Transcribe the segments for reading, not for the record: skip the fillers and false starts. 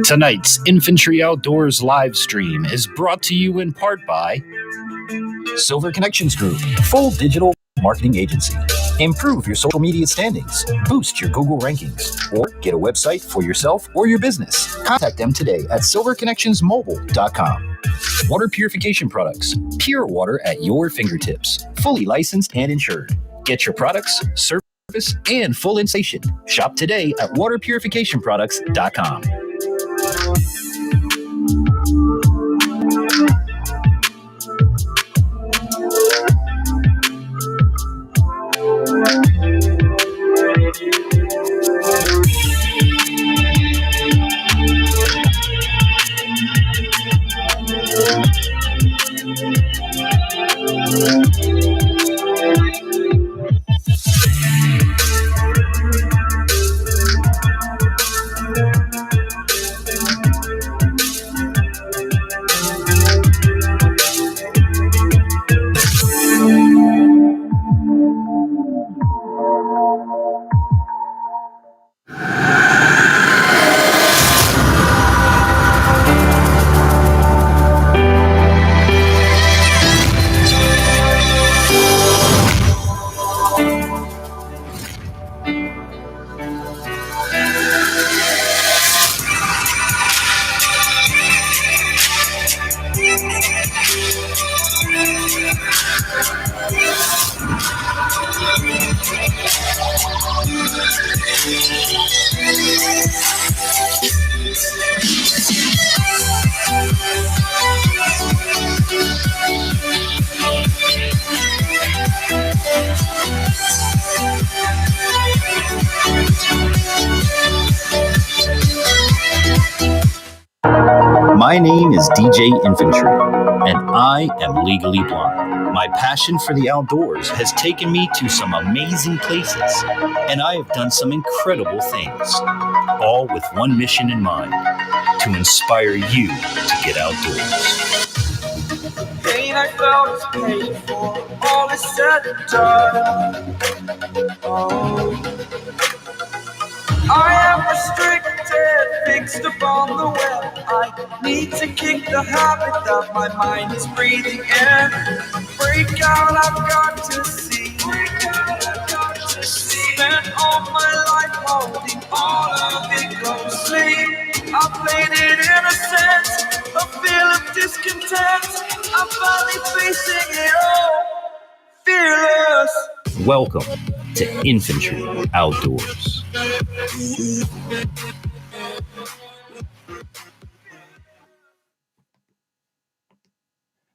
Tonight's Infantry Outdoors live stream is brought to you in part by Silver Connections Group, full digital marketing agency. Improve your social media standings, boost your Google rankings, or get a website for yourself or your business. Contact them today at silverconnectionsmobile.com. Water purification products, pure water at your fingertips, fully licensed and insured. Get your products, service, and full installation. Shop today at waterpurificationproducts.com. My name is DJ Infantry, and I am legally blind. My passion for the outdoors has taken me to some amazing places, and I have done some incredible things, all with one mission in mind: to inspire you to get outdoors. Pain I felt is paid for, all is said and done. Oh, I am restricted, fixed upon the web. I need to kick the habit that my mind is breathing in. Break out, I've got to see. Spent all my life holding all of it closely. I played it innocent, a feel of discontent. I'm finally facing it all, fearless. Welcome to Infantry Outdoors.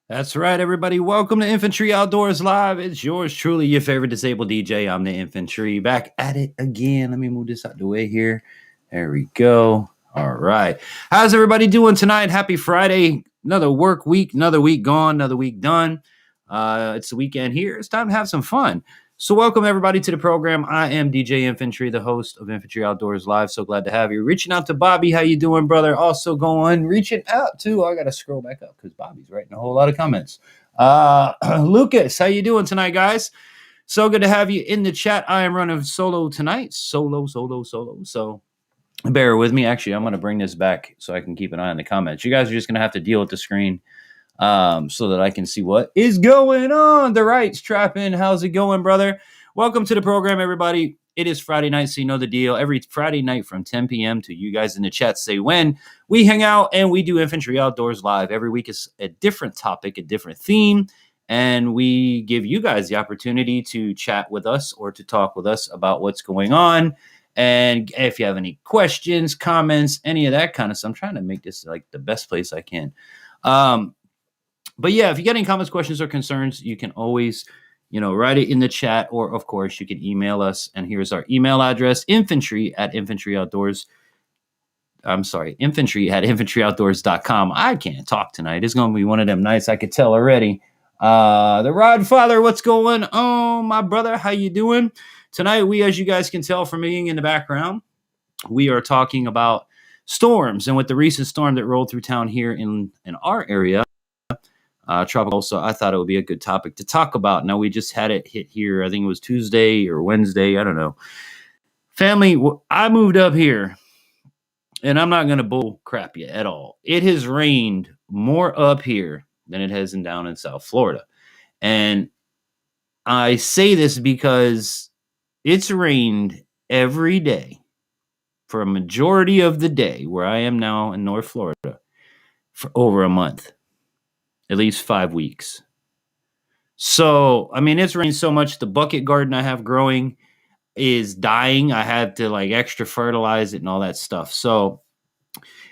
That's right, everybody. Welcome to Infantry Outdoors Live. It's yours truly, your favorite disabled DJ. I'm the Infantry, back at it again. Let me move this out the way here. There we go. All right. How's everybody doing tonight? Happy Friday. Another work week, another week gone, another week done. It's the weekend here. It's time to have some fun. So welcome everybody to the program. I am DJ Infantry, the host of Infantry Outdoors Live. So glad to have you. Reaching out to Bobby. How you doing, brother? Also reaching out to, I got to scroll back up because Bobby's writing a whole lot of comments. Lucas, how you doing tonight, guys? So good to have you in the chat. I am running solo tonight. Solo. So bear with me. Actually, I'm going to bring this back so I can keep an eye on the comments. You guys are just going to have to deal with the screen so that I can see what is going on. The Rights Trapping. How's it going, brother? Welcome to the program, everybody. It is Friday night, so you know the deal. Every Friday night from 10 p.m. to you guys in the chat say when, we hang out and we do Infantry Outdoors Live. Every week is a different topic, a different theme, and we give you guys the opportunity to chat with us or to talk with us about what's going on. And if you have any questions, comments, any of that kind of stuff, I'm trying to make this like the best place I can. But yeah, if you get any comments, questions, or concerns, you can always, write it in the chat, or of course you can email us. And here's our email address: infantry@infantryoutdoors.com. I can't talk tonight. It's going to be one of them nights, I could tell already. The Rod Father, what's going on, my brother? How you doing? Tonight, as you guys can tell from me in the background, we are talking about storms. And with the recent storm that rolled through town here in our area, tropical. So I thought it would be a good topic to talk about. Now, we just had it hit here. I think it was Tuesday or Wednesday. I don't know. Family, I moved up here, and I'm not going to bull crap you at all. It has rained more up here than it has down in South Florida. And I say this because it's rained every day for a majority of the day where I am now in North Florida for over a month, at least 5 weeks. So, I mean, it's rained so much. The bucket garden I have growing is dying. I had to like extra fertilize it and all that stuff. So,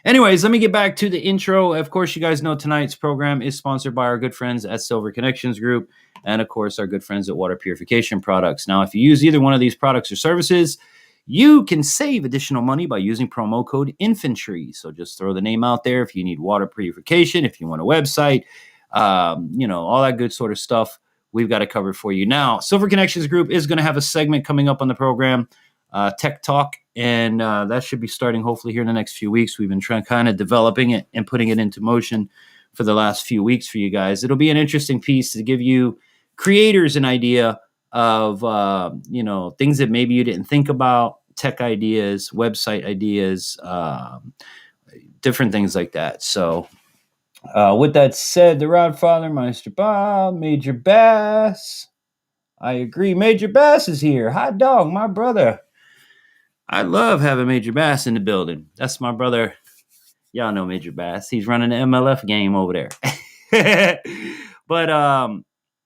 anyways, let me get back to the intro. Of course, you guys know tonight's program is sponsored by our good friends at Silver Connections Group and, of course, our good friends at Water Purification Products. Now, if you use either one of these products or services, you can save additional money by using promo code Infantry. So just throw the name out there if you need water purification, if you want a website, all that good sort of stuff. We've got it covered for you. Now, Silver Connections Group is going to have a segment coming up on the program, Tech Talk, and that should be starting hopefully here in the next few weeks. We've been trying kind of developing it and putting it into motion for the last few weeks for you guys. It'll be an interesting piece to give you creators an idea of things that maybe you didn't think about, tech ideas, website ideas, different things like that. So with that said, the Rodfather, Meister Bob, Major Bass. I agree. Major Bass is here. Hot dog, my brother. I love having Major Bass in the building. That's my brother. Y'all know Major Bass. He's running the MLF game over there. But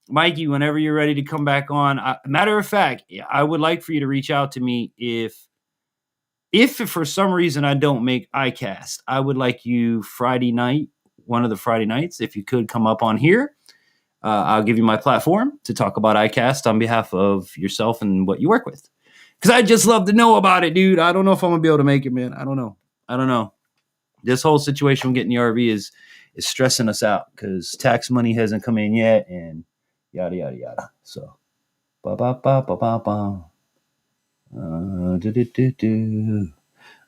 Mikey, whenever you're ready to come back on, matter of fact, I would like for you to reach out to me if for some reason I don't make iCast. I would like you Friday night, one of the Friday nights, if you could come up on here. I'll give you my platform to talk about iCast on behalf of yourself and what you work with. Because I just love to know about it, dude. I don't know if I'm going to be able to make it, man. I don't know. This whole situation with getting the RV is stressing us out because tax money hasn't come in yet and yada, yada, yada. So,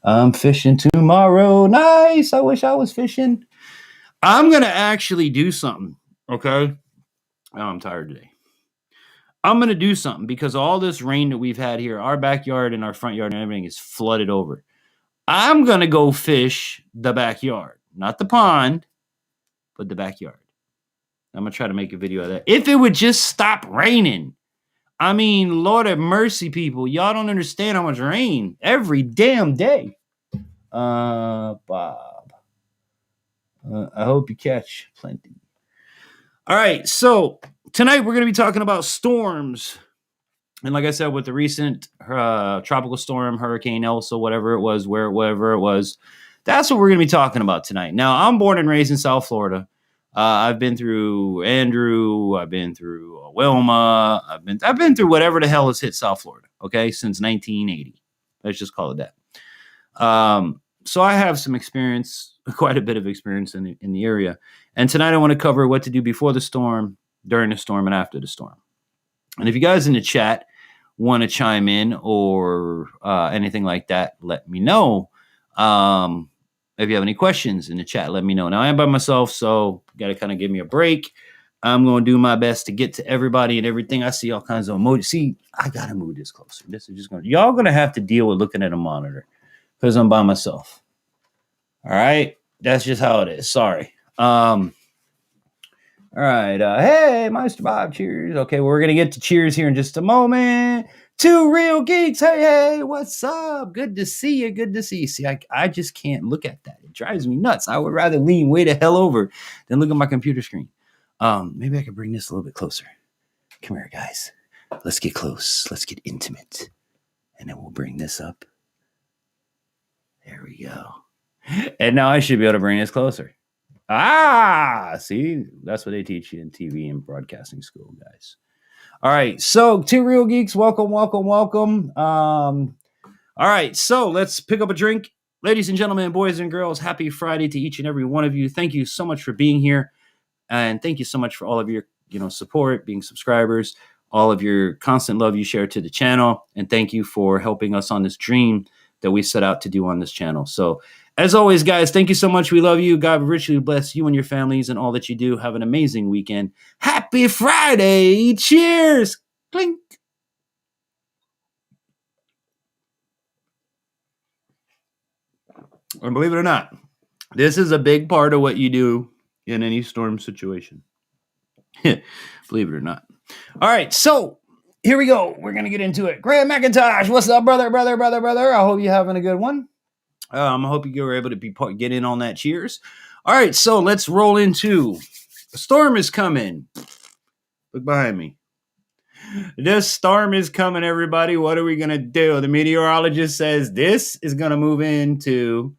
I'm fishing tomorrow. Nice. I wish I was fishing. I'm going to actually do something, okay? Oh, I'm tired today. I'm going to do something because all this rain that we've had here, our backyard and our front yard and everything is flooded over. I'm going to go fish the backyard, not the pond, but the backyard. I'm going to try to make a video of that. If it would just stop raining. I mean, Lord have mercy, people. Y'all don't understand how much rain every damn day. Bob. I hope you catch plenty. All right, so tonight we're going to be talking about storms. And like I said, with the recent tropical storm, Hurricane Elsa, whatever it was, wherever it was, that's what we're going to be talking about tonight. Now, I'm born and raised in South Florida. I've been through Andrew. I've been through Wilma. I've been through whatever the hell has hit South Florida, okay, since 1980. Let's just call it that. So I have some experience, quite a bit of experience in the area. And tonight I want to cover what to do before the storm, during the storm, and after the storm. And if you guys in the chat want to chime in or anything like that, let me know. If you have any questions in the chat, let me know. Now, I am by myself, so you got to kind of give me a break. I'm going to do my best to get to everybody and everything. I see all kinds of emojis. See, I got to move this closer. This is just going to, y'all going to have to deal with looking at a monitor because I'm by myself. All right. That's just how it is. Sorry. All right. Hey, Meister Bob. Cheers. Okay. Well, we're going to get to cheers here in just a moment. Two real geeks. Hey, what's up? Good to see you. Good to see you. See, I just can't look at that. It drives me nuts. I would rather lean way the hell over than look at my computer screen. Maybe I could bring this a little bit closer. Come here, guys. Let's get close. Let's get intimate. And then we'll bring this up. There we go. And now I should be able to bring this closer. See, that's what they teach you in TV and broadcasting school, guys. All right, so two real geeks, welcome. All right, so let's pick up a drink. Ladies and gentlemen, boys and girls, happy Friday to each and every one of you. Thank you so much for being here. And thank you so much for all of your, support, being subscribers, all of your constant love you share to the channel. And thank you for helping us on this dream that we set out to do on this channel. So As always, guys, thank you so much. We love you. God richly bless you and your families and all that you do. Have an amazing weekend. Happy Friday. Cheers. Clink. And believe it or not, this is a big part of what you do in any storm situation. Believe it or not. All right, so here we go. We're going to get into it. Graham McIntosh, what's up, brother? I hope you're having a good one. I hope you were able to get in on that. Cheers. All right, so let's roll into a storm is coming. Look behind me. This storm is coming, everybody. What are we going to do? The meteorologist says this is going to move into,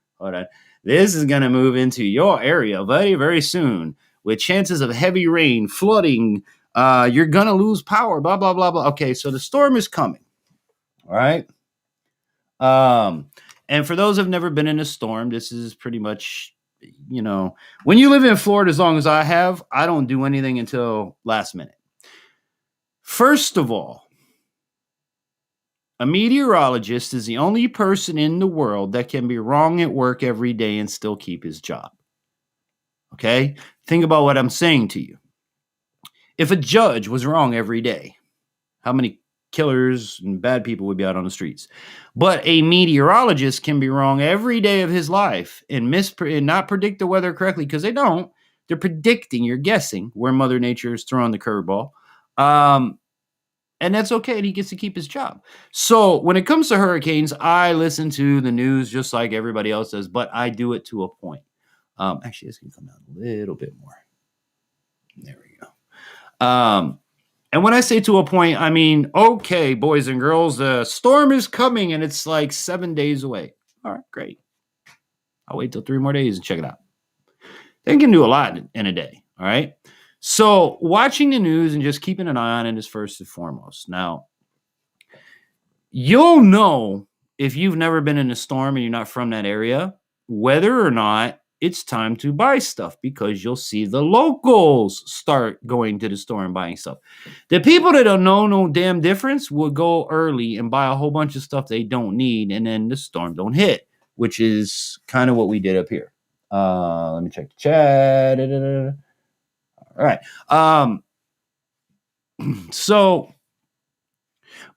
this is going to move into your area very, very soon with chances of heavy rain, flooding. You're going to lose power, blah, blah, blah, blah. Okay, so the storm is coming. All right. And for those who have never been in a storm, this is pretty much, when you live in Florida, as long as I have, I don't do anything until last minute. First of all, a meteorologist is the only person in the world that can be wrong at work every day and still keep his job. Okay? Think about what I'm saying to you. If a judge was wrong every day, how many killers and bad people would be out on the streets? But a meteorologist can be wrong every day of his life and not predict the weather correctly, because they don't. They're predicting, you're guessing where Mother Nature is throwing the curveball. And that's okay, and he gets to keep his job. So when it comes to hurricanes, I listen to the news just like everybody else does, but I do it to a point. Actually, this can come down a little bit more. There we go. And when I say to a point, I mean, okay, boys and girls, the storm is coming, and it's like 7 days away. All right, great. I'll wait till 3 more days and check it out. They can do a lot in a day, all right? So watching the news and just keeping an eye on it is first and foremost. Now, you'll know if you've never been in a storm and you're not from that area, whether or not it's time to buy stuff, because you'll see the locals start going to the store and buying stuff. The people that don't know no damn difference will go early and buy a whole bunch of stuff they don't need, and then the storm don't hit, which is kind of what we did up here. Let me check the chat. All right. So,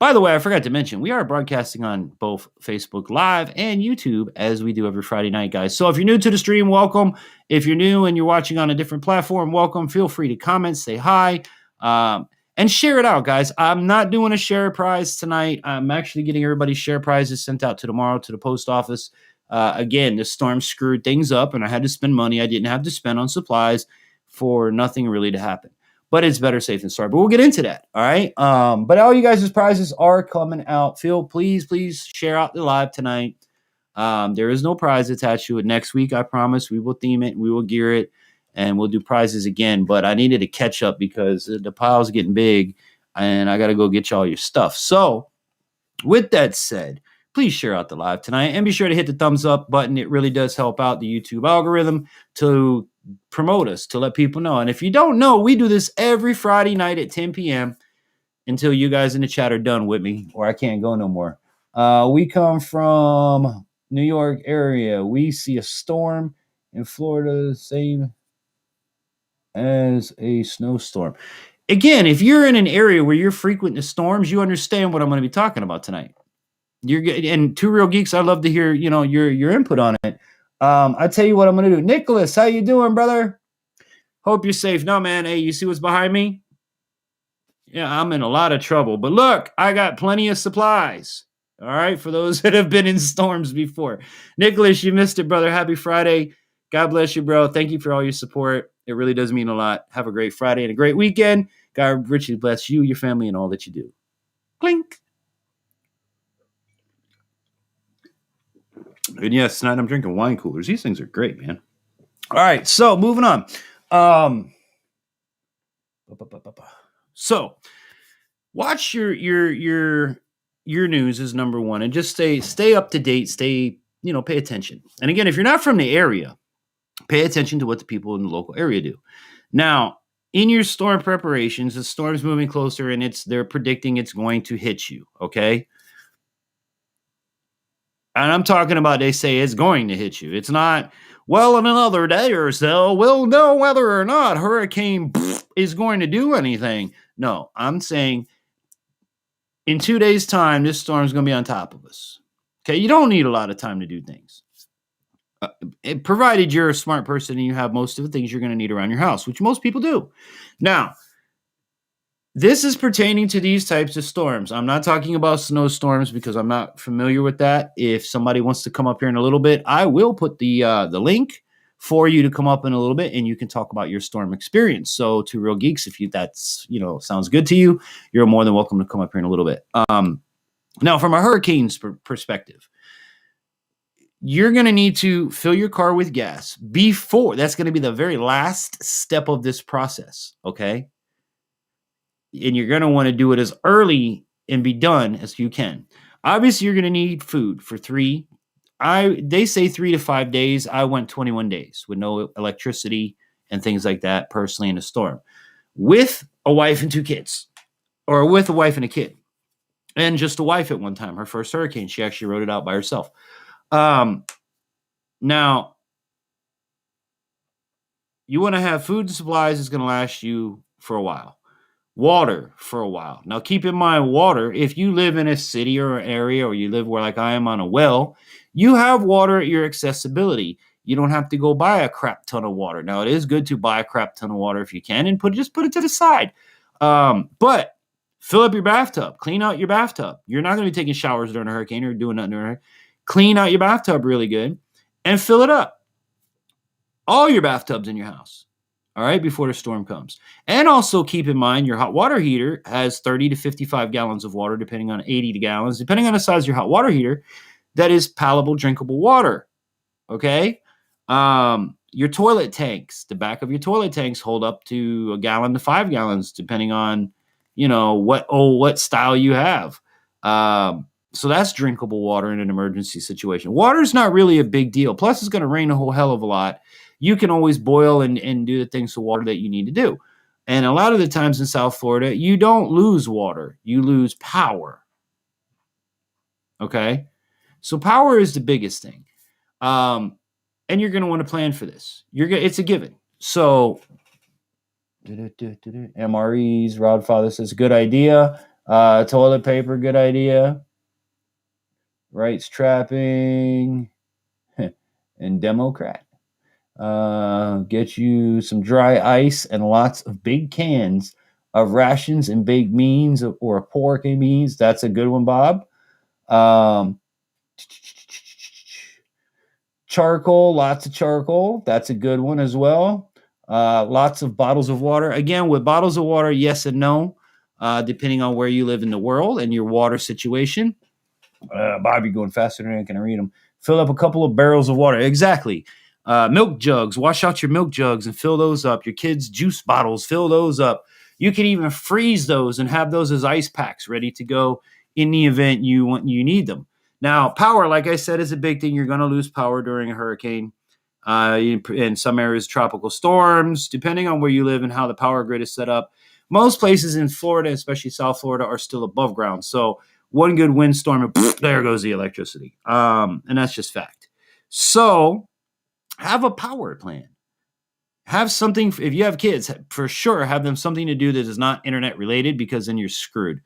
by the way, I forgot to mention, we are broadcasting on both Facebook Live and YouTube, as we do every Friday night, guys. So if you're new to the stream, welcome. If you're new and you're watching on a different platform, welcome. Feel free to comment, say hi, and share it out, guys. I'm not doing a share prize tonight. I'm actually getting everybody's share prizes sent out to tomorrow to the post office. Again, the storm screwed things up, and I had to spend money I didn't have to spend on supplies for nothing really to happen. But it's better safe than sorry. But we'll get into that, all right? But all you guys' prizes are coming out. Please share out the live tonight. There is no prize attached to it. Next week, I promise, we will theme it, we will gear it, and we'll do prizes again. But I needed to catch up because the pile's getting big, and I got to go get you all your stuff. So with that said, please share out the live tonight, and be sure to hit the thumbs up button. It really does help out the YouTube algorithm to promote us, to let people know. And if you don't know, we do this every Friday night at 10 p.m. until you guys in the chat are done with me, or I can't go no more. We come from New York area. We see a storm in Florida, same as a snowstorm. Again, if you're in an area where you're frequent to storms, you understand what I'm going to be talking about tonight. And Two Real Geeks, I'd love to hear, your input on it. I tell you what I'm going to do. Nicholas, how you doing, brother? Hope you're safe. No, man. Hey, you see what's behind me? Yeah, I'm in a lot of trouble. But look, I got plenty of supplies. All right, for those that have been in storms before. Nicholas, you missed it, brother. Happy Friday. God bless you, bro. Thank you for all your support. It really does mean a lot. Have a great Friday and a great weekend. God richly bless you, your family, and all that you do. Clink. And yes, tonight I'm drinking wine coolers. These things are great, man. All right, so moving on. So watch your news is number one, and just stay up to date. Pay attention. And again, if you're not from the area, pay attention to what the people in the local area do. Now, in your storm preparations, the storm's moving closer, and they're predicting it's going to hit you. Okay. And I'm talking about they say it's going to hit you. It's not, well, in another day or so, we'll know whether or not hurricane is going to do anything. No, I'm saying in 2 days' time, this storm's going to be on top of us. Okay, you don't need a lot of time to do things. Provided you're a smart person and you have most of the things you're going to need around your house, which most people do. Now, this is pertaining to these types of storms. I'm not talking about snowstorms because I'm not familiar with that. If somebody wants to come up here in a little bit, I will put the link for you to come up in a little bit, and you can talk about your storm experience. So, to Real Geeks, if that's sounds good to you, you're more than welcome to come up here in a little bit. Now, from a hurricane's perspective, you're going to need to fill your car with gas before. That's going to be the very last step of this process. Okay. And you're going to want to do it as early and be done as you can. Obviously, you're going to need food for they say 3 to 5 days. I went 21 days with no electricity and things like that personally in a storm with a wife and 2 kids, or with a wife and a kid, and just a wife at one time. Her first hurricane, she actually wrote it out by herself. Now, you want to have food and supplies is going to last you for a while. Water for a while. Now, keep in mind, water, if you live in a city or an area, or you live where like I am on a well, you have water at your accessibility. You don't have to go buy a crap ton of water. Now, it is good to buy a crap ton of water if you can, and just put it to the side. But fill up your bathtub. Clean out your bathtub. You're not going to be taking showers during a hurricane or doing nothing during a hurricane. Clean out your bathtub really good and fill it up. All your bathtubs in your house. All right, before the storm comes. And also keep in mind your hot water heater has 30 to 55 gallons of water, depending on 80 gallons, depending on the size of your hot water heater, that is palatable, drinkable water. Okay? Your toilet tanks, the back of your toilet tanks hold up to 1 gallon to 5 gallons, depending on, what style you have. So that's drinkable water in an emergency situation. Water's not really a big deal. Plus, it's going to rain a whole hell of a lot. You can always boil and do the things to water that you need to do. And a lot of the times in South Florida, you don't lose water. You lose power. Okay? So power is the biggest thing. And you're going to want to plan for this. It's a given. So, MREs, Rodfather says, good idea. Toilet paper, good idea. Rights trapping. And Democrat. Get you some dry ice and lots of big cans of rations and baked beans or pork and beans. That's a good one, Bob. Charcoal, lots of charcoal. That's a good one as well. Lots of bottles of water. Again, with bottles of water, yes and no, depending on where you live in the world and your water situation. Bob, you're going faster than I can read them. Fill up a couple of barrels of water. Exactly. Milk jugs. Wash out your milk jugs and fill those up. Your kids' juice bottles, fill those up. You can even freeze those and have those as ice packs ready to go in the event you need them. Now, power, like I said, is a big thing. You're going to lose power during a hurricane. In some areas, tropical storms, depending on where you live and how the power grid is set up. Most places in Florida, especially South Florida, are still above ground. So one good windstorm, and there goes the electricity. And that's just fact. So have a power plan. Have something, if you have kids, for sure, have them something to do that is not internet related, because then you're screwed.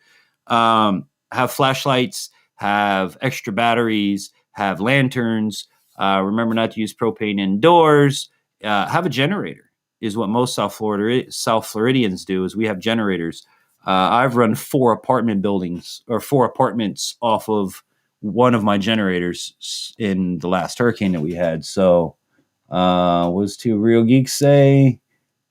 Have flashlights, have extra batteries, have lanterns. Remember not to use propane indoors. Have a generator is what most South Floridians do, is we have generators. I've run 4 apartment buildings or 4 apartments off of one of my generators in the last hurricane that we had. So was to Real Geeks say,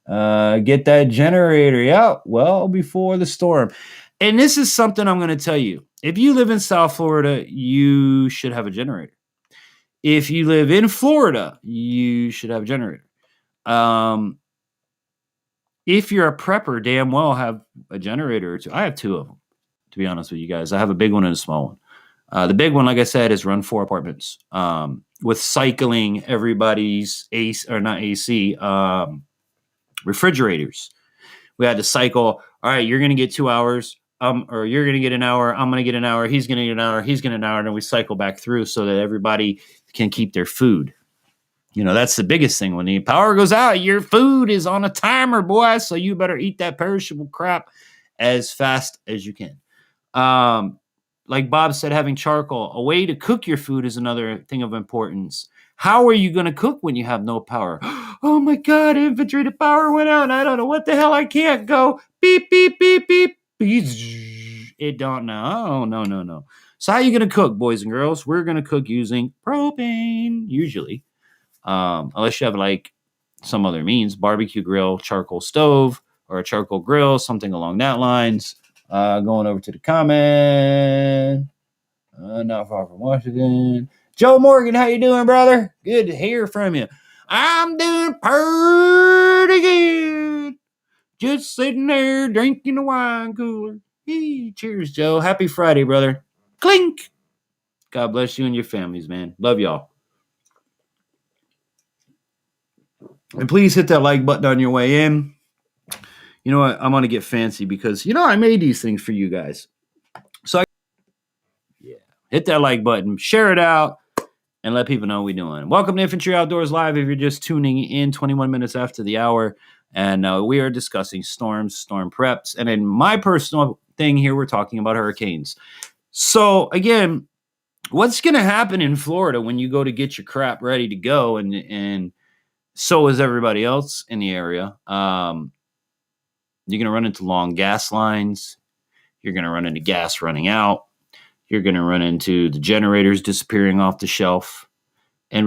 get that generator out well before the storm. And this is something I'm going to tell you. If you live in South Florida, you should have a generator. If you live in Florida, you should have a generator. If you're a prepper, damn well have a generator or 2. I have 2 of them, to be honest with you guys. I have a big one and a small one. The big one, like I said, is run 4 apartments with cycling everybody's refrigerators. We had to cycle. All right, you're going to get 2 hours. or you're going to get an hour, I'm going to get an hour, he's going to get an hour, he's going to get an hour, and then we cycle back through so that everybody can keep their food. That's the biggest thing. When the power goes out, your food is on a timer, boy. So you better eat that perishable crap as fast as you can. Like Bob said, having charcoal, a way to cook your food is another thing of importance. How are you going to cook when you have no power? Oh my God, infantry, the power went out. I don't know what the hell. I can't go. Beep, beep, beep, beep. It don't know. Oh, no. So how are you going to cook, boys and girls? We're going to cook using propane, usually. Unless you have like some other means, barbecue grill, charcoal stove, or a charcoal grill, something along that lines. Going over to the comment, not far from Washington. Joe Morgan, how you doing, brother? Good to hear from you. I'm doing pretty good. Just sitting there drinking a wine cooler. Hey, cheers, Joe. Happy Friday, brother. Clink. God bless you and your families, man. Love y'all. And please hit that like button on your way in. You know what? I'm going to get fancy because, I made these things for you guys. So, hit that like button, share it out, and let people know what we're doing. Welcome to Infantry Outdoors Live. If you're just tuning in 21 minutes after the hour, and we are discussing storms, storm preps. And in my personal thing here, we're talking about hurricanes. So, again, what's going to happen in Florida when you go to get your crap ready to go, and so is everybody else in the area? You're going to run into long gas lines. You're going to run into gas running out. You're going to run into the generators disappearing off the shelf. And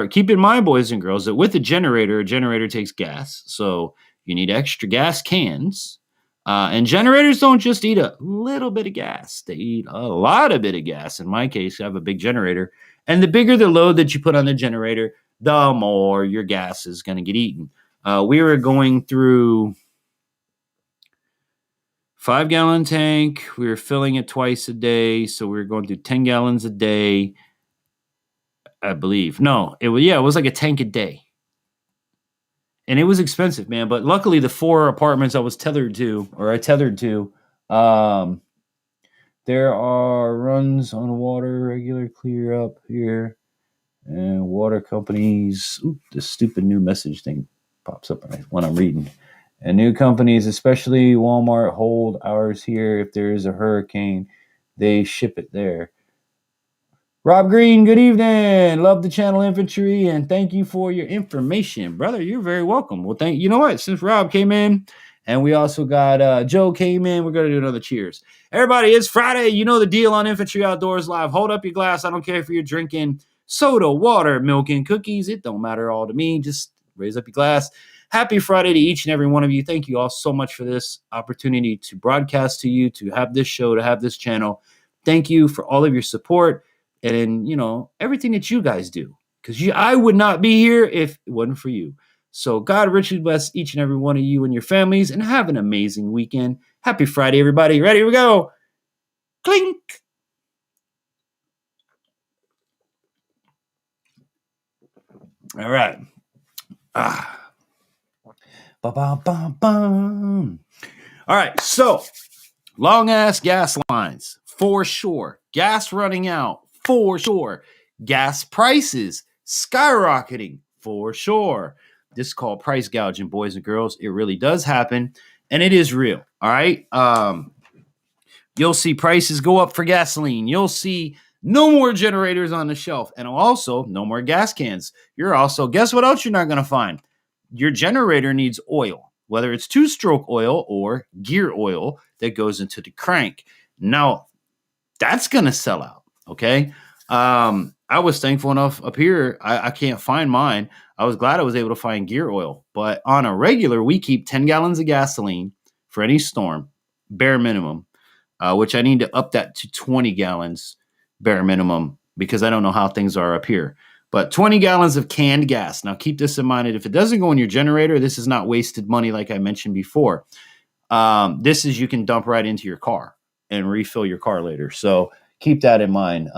keep in mind, boys and girls, that with a generator takes gas. So you need extra gas cans. And generators don't just eat a little bit of gas. They eat a lot of bit of gas. In my case, I have a big generator. And the bigger the load that you put on the generator, the more your gas is going to get eaten. We were going through 5-gallon tank. We were filling it twice a day. So we were going through 10 gallons a day, I believe. No, it was like a tank a day. And it was expensive, man. But luckily the 4 apartments I tethered to, there are runs on water, regular clear up here. And water companies. This stupid new message thing pops up when I'm reading. And new companies, especially Walmart, hold ours here. If there is a hurricane, they ship it there. Rob Green, good evening. Love the channel Infantry, and thank you for your information, brother. You're very welcome. Well, you know what? Since Rob came in, and we also got Joe came in, we're going to do another cheers. Everybody, it's Friday. You know the deal on Infantry Outdoors Live. Hold up your glass. I don't care if you're drinking soda, water, milk, and cookies. It don't matter all to me. Just raise up your glass. Happy Friday to each and every one of you. Thank you all so much for this opportunity to broadcast to you, to have this show, to have this channel. Thank you for all of your support and, everything that you guys do. Because I would not be here if it wasn't for you. So God richly bless each and every one of you and your families, and have an amazing weekend. Happy Friday, everybody. Ready? Here we go. Clink. All right. Ba-ba-ba-bum. All right, so long-ass gas lines, for sure. Gas running out, for sure. Gas prices skyrocketing, for sure. This is called price gouging, boys and girls. It really does happen, and it is real, all right? You'll see prices go up for gasoline. You'll see no more generators on the shelf, and also no more gas cans. Guess what else you're not going to find? Your generator needs oil, whether it's 2-stroke oil or gear oil that goes into the crank. Now, that's going to sell out, okay? I was thankful enough up here. I can't find mine. I was glad I was able to find gear oil. But on a regular, we keep 10 gallons of gasoline for any storm, bare minimum, which I need to up that to 20 gallons, bare minimum, because I don't know how things are up here. But 20 gallons of canned gas. Now, keep this in mind. If it doesn't go in your generator, this is not wasted money like I mentioned before. This is you can dump right into your car and refill your car later. So keep that in mind.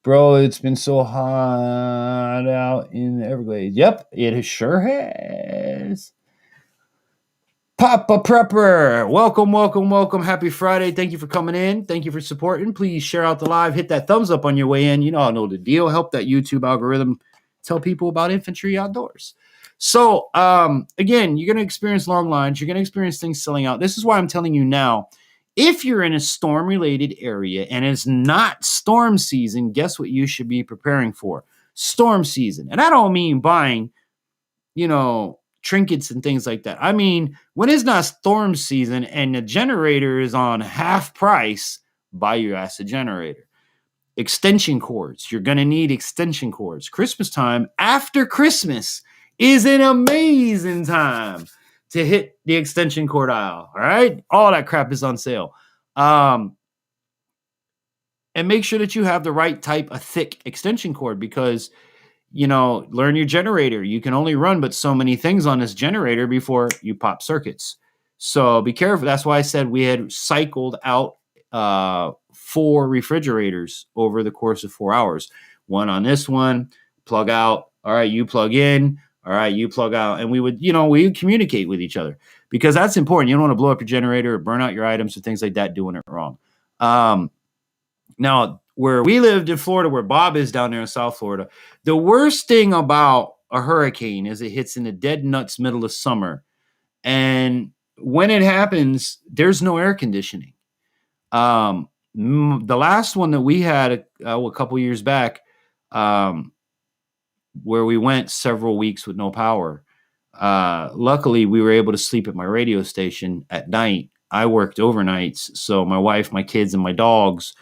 Bro, it's been so hot out in the Everglades. Yep, it sure has. Papa Prepper, welcome, welcome, welcome. Happy Friday. Thank you for coming in. Thank you for supporting. Please share out the live. Hit that thumbs up on your way in. You know, I know the deal. Help that YouTube algorithm tell people about Infantry Outdoors. So, again, you're going to experience long lines. You're going to experience things selling out. This is why I'm telling you now, if you're in a storm-related area and it's not storm season, guess what you should be preparing for? Storm season. And I don't mean buying, trinkets and things like that. I mean, when it's not storm season and the generator is on half price, buy your ass a generator. Extension cords. You're going to need extension cords. Christmas time, after Christmas, is an amazing time to hit the extension cord aisle. All right? All that crap is on sale. And make sure that you have the right type of thick extension cord because learn your generator. You can only run but so many things on this generator before you pop circuits. So be careful. That's why I said we had cycled out 4 refrigerators over the course of 4 hours. One on this one, plug out. All right, you plug in. All right, you plug out. And we would communicate with each other because that's important. You don't want to blow up your generator or burn out your items or things like that doing it wrong. Now, where we lived in Florida, where Bob is down there in South Florida, the worst thing about a hurricane is it hits in the dead nuts middle of summer. And when it happens, there's no air conditioning. The last one that we had a couple years back, where we went several weeks with no power, luckily we were able to sleep at my radio station at night. I worked overnights, so my wife, my kids, and my dogs,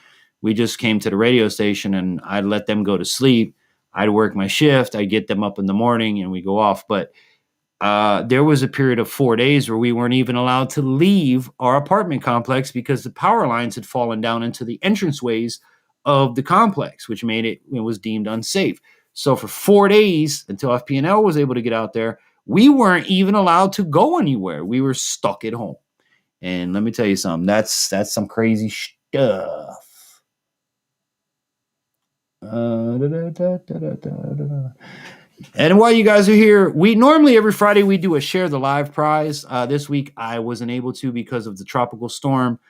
we just came to the radio station and I'd let them go to sleep. I'd work my shift. I'd get them up in the morning and we go off. But there was a period of 4 days where we weren't even allowed to leave our apartment complex because the power lines had fallen down into the entranceways of the complex, which made it was deemed unsafe. So for 4 days until FP&L was able to get out there, we weren't even allowed to go anywhere. We were stuck at home. And let me tell you something, that's some crazy stuff. And while you guys are here, we normally every Friday we do a share the live prize. This week I wasn't able to because of the tropical storm.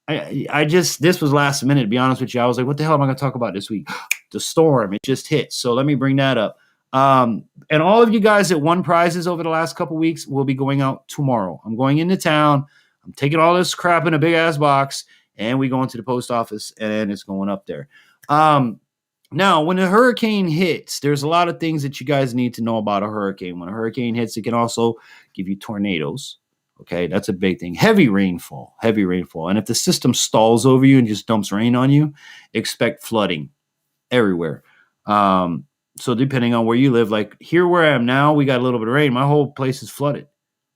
This was last minute, to be honest with you. I was like, what the hell am I going to talk about this week? The storm, it just hit. So let me bring that up. And all of you guys that won prizes over the last couple weeks will be going out tomorrow. I'm going into town. I'm taking all this crap in a big ass box and we go into the post office and it's going up there. Now, when a hurricane hits, there's a lot of things that you guys need to know about a hurricane. When a hurricane hits, it can also give you tornadoes. Okay, that's a big thing. Heavy rainfall. And if the system stalls over you and just dumps rain on you, expect flooding everywhere. So depending on where you live, like here where I am now, we got a little bit of rain. My whole place is flooded.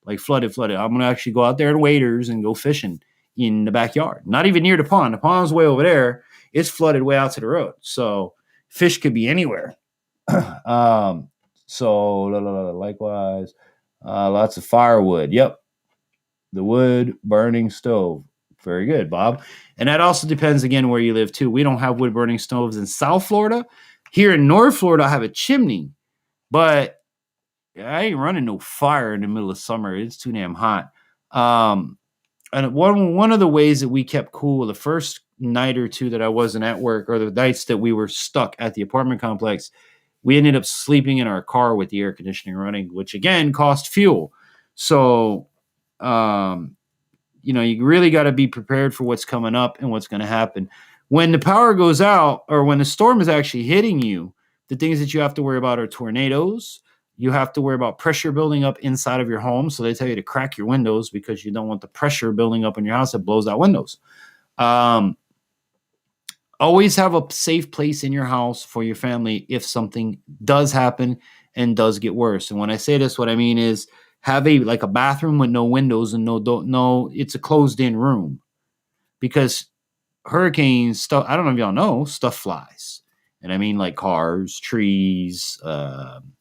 Like flooded. I'm going to actually go out there in waders and go fishing in the backyard. Not even near the pond. The pond's way over there. It's flooded way out to the road. So fish could be anywhere. So likewise, lots of firewood. Yep. The wood burning stove. Very good, Bob. And that also depends, again, where you live, too. We don't have wood burning stoves in South Florida. Here in North Florida, I have a chimney. But I ain't running no fire in the middle of summer. It's too damn hot. And one of the ways that we kept cool the first night or two that I wasn't at work, or the nights that we were stuck at the apartment complex, we ended up sleeping in our car with the air conditioning running, which again cost fuel. So, you really got to be prepared for what's coming up and what's going to happen. When the power goes out or when the storm is actually hitting you, the things that you have to worry about are tornadoes. You have to worry about pressure building up inside of your home. So they tell you to crack your windows because you don't want the pressure building up in your house that blows out windows. Always have a safe place in your house for your family if something does happen and does get worse. And when I say this, what I mean is have a bathroom with no windows and no, it's a closed in room, because hurricanes stuff, I don't know if y'all know, stuff flies. And I mean like cars, trees,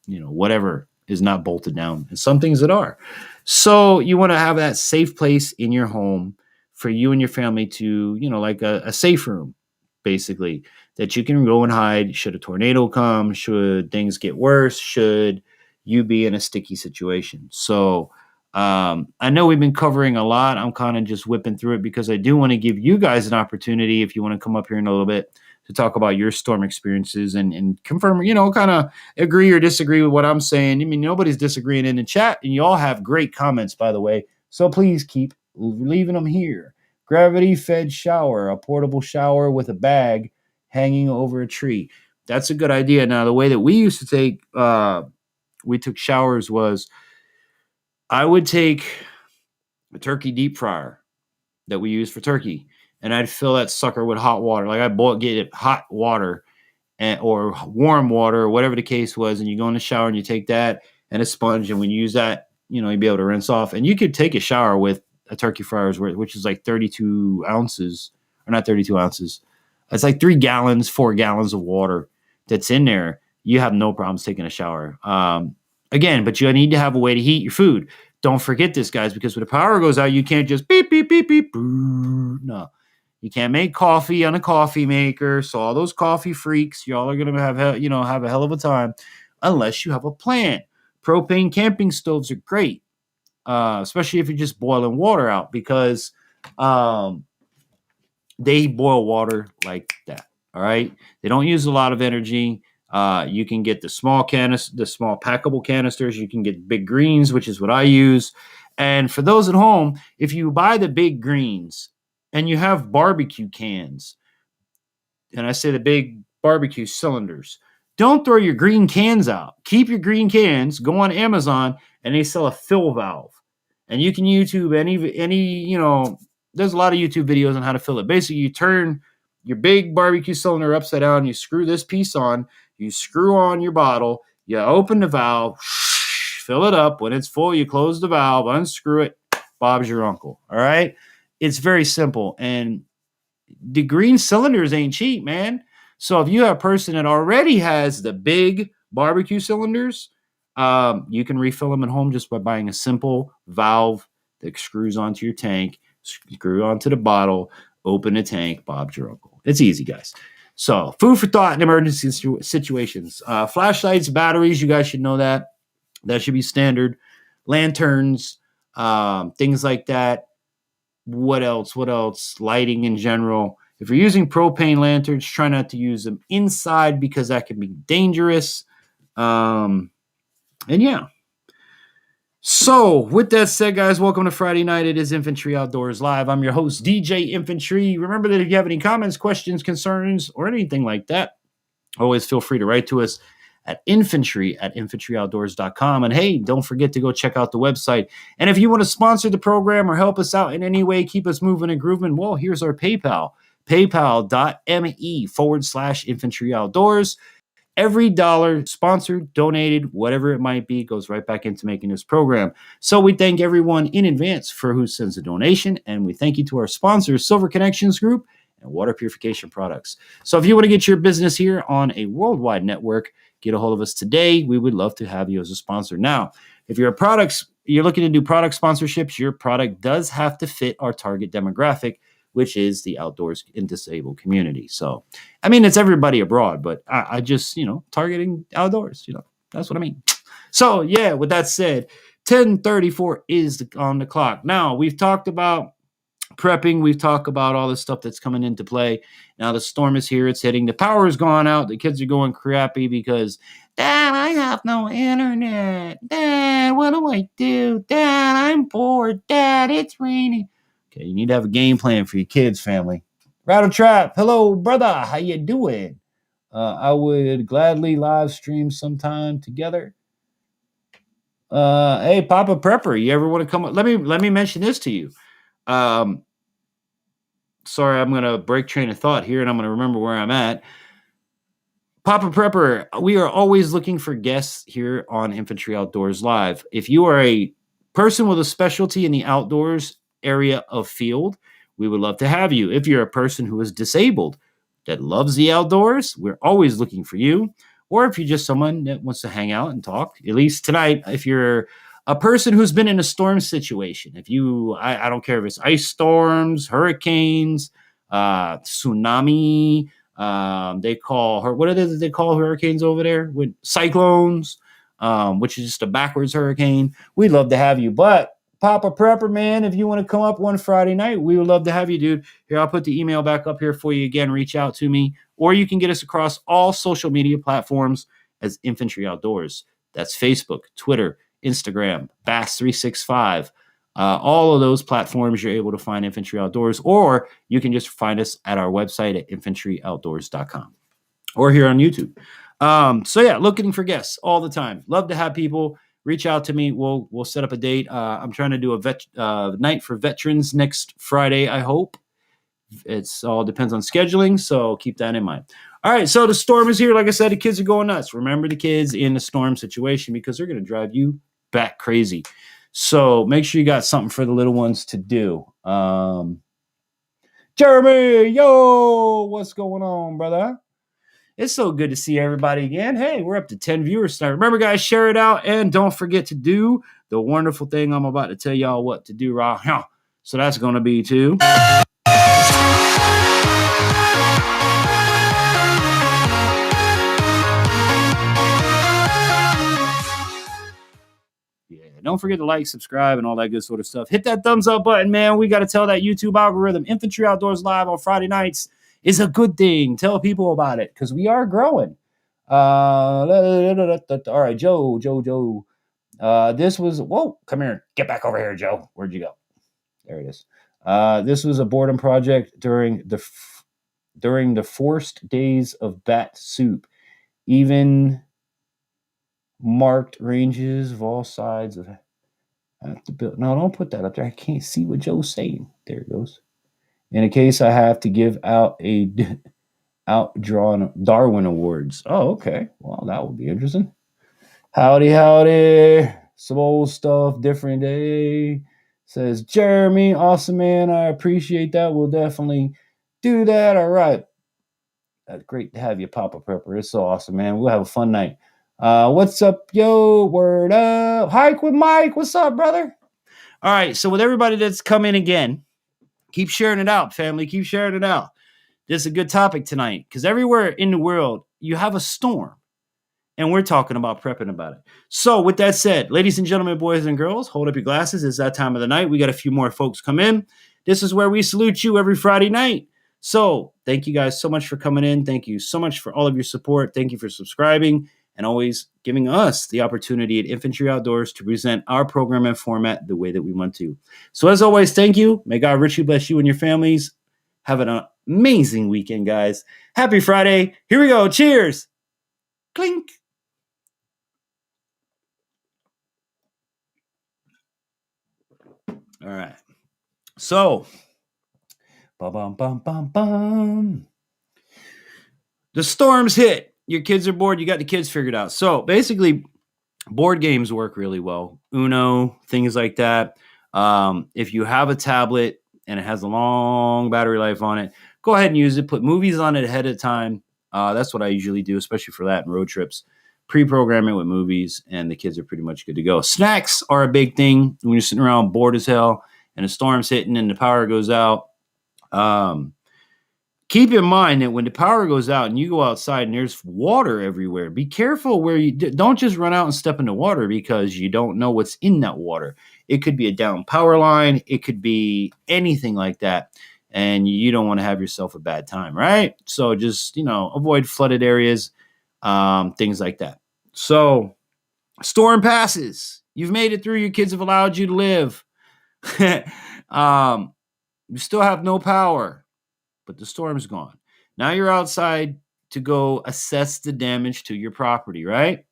whatever is not bolted down, and some things that are. So you want to have that safe place in your home for you and your family to, like a safe room, basically, that you can go and hide should a tornado come, should things get worse, should you be in a sticky situation. So I know we've been covering a lot. I'm kind of just whipping through it because I do want to give you guys an opportunity, if you want to come up here in a little bit, to talk about your storm experiences and confirm, kind of agree or disagree with what I'm saying. I mean, nobody's disagreeing in the chat, and you all have great comments, by the way. So please keep leaving them here. Gravity-fed shower, a portable shower with a bag hanging over a tree. That's a good idea. Now, the way that we used to take, we took showers was I would take a turkey deep fryer that we use for turkey, and I'd fill that sucker with hot water. Like I'd get it hot water or warm water or whatever the case was, and you go in the shower and you take that and a sponge, and when you use that, you'd be able to rinse off. And you could take a shower with a turkey fryer's worth, which is like 32 ounces, or not 32 ounces. It's like 3 gallons, 4 gallons of water that's in there. You have no problems taking a shower. Again, but you need to have a way to heat your food. Don't forget this, guys, because when the power goes out, you can't just beep, beep, beep, beep. No. You can't make coffee on a coffee maker. So all those coffee freaks, y'all are going to have a hell of a time unless you have a plan. Propane camping stoves are great, especially if you're just boiling water out, because they boil water like that. All right. They don't use a lot of energy. You can get the small packable canisters. You can get big greens, which is what I use. And for those at home, if you buy the big greens and you have barbecue cans, and I say the big barbecue cylinders, don't throw your green cans out. Keep your green cans. Go on Amazon, and they sell a fill valve. And you can YouTube any there's a lot of YouTube videos on how to fill it. Basically, you turn your big barbecue cylinder upside down, you screw this piece on, you screw on your bottle, you open the valve, fill it up. When it's full, you close the valve, unscrew it. Bob's your uncle. All right? It's very simple. And the green cylinders ain't cheap, man. So if you have a person that already has the big barbecue cylinders, you can refill them at home just by buying a simple valve that screws onto your tank, screw onto the bottle, open the tank. Bob's your uncle. It's easy, guys. So food for thought in emergency situations. Flashlights, batteries, you guys should know that. That should be standard. Lanterns, things like that. What else? Lighting in general. If you're using propane lanterns, try not to use them inside because that can be dangerous. And yeah. So with that said, guys, welcome to Friday night. It is Infantry Outdoors Live. I'm your host, DJ Infantry. Remember that if you have any comments, questions, concerns, or anything like that, always feel free to write to us at infantryoutdoors.com. And hey, don't forget to go check out the website. And if you want to sponsor the program or help us out in any way, keep us moving and grooving, well, here's our PayPal, paypal.me/Infantry Outdoors. Every dollar sponsored, donated, whatever it might be, goes right back into making this program. So we thank everyone in advance for who sends a donation. And we thank you to our sponsors, Silver Connections Group and Water Purification Products. So if you want to get your business here on a worldwide network, get a hold of us today. We would love to have you as a sponsor. Now, if you're looking to do product sponsorships, your product does have to fit our target demographic, which is the outdoors and disabled community. So, I mean, it's everybody abroad, but I just, targeting outdoors, that's what I mean. So, yeah, with that said, 10:34 is on the clock. Now, we've talked about prepping. We've talked about all this stuff that's coming into play. Now, the storm is here. It's hitting. The power's gone out. The kids are going crappy because, Dad, I have no internet. Dad, what do I do? Dad, I'm bored. Dad, it's raining. Okay, you need to have a game plan for your kids, family. Rattle Trap, hello, brother. How you doing? I would gladly live stream sometime together. Hey, Papa Prepper, you ever want to come? Let me mention this to you. Sorry, I'm gonna break train of thought here, and I'm gonna remember where I'm at. Papa Prepper, we are always looking for guests here on Infantry Outdoors Live. If you are a person with a specialty in the outdoors area of field, we would love to have you. If you're a person who is disabled that loves the outdoors, we're always looking for you. Or if you're just someone that wants to hang out and talk, at least tonight, if you're a person who's been in a storm situation, I don't care if it's ice storms, hurricanes, tsunami, what do they call hurricanes over there? With cyclones, which is just a backwards hurricane. We'd love to have you, but Papa Prepper, man, if you want to come up one Friday night, we would love to have you, dude. Here, I'll put the email back up here for you again. Reach out to me, or you can get us across all social media platforms as Infantry Outdoors. That's Facebook, Twitter, Instagram, Bass365. All of those platforms, you're able to find Infantry Outdoors, or you can just find us at our website at infantryoutdoors.com or here on YouTube. So yeah, looking for guests all the time. Love to have people reach out to me. We'll set up a date. I'm trying to do a night for veterans next Friday, I hope. It's all depends on scheduling, so keep that in mind. All right, so the storm is here. Like I said, the kids are going nuts. Remember the kids in the storm situation because they're going to drive you bat crazy. So make sure you got something for the little ones to do. Jeremy, yo, what's going on, brother? It's so good to see everybody again. Hey, we're up to 10 viewers tonight. Remember, guys, share it out, and don't forget to do the wonderful thing I'm about to tell y'all what to do right now. So that's going to be to... Don't forget to like, subscribe, and all that good sort of stuff. Hit that thumbs up button, man. We got to tell that YouTube algorithm Infantry Outdoors Live on Friday nights is a good thing. Tell people about it because we are growing. All right, Joe. This was, whoa, come here. Get back over here, Joe. Where'd you go? There it is. This was a boredom project during the forced days of bat soup. Even marked ranges of all sides of the build. No, don't put that up there. I can't see what Joe's saying. There it goes. In a case, I have to give out a outdrawn Darwin Awards. Oh, okay. Well, that would be interesting. Howdy. Some old stuff, different day. Says Jeremy, awesome man. I appreciate that. We'll definitely do that. All right. That's great to have you, Papa Prepper. It's so awesome, man. We'll have a fun night. What's up, yo? Word up. Hike with Mike. What's up, brother? All right. So with everybody that's come in again, keep sharing it out, family. Keep sharing it out. This is a good topic tonight because everywhere in the world, you have a storm. And we're talking about prepping about it. So with that said, ladies and gentlemen, boys and girls, hold up your glasses. It's that time of the night. We got a few more folks come in. This is where we salute you every Friday night. So thank you guys so much for coming in. Thank you so much for all of your support. Thank you for subscribing and always giving us the opportunity at Infantry Outdoors to present our program and format the way that we want to. So as always, thank you. May God richly bless you and your families. Have an amazing weekend, guys. Happy Friday. Here we go. Cheers. Clink. All right. So, the storms hit. Your kids are bored. You got the kids figured out. So basically, board games work really well. Uno, things like that. If you have a tablet and it has a long battery life on it, go ahead and use it. Put movies on it ahead of time. That's what I usually do, especially for that and road trips. Pre-program it with movies, and the kids are pretty much good to go. Snacks are a big thing when you're sitting around bored as hell and a storm's hitting and the power goes out. Keep in mind that when the power goes out and you go outside and there's water everywhere, be careful where you don't just run out and step in the water because you don't know what's in that water. It could be a down power line. It could be anything like that. And you don't want to have yourself a bad time, right? So just, avoid flooded areas, things like that. So storm passes. You've made it through. Your kids have allowed you to live. You still have no power, but the storm's gone. Now you're outside to go assess the damage to your property, right?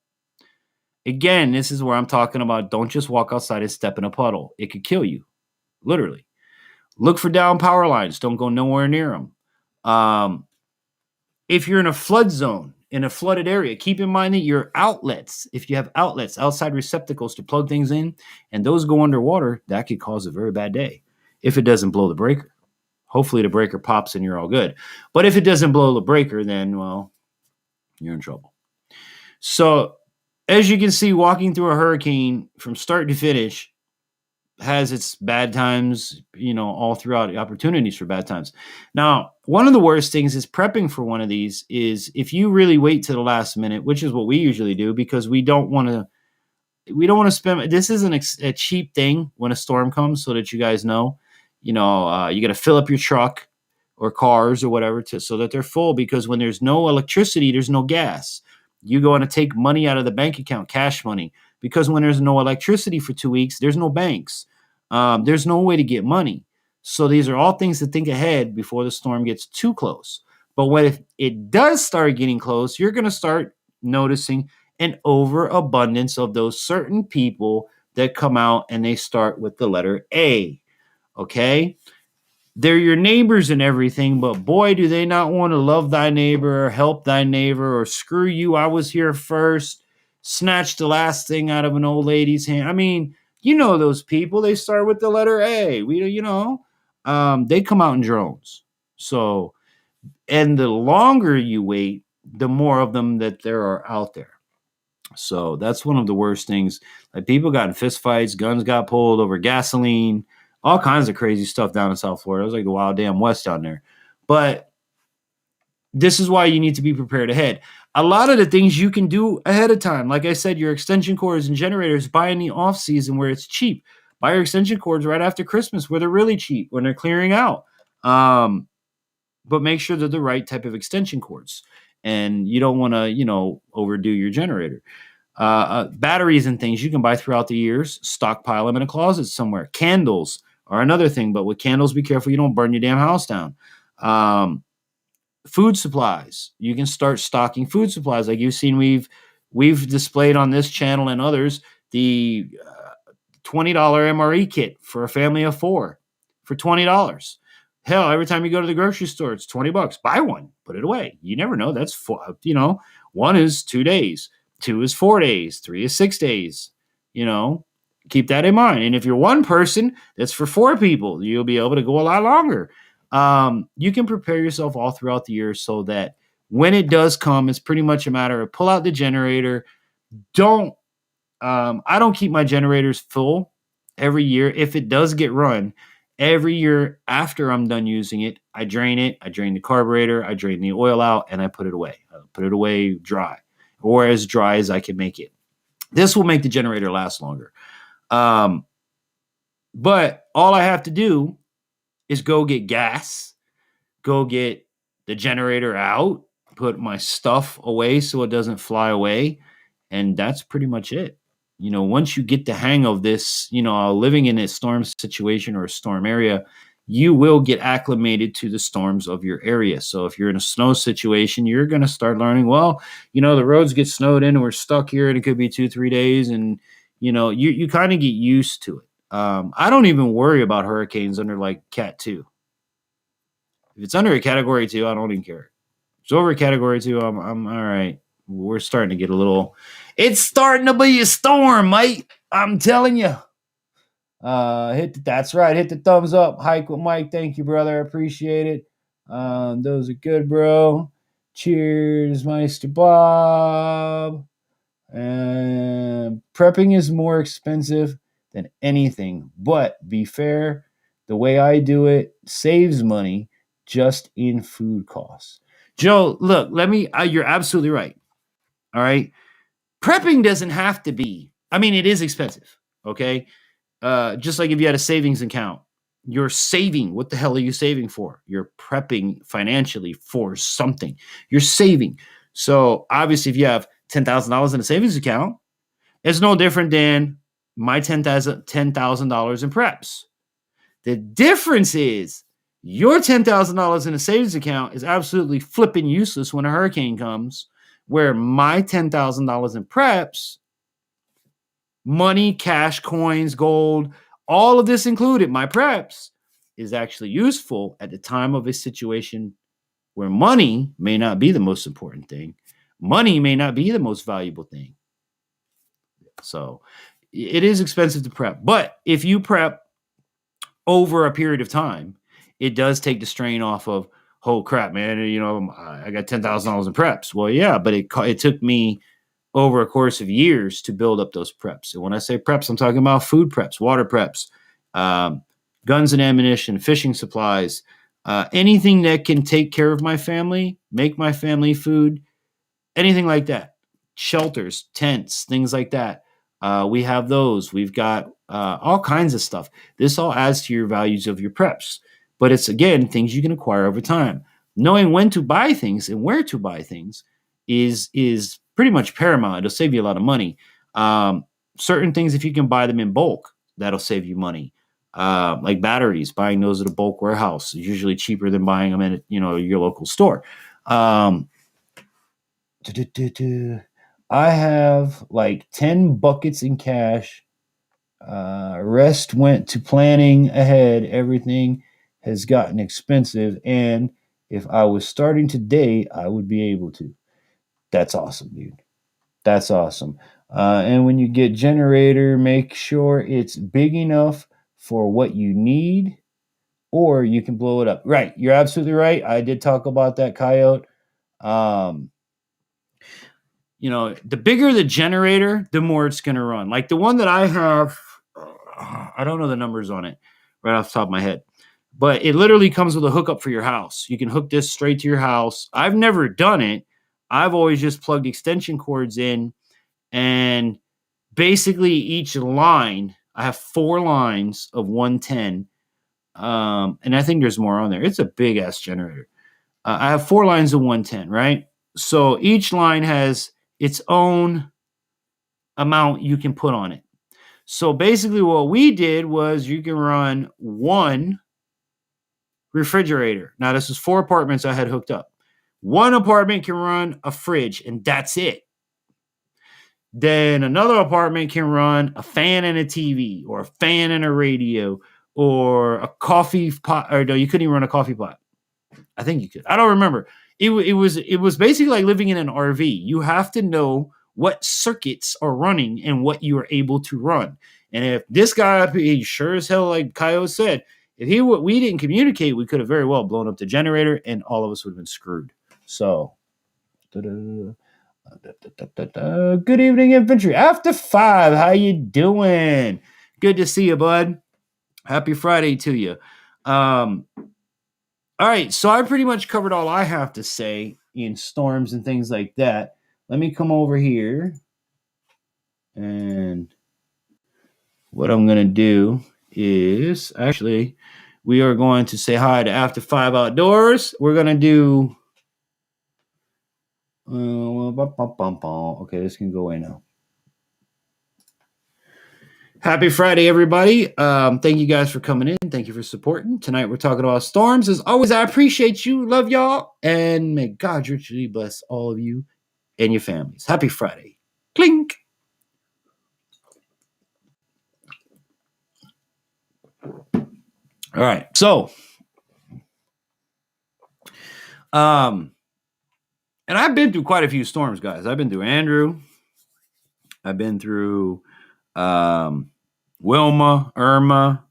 Again, this is where I'm talking about don't just walk outside and step in a puddle. It could kill you, literally. Look for down power lines. Don't go nowhere near them. If you're in a flood zone, in a flooded area, keep in mind that your outlets, if you have outlets, outside receptacles to plug things in, and those go underwater, that could cause a very bad day if it doesn't blow the breaker. Hopefully the breaker pops and you're all good. But if it doesn't blow the breaker, then, well, you're in trouble. So as you can see, walking through a hurricane from start to finish has its bad times, all throughout, the opportunities for bad times. Now, one of the worst things is prepping for one of these is if you really wait to the last minute, which is what we usually do because we don't want to we don't want to spend. This isn't a cheap thing when a storm comes, so that you guys know. You know, you got to fill up your truck or cars or whatever so that they're full, because when there's no electricity, there's no gas. You go and take money out of the bank account, cash money, because when there's no electricity for 2 weeks, there's no banks. There's no way to get money. So these are all things to think ahead before the storm gets too close. But when it does start getting close, you're going to start noticing an overabundance of those certain people that come out and they start with the letter A. Okay? They're your neighbors and everything, but boy, do they not want to love thy neighbor or help thy neighbor or screw you. I was here first, snatch the last thing out of an old lady's hand. I mean, you know those people. They start with the letter A. They come out in drones. So, and the longer you wait, the more of them that there are out there. So that's one of the worst things. Like, people got in fistfights, guns got pulled over gasoline, all kinds of crazy stuff down in South Florida. It was like the wild damn West down there. But this is why you need to be prepared ahead. A lot of the things you can do ahead of time. Like I said, your extension cords and generators, buy in the off season where it's cheap. Buy your extension cords right after Christmas where they're really cheap, when they're clearing out. But make sure they're the right type of extension cords. And you don't want to, overdo your generator. Batteries and things you can buy throughout the years. Stockpile them in a closet somewhere. Candles are another thing, but with candles, be careful you don't burn your damn house down. Food supplies. You can start stocking food supplies. Like you've seen, we've displayed on this channel and others the $20 MRE kit for a family of 4 for $20. Hell, every time you go to the grocery store, it's $20. Buy one, put it away. You never know. That's 1 is 2 days, 2 is 4 days, 3 is 6 days. Keep that in mind. And if you're one person, that's for 4 people. You'll be able to go a lot longer. You can prepare yourself all throughout the year so that when it does come, it's pretty much a matter of pull out the generator. I don't keep my generators full every year. If it does get run, every year after I'm done using it, I drain it. I drain the carburetor. I drain the oil out, and I put it away. I put it away dry, or as dry as I can make it. This will make the generator last longer. But all I have to do is go get gas, go get the generator out, put my stuff away so it doesn't fly away, and that's pretty much it. Once you get the hang of this, living in a storm situation or a storm area, you will get acclimated to the storms of your area. So if you're in a snow situation, you're going to start learning, the roads get snowed in and we're stuck here and it could be 2-3 days. And, you kind of get used to it. I don't even worry about hurricanes under like Cat 2. If it's under a Category 2, I don't even care. If it's over a Category 2, I'm all right. We're starting to get it's starting to be a storm, mate. I'm telling you. That's right. Hit the thumbs up. Hike with Mike. Thank you, brother. I appreciate it. Those are good, bro. Cheers, Meister Bob. And prepping is more expensive than anything, but be fair, the way I do it saves money just in food costs. Joe, look, you're absolutely right. All right. Prepping doesn't have to be, it is expensive. Okay. Just like if you had a savings account, you're saving. What the hell are you saving for? You're prepping financially for something. You're saving. So obviously, if you have $10,000 in a savings account, it's no different than my $10,000 in preps. The difference is your $10,000 in a savings account is absolutely flipping useless when a hurricane comes, where my $10,000 in preps, money, cash, coins, gold, all of this included, my preps, is actually useful at the time of a situation where money may not be the most important thing. Money may not be the most valuable thing. So it is expensive to prep. But if you prep over a period of time, it does take the strain off of, oh crap, man, I got $10,000 in preps. Well, yeah, but it took me over a course of years to build up those preps. And when I say preps, I'm talking about food preps, water preps, guns and ammunition, fishing supplies, anything that can take care of my family, make my family food, anything like that. Shelters, tents, things like that. We have those. We've got all kinds of stuff. This all adds to your values of your preps. But it's, again, things you can acquire over time. Knowing when to buy things and where to buy things is pretty much paramount. It'll save you a lot of money. Certain things, if you can buy them in bulk, that'll save you money. Like batteries, buying those at a bulk warehouse is usually cheaper than buying them at your local store. I have like 10 buckets in cash. Rest went to planning ahead. Everything has gotten expensive, and if I was starting today, I would be able to. That's awesome, dude. That's awesome. And when you get generator, make sure it's big enough for what you need, or you can blow it up. Right. You're absolutely right. I did talk about that, Coyote. The bigger the generator, the more it's going to run. Like the one that I have, I don't know the numbers on it right off the top of my head, but it literally comes with a hookup for your house. You can hook this straight to your house. I've never done it. I've always just plugged extension cords in, and basically each line, I have 4 lines of 110. And I think there's more on there. It's a big ass generator. I have 4 lines of 110, right? So each line has its own amount you can put on it. So basically what we did was you can run 1 refrigerator. Now this is 4 apartments I had hooked up. 1 apartment can run a fridge, and that's it. Then another apartment can run a fan and a TV, or a fan and a radio, or a coffee pot. Or no, you couldn't even run a coffee pot. I think you could. I don't remember. It was basically like living in an RV. You have to know what circuits are running and what you are able to run. And if this guy, he sure as hell, like Kyle said, if we didn't communicate, we could have very well blown up the generator, and all of us would have been screwed. So, good evening, infantry. After 5, how you doing? Good to see you, bud. Happy Friday to you. All right, so I pretty much covered all I have to say in storms and things like that. Let me come over here, and what I'm going to do is, actually, we are going to say hi to After 5 Outdoors. We're going to do... okay, this can go away now. Happy Friday, everybody. Thank you guys for coming in. Thank you for supporting. Tonight we're talking about storms. As always, I appreciate you. Love y'all. And may God richly bless all of you and your families. Happy Friday. Clink. All right. So, and I've been through quite a few storms, guys. I've been through Andrew. I've been through Wilma, Irma.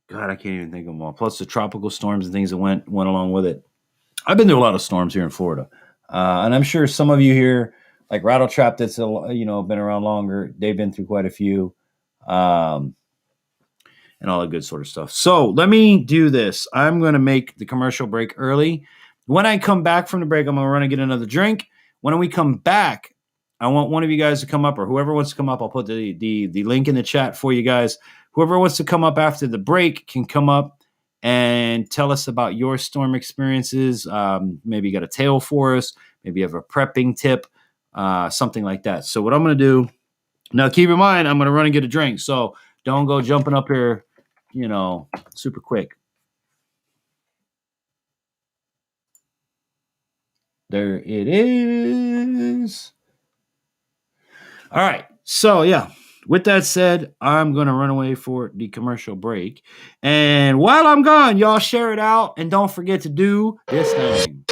God, I can't even think of them all. Plus the tropical storms and things that went along with it. I've been through a lot of storms here in Florida. And I'm sure some of you here, like Rattletrap, that's been around longer, they've been through quite a few. And all that good sort of stuff. So let me do this. I'm going to make the commercial break early. When I come back from the break, I'm going to run and get another drink. When we come back, I want one of you guys to come up, or whoever wants to come up. I'll put the link in the chat for you guys. Whoever wants to come up after the break can come up and tell us about your storm experiences. Maybe you got a tale for us. Maybe you have a prepping tip, something like that. So what I'm going to do, now keep in mind, I'm going to run and get a drink. So don't go jumping up here, super quick. There it is. All right. So, yeah, with that said, I'm going to run away for the commercial break. And while I'm gone, y'all share it out. And don't forget to do this thing.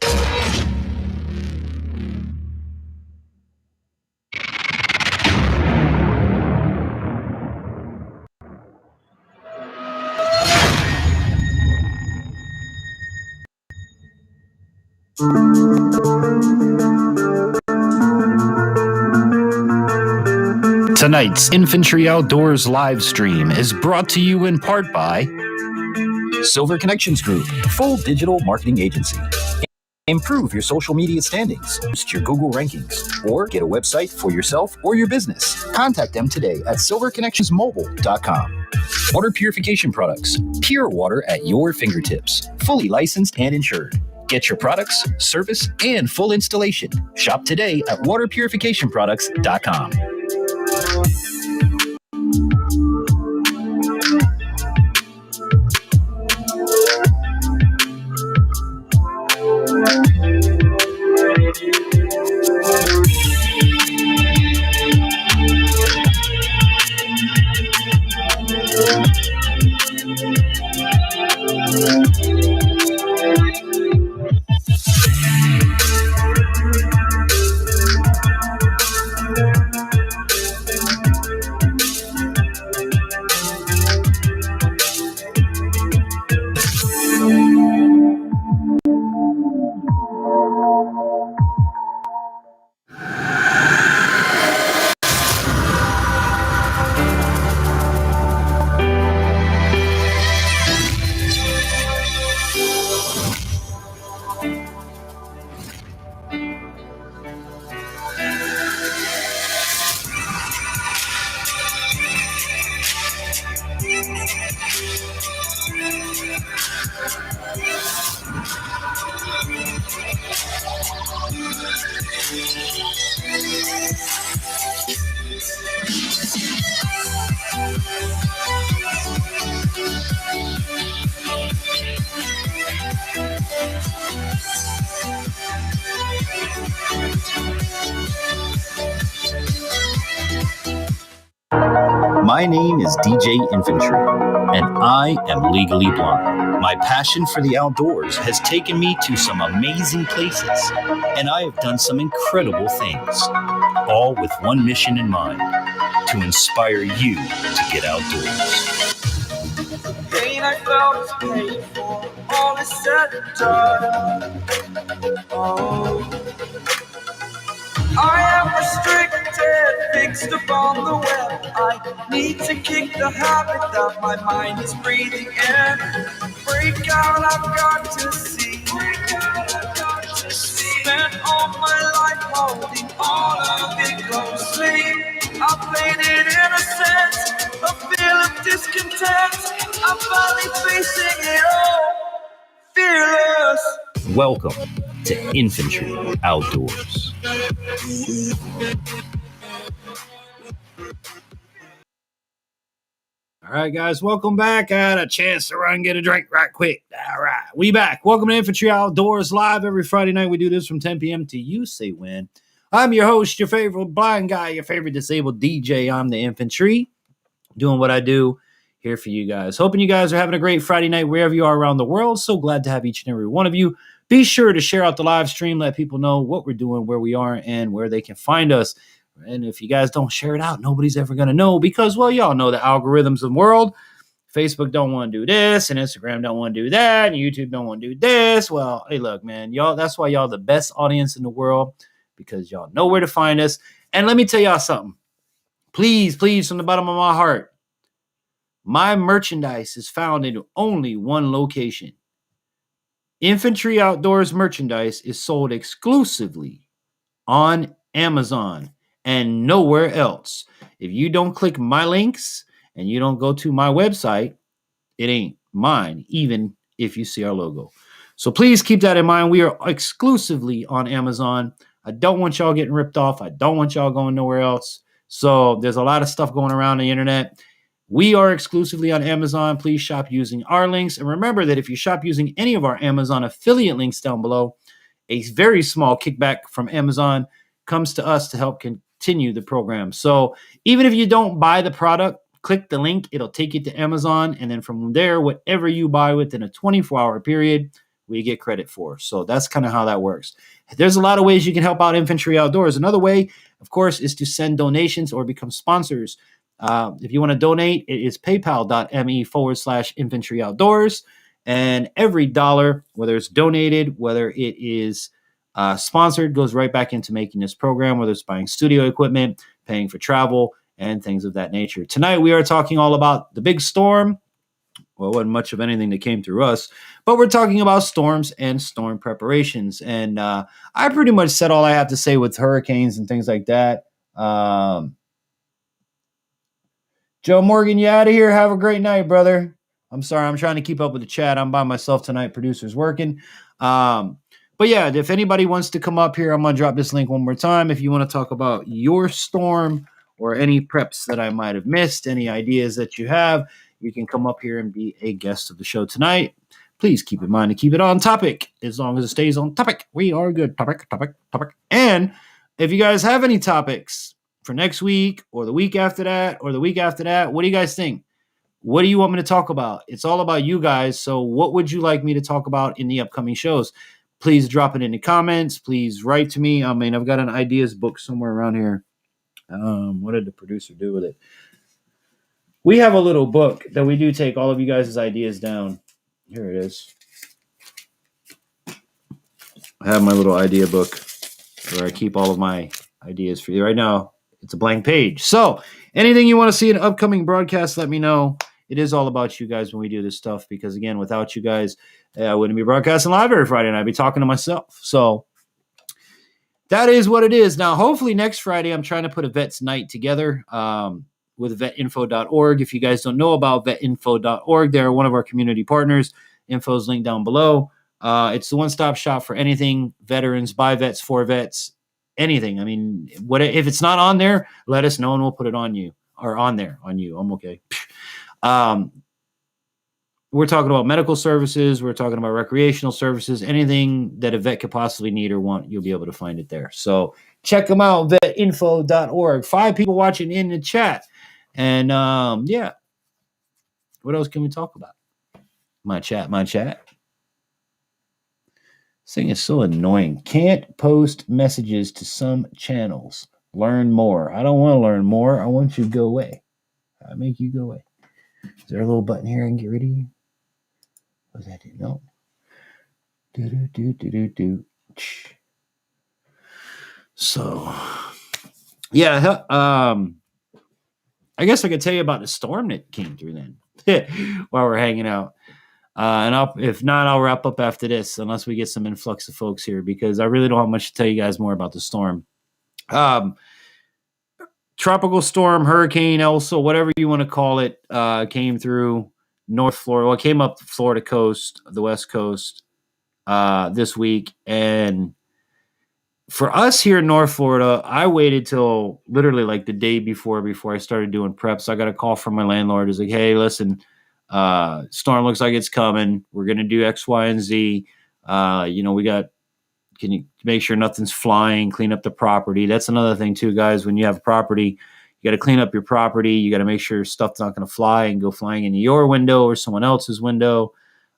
Tonight's Infantry Outdoors live stream is brought to you in part by Silver Connections Group, full digital marketing agency. Improve your social media standings, boost your Google rankings, or get a website for yourself or your business. Contact them today at silverconnectionsmobile.com. Water purification products, pure water at your fingertips, fully licensed and insured. Get your products, service, and full installation. Shop today at waterpurificationproducts.com. My name is DJ Infantry, and I am legally blind. My passion for the outdoors has taken me to some amazing places, and I have done some incredible things, all with one mission in mind: to inspire you to get outdoors. The pain I felt is paid for, all is said and done. Oh, I am restricted, fixed upon the web. I need to kick the habit that my mind is breathing in. Break out, I've got to see. Spent all my life holding all of it closely. I played it innocent, a feel of discontent. I'm finally facing it all, fearless. Welcome to Infantry Outdoors. All right, guys, welcome back. I had a chance to run and get a drink right quick. All right, we back. Welcome to Infantry Outdoors live every Friday night. We do this from 10 p.m. to you say when. I'm your host, your favorite blind guy, your favorite disabled DJ. I'm the Infantry, doing what I do here for you guys. Hoping you guys are having a great Friday night wherever you are around the world. So glad to have each and every one of you. Be sure to share out the live stream, let people know what we're doing, where we are, and where they can find us. And if you guys don't share it out, nobody's ever going to know because, well, y'all know the algorithms of the world. Facebook don't want to do this, and Instagram don't want to do that, and YouTube don't want to do this. Well, hey, look, man, y'all, that's why y'all the best audience in the world, because y'all know where to find us. And let me tell y'all something. Please, please, from the bottom of my heart, my merchandise is found in only one location. Infantry Outdoors merchandise is sold exclusively on Amazon and nowhere else. If you don't click my links and you don't go to my website, it ain't mine, even if you see our logo. So please keep that in mind. We are exclusively on Amazon. I don't want y'all getting ripped off. I don't want y'all going nowhere else. So there's a lot of stuff going around the internet. We are exclusively on Amazon. Please shop using our links. And remember that if you shop using any of our Amazon affiliate links down below, a very small kickback from Amazon comes to us to help continue the program. So even if you don't buy the product, click the link. It'll take you to Amazon. And then from there, whatever you buy within a 24-hour period, we get credit for. So that's kind of how that works. There's a lot of ways you can help out Infantry Outdoors. Another way, of course, is to send donations or become sponsors. If you want to donate, it is paypal.me/Infantry Outdoors. And every dollar, whether it's donated, whether it is sponsored, goes right back into making this program, whether it's buying studio equipment, paying for travel, and things of that nature. Tonight, we are talking all about the big storm Well, it wasn't much of anything that came through us, but we're talking about storms and storm preparations. And I pretty much said all I have to say with hurricanes and things like that. Joe Morgan, you out of here. Have a great night, brother. I'm sorry. I'm trying to keep up with the chat. I'm by myself tonight. Producer's working. But yeah, if anybody wants to come up here, I'm going to drop this link one more time. If you want to talk about your storm or any preps that I might have missed, any ideas that you have, you can come up here and be a guest of the show tonight. Please keep in mind to keep it on topic. As long as it stays on topic, we are good. Topic. And if you guys have any topics for next week or the week after that or the week after that, what do you guys think? What do you want me to talk about? It's all about you guys. So what would you like me to talk about in the upcoming shows? Please drop it in the comments. Please write to me. I mean, I've got an ideas book somewhere around here. What did the producer do with it? We have a little book that we do take all of you guys' ideas down. Here it is. I have my little idea book where I keep all of my ideas for you. Right now, it's a blank page. So anything you want to see in upcoming broadcasts, let me know. It is all about you guys when we do this stuff because, again, without you guys, I wouldn't be broadcasting live every Friday night. I'd be talking to myself. So that is what it is. Now, hopefully next Friday, I'm trying to put a Vets Night together with vetinfo.org. If you guys don't know about vetinfo.org, they're one of our community partners. Info is linked down below. It's the one-stop shop for anything veterans, by vets, for vets, anything. I mean, if it's not on there, let us know and we'll put it on you or on there on you. I'm okay. We're talking about medical services. We're talking about recreational services. Anything that a vet could possibly need or want, you'll be able to find it there. So check them out, vetinfo.org. 5 people watching in the chat. And yeah, what else can we talk about? My chat. This thing is so annoying. Can't post messages to some channels. Learn more. I don't want to learn more. I want you to go away. I make you go away. Is there a little button here I can get rid of you? Was that it? No. So, yeah. I guess I could tell you about the storm that came through then while we're hanging out. And if not, I'll wrap up after this, unless we get some influx of folks here, because I really don't have much to tell you guys more about the storm. Tropical storm, hurricane, Elsa, whatever you want to call it, came through North Florida. Well, it came up the Florida coast, the West Coast, this week. And for us here in North Florida, I waited till literally like the day before I started doing preps. I got a call from my landlord. He's like, hey, listen, storm looks like it's coming. We're going to do X, Y, and Z. Can you make sure nothing's flying, clean up the property? That's another thing too, guys. When you have a property, you got to clean up your property. You got to make sure stuff's not going to fly and go flying into your window or someone else's window.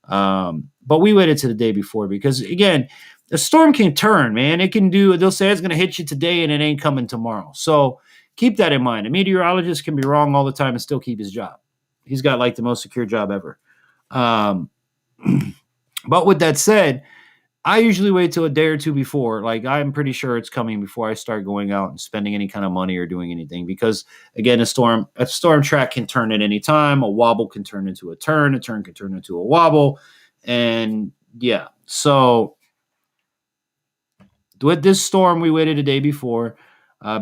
But we waited to the day before because, again, the storm can turn, man. They'll say it's going to hit you today and it ain't coming tomorrow. So keep that in mind. A meteorologist can be wrong all the time and still keep his job. He's got like the most secure job ever. But with that said, I usually wait till a day or two before. Like, I'm pretty sure it's coming before I start going out and spending any kind of money or doing anything. Because, again, a storm track can turn at any time. A wobble can turn into a turn. A turn can turn into a wobble. And, yeah. So, with this storm, we waited a day before.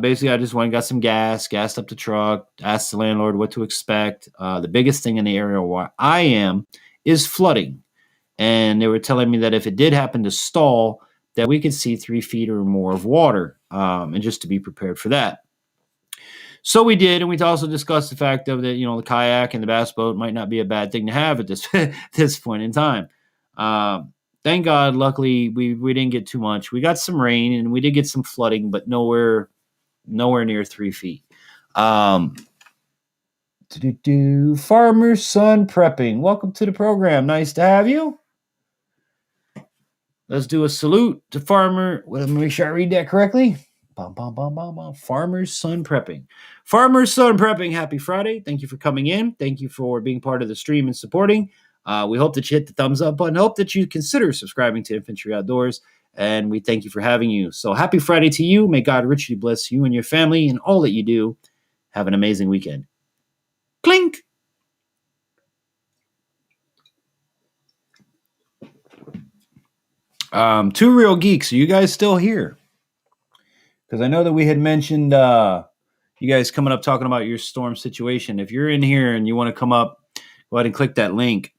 Basically, I just went and got some gas, gassed up the truck, asked the landlord what to expect. The biggest thing in the area where I am is flooding. And they were telling me that if it did happen to stall, that we could see 3 feet or more of water, and just to be prepared for that. So we did, and we also discussed the fact of that, the kayak and the bass boat might not be a bad thing to have at this point in time. Thank God, luckily, we didn't get too much. We got some rain, and we did get some flooding, but nowhere near 3 feet. Farmer's son prepping. Welcome to the program. Nice to have you. Let's do a salute to farmer. Let me make sure I read that correctly. Farmer's son prepping. Farmer's son prepping. Happy Friday. Thank you for coming in. Thank you for being part of the stream and supporting. We hope that you hit the thumbs up button. Hope that you consider subscribing to Infantry Outdoors. And we thank you for having you. So happy Friday to you. May God richly bless you and your family and all that you do. Have an amazing weekend. Clink. Two Real Geeks, are you guys still here? Because I know that we had mentioned you guys coming up talking about your storm situation. If you're in here and you want to come up, go ahead and click that link.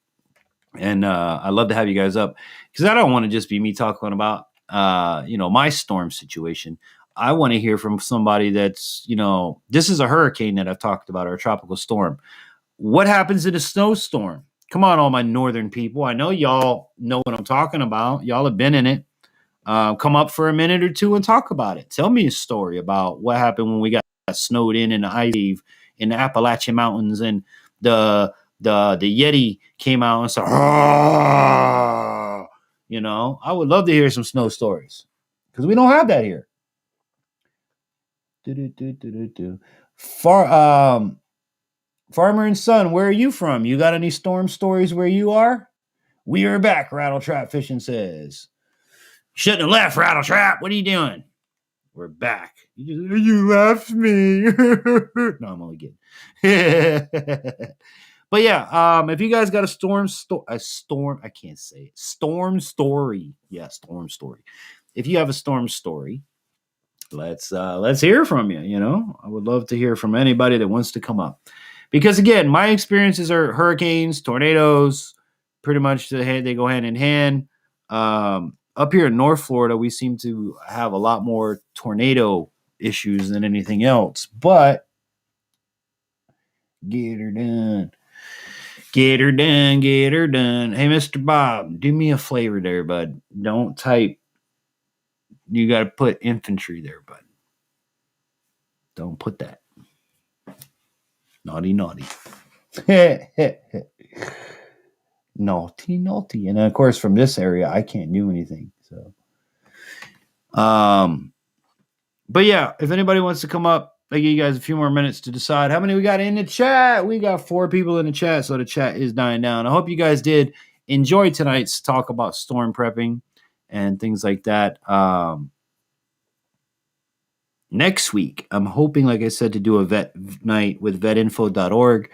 And I'd love to have you guys up because I don't want to just be me talking about, my storm situation. I want to hear from somebody that's, this is a hurricane that I've talked about, or a tropical storm. What happens in a snowstorm? Come on, all my northern people. I know y'all know what I'm talking about. Y'all have been in it. Come up for a minute or two and talk about it. Tell me a story about what happened when we got snowed in the ice in the Appalachian Mountains, and the Yeti came out and said, "Argh!" I would love to hear some snow stories because we don't have that here. Farmer and Son, where are you from? You got any storm stories where you are? We are back, Rattletrap Fishing says. Shouldn't have left, Rattletrap. What are you doing? We're back. You left me. No, I'm only kidding. But yeah, if you guys got a storm, I can't say it. Storm story. Yeah, storm story. If you have a storm story, let's hear from you. I would love to hear from anybody that wants to come up. Because again, my experiences are hurricanes, tornadoes, pretty much they go hand in hand. Up here in North Florida, we seem to have a lot more tornado issues than anything else. But get her done. Get her done. Get her done. Hey, Mr. Bob, do me a favor there, bud. Don't type. You got to put infantry there, bud. Don't put that. Naughty, naughty. Naughty, naughty. And of course, from this area, I can't do anything. So, but yeah, if anybody wants to come up, I give you guys a few more minutes to decide how many we got in the chat. We got 4 people in the chat, so the chat is dying down. I hope you guys did enjoy tonight's talk about storm prepping and things like that. Next week, I'm hoping, like I said, to do a vet night with vetinfo.org.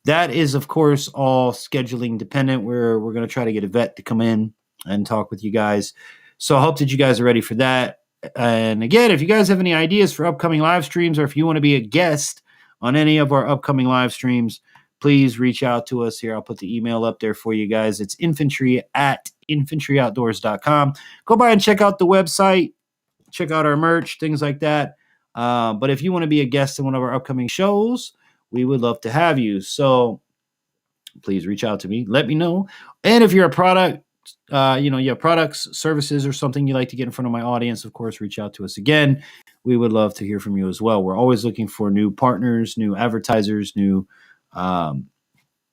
That is, of course, all scheduling dependent. We're going to try to get a vet to come in and talk with you guys. So I hope that you guys are ready for that. And again, if you guys have any ideas for upcoming live streams, or if you want to be a guest on any of our upcoming live streams, please reach out to us here. I'll put the email up there for you guys. It's infantry@infantryoutdoors.com. Go by and check out the website. Check out our merch, things like that. But if you want to be a guest in one of our upcoming shows, we would love to have you. So please reach out to me. Let me know. And if you're a product, you have products, services, or something you'd like to get in front of my audience, of course, reach out to us again. We would love to hear from you as well. We're always looking for new partners, new advertisers, new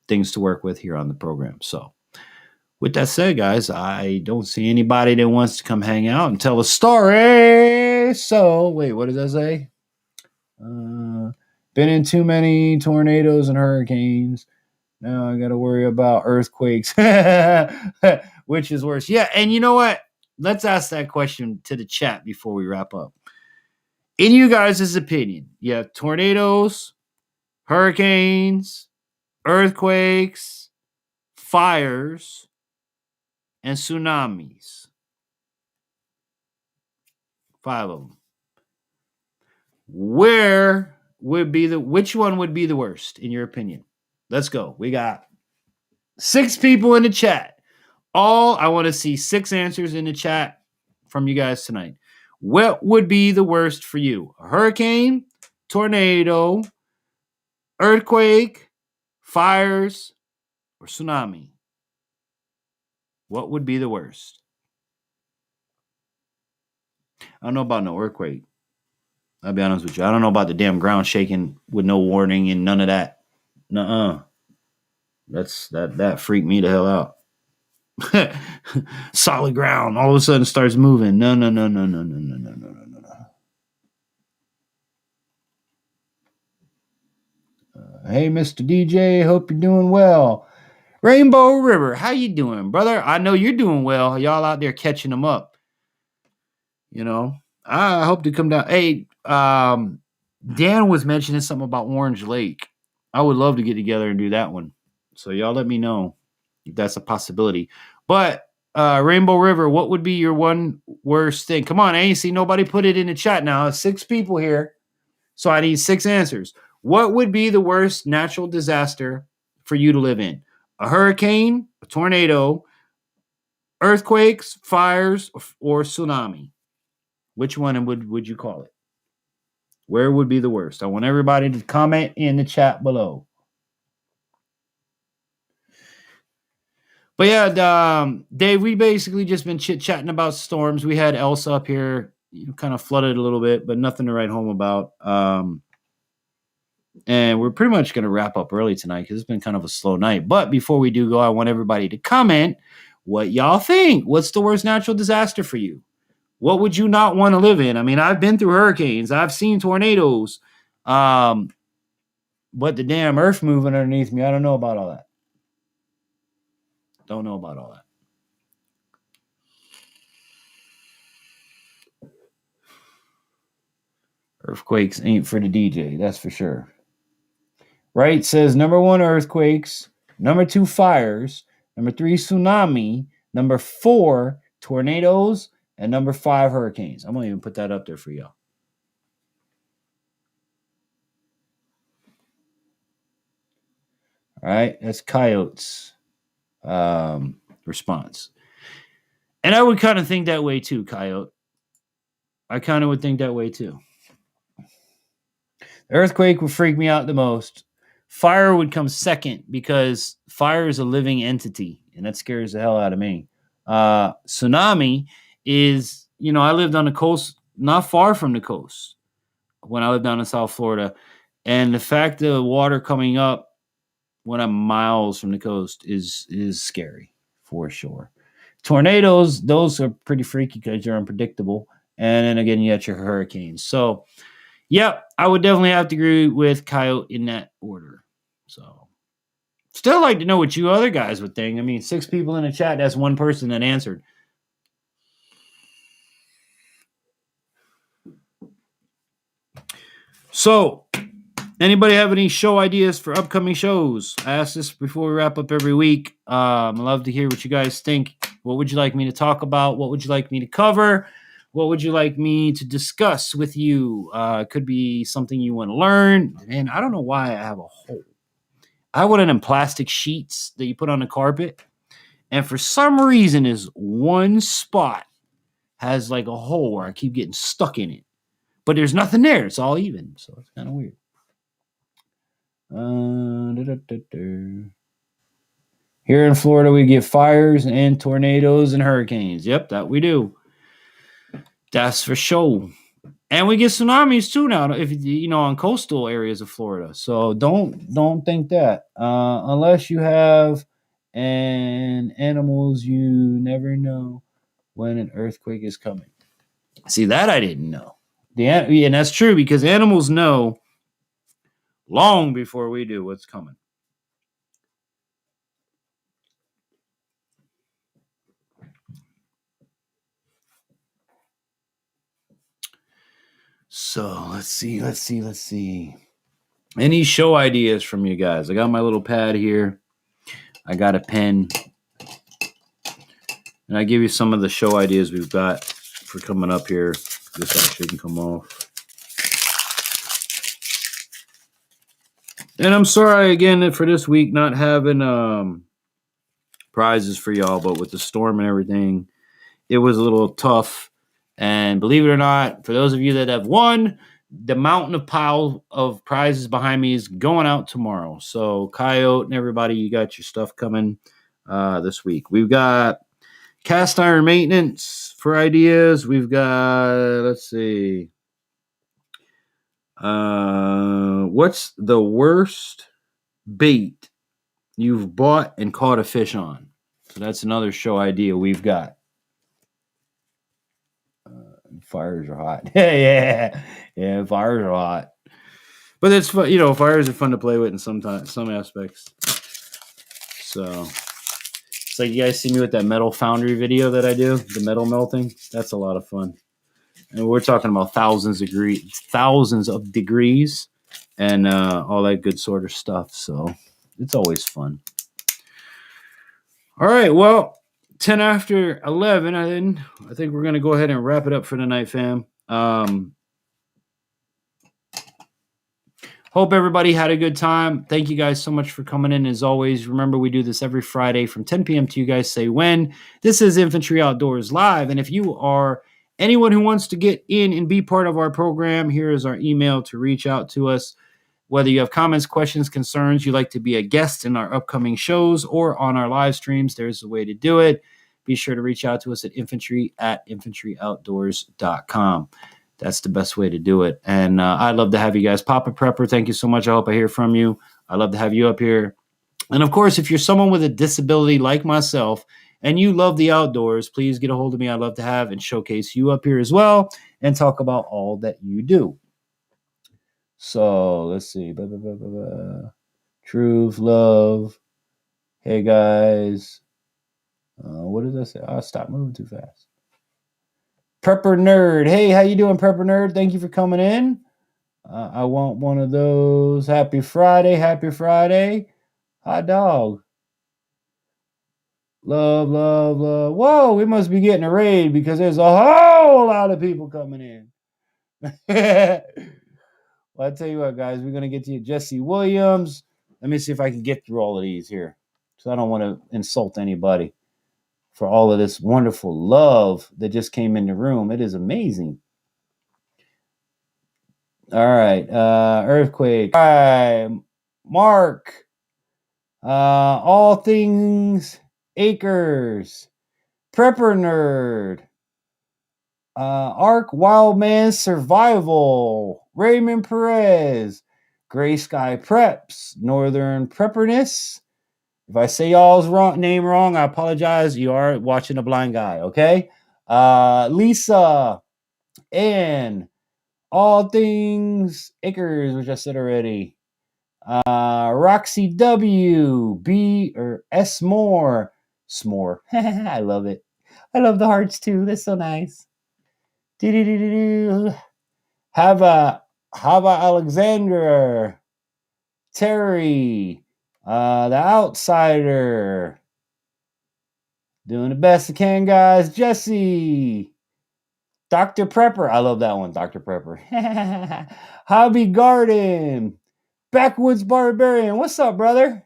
things to work with here on the program. So with that said, guys, I don't see anybody that wants to come hang out and tell a story. So, wait, what does that say? Been in too many tornadoes and hurricanes. Now I got to worry about earthquakes. Which is worse? Yeah, and you know what? Let's ask that question to the chat before we wrap up. In you guys' opinion, you have tornadoes, hurricanes, earthquakes, fires, and tsunamis. 5 of them. Which one would be the worst in your opinion? Let's go. We got 6 people in the chat. I want to see 6 answers in the chat from you guys tonight. What would be the worst for you? A hurricane, tornado, earthquake, fires, or tsunami? What would be the worst? I don't know about no earthquake. I'll be honest with you. I don't know about the damn ground shaking with no warning and none of that. Nuh-uh. That freaked me the hell out. Solid ground all of a sudden starts moving. No. Hey, Mr. DJ, hope you're doing well. Rainbow River, how you doing, brother? I know you're doing well. Y'all out there catching them up. I hope to come down. Hey, Dan was mentioning something about Orange Lake. I would love to get together and do that one. So y'all let me know if that's a possibility. But Rainbow River, what would be your one worst thing? Come on, I ain't see nobody put it in the chat now. 6 people here, so I need 6 answers. What would be the worst natural disaster for you to live in? A hurricane, a tornado, earthquakes, fires, or tsunami? Which one would you call it? Where would be the worst? I want everybody to comment in the chat below. But yeah, Dave, we basically just been chit-chatting about storms. We had Elsa up here, kind of flooded a little bit, but nothing to write home about. And we're pretty much going to wrap up early tonight because it's been kind of a slow night. But before we do go, I want everybody to comment what y'all think. What's the worst natural disaster for you? What would you not want to live in? I mean, I've been through hurricanes. I've seen tornadoes. But the damn earth moving underneath me, I don't know about all that. Don't know about all that. Earthquakes ain't for the DJ, that's for sure. Right says number 1, earthquakes. Number 2, fires. Number 3, tsunami. Number 4, tornadoes. And number 5, hurricanes. I'm going to even put that up there for y'all. All right, that's Coyote's response. And I would kind of think that way too, Coyote. I kind of would think that way too. The earthquake would freak me out the most. Fire would come second because fire is a living entity, and that scares the hell out of me. Tsunami is, I lived on the coast, not far from the coast, when I lived down in South Florida. And the fact of water coming up when I'm miles from the coast is scary, for sure. Tornadoes, those are pretty freaky because you're unpredictable. And then again, you got your hurricanes. So, yeah, I would definitely have to agree with Coyote in that order. So, still like to know what you other guys would think. I mean, 6 people in the chat, that's 1 person that answered. So, anybody have any show ideas for upcoming shows? I ask this before we wrap up every week. I'd love to hear what you guys think. What would you like me to talk about? What would you like me to cover? What would you like me to discuss with you? It could be something you want to learn. And I don't know why I have a hole. I have one of them plastic sheets that you put on the carpet. And for some reason, is one spot has like a hole where I keep getting stuck in it. But there's nothing there. It's all even. So it's kind of weird. Here in Florida, we get fires and tornadoes and hurricanes. Yep, that we do. That's for sure. And we get tsunamis too now, if on coastal areas of Florida. So don't think that. Unless you have animals, you never know when an earthquake is coming. See, that I didn't know. And that's true because animals know long before we do what's coming. So let's see. Any show ideas from you guys? I got my little pad here. I got a pen. And I give you some of the show ideas we've got for coming up here. This actually can come off. And I'm sorry again for this week not having prizes for y'all, but with the storm and everything, it was a little tough. And believe it or not, for those of you that have won, the mountain of pile of prizes behind me is going out tomorrow. So Coyote and everybody, you got your stuff coming this week. We've got cast iron maintenance for ideas. We've got, let's see. What's the worst bait you've bought and caught a fish on? So that's another show idea we've got. Fires are hot. yeah, fires are hot. But it's fun, fires are fun to play with in some aspects. So it's like you guys see me with that metal foundry video that I do, the metal melting. That's a lot of fun. And we're talking about thousands of degrees and all that good sort of stuff. So it's always fun. All right, well, 10 after 11. I think we're going to go ahead and wrap it up for tonight, fam. Hope everybody had a good time. Thank you guys so much for coming in. As always, remember we do this every Friday from 10 p.m. to you guys say when. This is Infantry Outdoors Live. And if you are anyone who wants to get in and be part of our program, here is our email to reach out to us. Whether you have comments, questions, concerns, you'd like to be a guest in our upcoming shows or on our live streams, there's a way to do it. Be sure to reach out to us at infantryoutdoors.com. That's the best way to do it. And I'd love to have you guys. Papa Prepper, thank you so much. I hope I hear from you. I'd love to have you up here. And of course, if you're someone with a disability like myself and you love the outdoors, please get a hold of me. I'd love to have and showcase you up here as well and talk about all that you do. So let's see. Truth, love. Hey, guys. What did I say? I'll stop moving too fast. Prepper Nerd. Hey, how you doing, Prepper Nerd? Thank you for coming in. I want one of those. Happy Friday. Happy Friday. Hot dog. Love, love, love. Whoa, we must be getting a raid because there's a whole lot of people coming in. Well, I tell you what, guys, we're going to get to you. Jesse Williams. Let me see if I can get through all of these here. So I don't want to insult anybody for all of this wonderful love that just came in the room. It is amazing. All right. Earthquake. All right. Mark. All Things Acres. Prepper Nerd. Ark Wildman Survival. Raymond Perez. Gray Sky Preps. Northern Prepperness. If I say y'all's name wrong, I apologize. You are watching a blind guy, okay? Lisa. And All Things Acres, which I said already. Roxy W. B or S More. S'more. I love it. I love the hearts too. That's so nice. Hava Alexander. Terry. The Outsider. Doing the best I can, guys. Jesse. Dr. Prepper. I love that one, Dr. Prepper. Hobby Garden. Backwoods Barbarian. What's up, brother?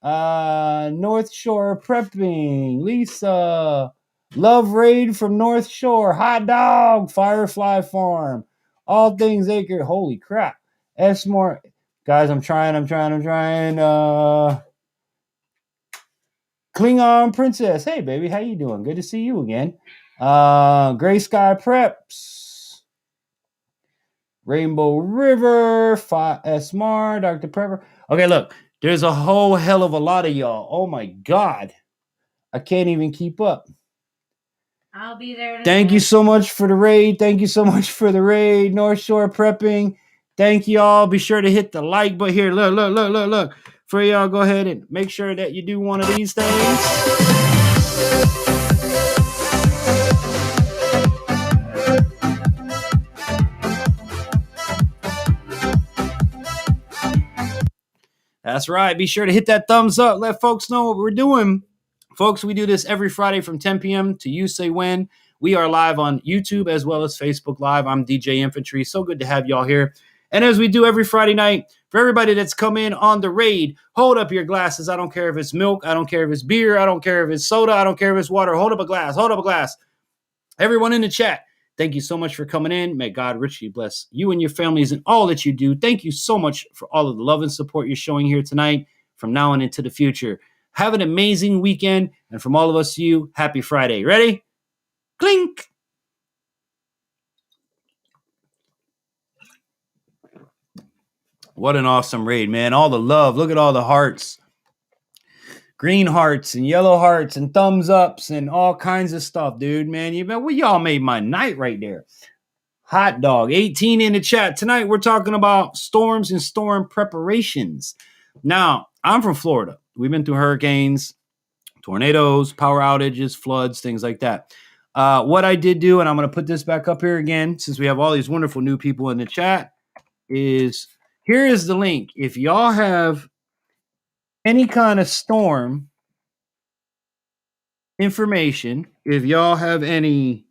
North Shore Prepping. Lisa. Love Raid from North Shore. Hot Dog. Firefly Farm. All Things Acre. Holy crap. S-More. Guys, I'm trying. Klingon Princess. Hey, baby. How you doing? Good to see you again. Gray Sky Preps. Rainbow River. Smart. Dr. Prepper. Okay, look. There's a whole hell of a lot of y'all. Oh, my God. I can't even keep up. I'll be there. Thank you so much for the raid. North Shore Prepping. Thank you all. Be sure to hit the like button here. Look. For y'all, go ahead and make sure that you do one of these things. That's right. Be sure to hit that thumbs up. Let folks know what we're doing. Folks, we do this every Friday from 10 p.m. to you say when. We are live on YouTube as well as Facebook Live. I'm DJ Infantry. So good to have y'all here. And as we do every Friday night, for everybody that's come in on the raid, hold up your glasses. I don't care if it's milk. I don't care if it's beer. I don't care if it's soda. I don't care if it's water. Hold up a glass. Everyone in the chat, thank you so much for coming in. May God richly bless you and your families and all that you do. Thank you so much for all of the love and support you're showing here tonight from now on into the future. Have an amazing weekend. And from all of us to you, happy Friday. Ready? Clink. What an awesome raid, man. All the love. Look at all the hearts. Green hearts and yellow hearts and thumbs ups and all kinds of stuff, dude, man. Y'all made my night right there. Hot dog. 18 in the chat. Tonight we're talking about storms and storm preparations. Now, I'm from Florida. We've been through hurricanes, tornadoes, power outages, floods, things like that. What I did do, and I'm going to put this back up here again, since we have all these wonderful new people in the chat, is here is the link. If y'all have any kind of storm information. If y'all have any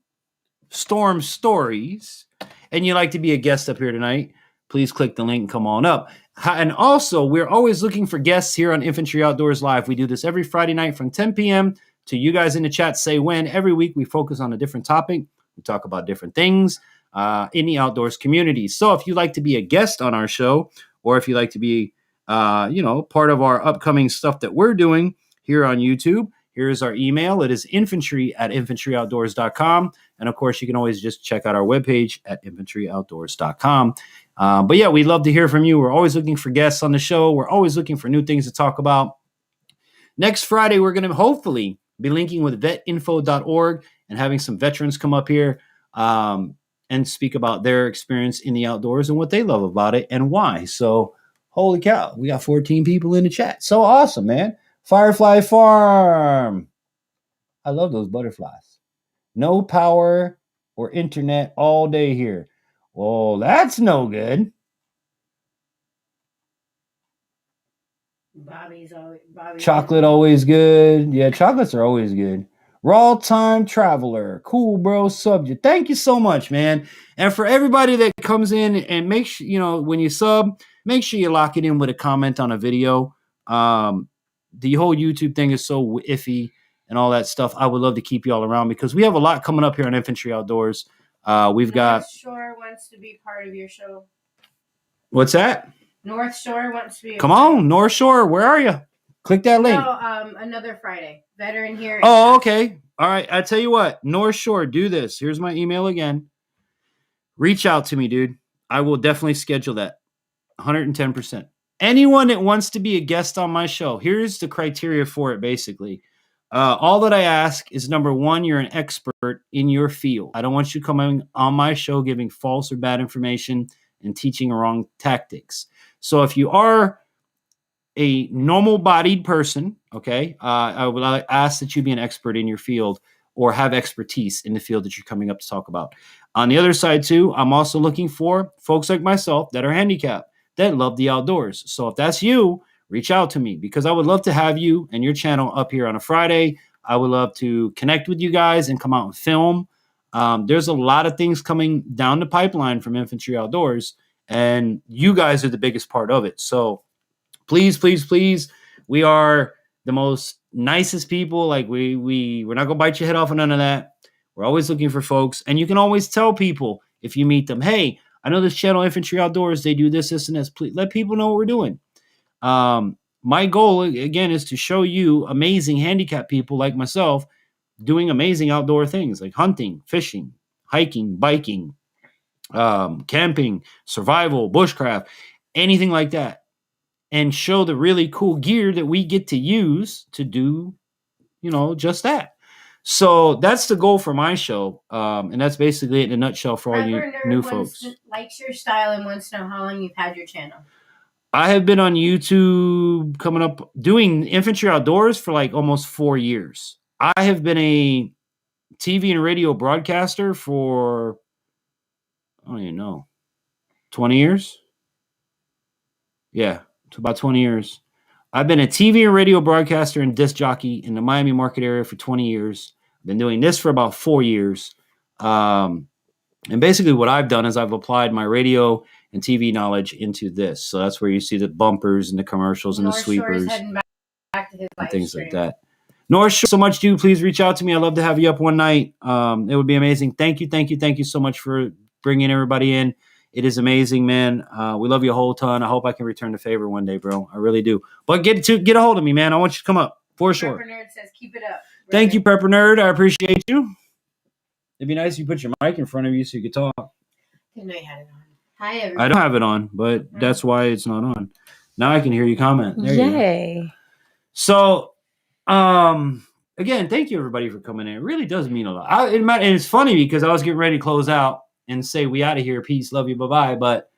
storm stories and you'd like to be a guest up here tonight, please click the link and come on up. And also, we're always looking for guests here on Infantry Outdoors Live. We do this every Friday night from 10 p.m. to you guys in the chat say when. Every week we focus on a different topic. We talk about different things in the outdoors community. So if you'd like to be a guest on our show, or if you'd like to be part of our upcoming stuff that we're doing here on YouTube, here's our email. It is infantry@infantryoutdoors.com. And of course, you can always just check out our webpage at infantryoutdoors.com. But yeah, we'd love to hear from you. We're always looking for guests on the show. We're always looking for new things to talk about. Next Friday, we're going to hopefully be linking with vetinfo.org and having some veterans come up here and speak about their experience in the outdoors and what they love about it and why. So, holy cow, we got 14 people in the chat. So awesome, man. Firefly Farm. I love those butterflies. No power or internet all day here. Well, that's no good. Bobby's Chocolate always good. Yeah, chocolates are always good. Raw Time Traveler. Cool, bro. Subject. Thank you so much, man. And for everybody that comes in and make sure, when you sub, make sure you lock it in with a comment on a video. The whole YouTube thing is so iffy and all that stuff. I would love to keep y'all around because we have a lot coming up here on Infantry Outdoors. We've got North Shore wants to be part of your show. What's that? North Shore wants to be. Come on, North Shore. Where are you? Click that link. No, another Friday. Veteran here. Oh, okay. All right. I tell you what, North Shore, do this. Here's my email again. Reach out to me, dude. I will definitely schedule that. 110%. Anyone that wants to be a guest on my show, here's the criteria for it, basically. All that I ask is, number one, you're an expert in your field. I don't want you coming on my show giving false or bad information and teaching wrong tactics. So if you are a normal-bodied person, okay, I would ask that you be an expert in your field or have expertise in the field that you're coming up to talk about. On the other side, too, I'm also looking for folks like myself that are handicapped, that love the outdoors. So if that's you, reach out to me because I would love to have you and your channel up here on a Friday. I would love to connect with you guys and come out and film. There's a lot of things coming down the pipeline from Infantry Outdoors, and you guys are the biggest part of it. So please, please, please, we are the most nicest people. Like we're not gonna bite your head off or none of that. We're always looking for folks, and you can always tell people if you meet them, hey, I know this channel, Infantry Outdoors, they do this, and this. Please let people know what we're doing. My goal, again, is to show you amazing handicapped people like myself doing amazing outdoor things like hunting, fishing, hiking, biking, camping, survival, bushcraft, anything like that, and show the really cool gear that we get to use to do, just that. So that's the goal for my show, and that's basically it in a nutshell for all you new folks. Likes your style and wants to know how long you've had your channel. I have been on YouTube coming up doing Infantry Outdoors for like almost 4 years. I have been a TV and radio broadcaster for, I don't even know, 20 years? Yeah, it's about 20 years. I've been a TV and radio broadcaster and disc jockey in the Miami market area for 20 years. I've been doing this for about 4 years. And basically what I've done is I've applied my radio and TV knowledge into this. So that's where you see the bumpers and the commercials and the sweepers heading back to his and things like that. North Shore, so much, dude. Please reach out to me. I'd love to have you up one night. It would be amazing. Thank you so much for bringing everybody in. It is amazing, man. We love you a whole ton. I hope I can return the favor one day, bro. I really do. But get a hold of me, man. I want you to come up for sure. Prepper Nerd says, keep it up. Thank you, Prepper Nerd. I appreciate you. It'd be nice if you put your mic in front of you so you could talk. Didn't know you had it on. Hi, everybody. I don't have it on, but that's why it's not on. Now I can hear you comment. There Yay. You go. So, again, thank you everybody for coming in. It really does mean a lot. And it's funny because I was getting ready to close out and say we out of here. Peace, love you, bye-bye. But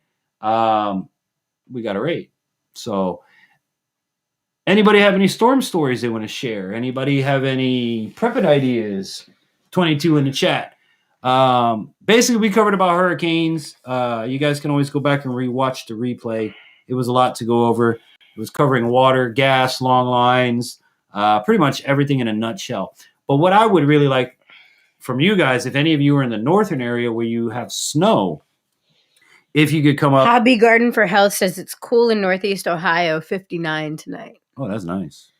we got a raid. So anybody have any storm stories they want to share? Anybody have any prepping ideas? 22 in the chat. Basically, we covered about hurricanes. You guys can always go back and rewatch the replay. It was a lot to go over. It was covering water, gas, long lines, pretty much everything in a nutshell. But what I would really like from you guys, if any of you are in the northern area where you have snow, if you could come up. Hobby Garden for Health says it's cool in Northeast Ohio, 59 tonight. Oh, that's nice.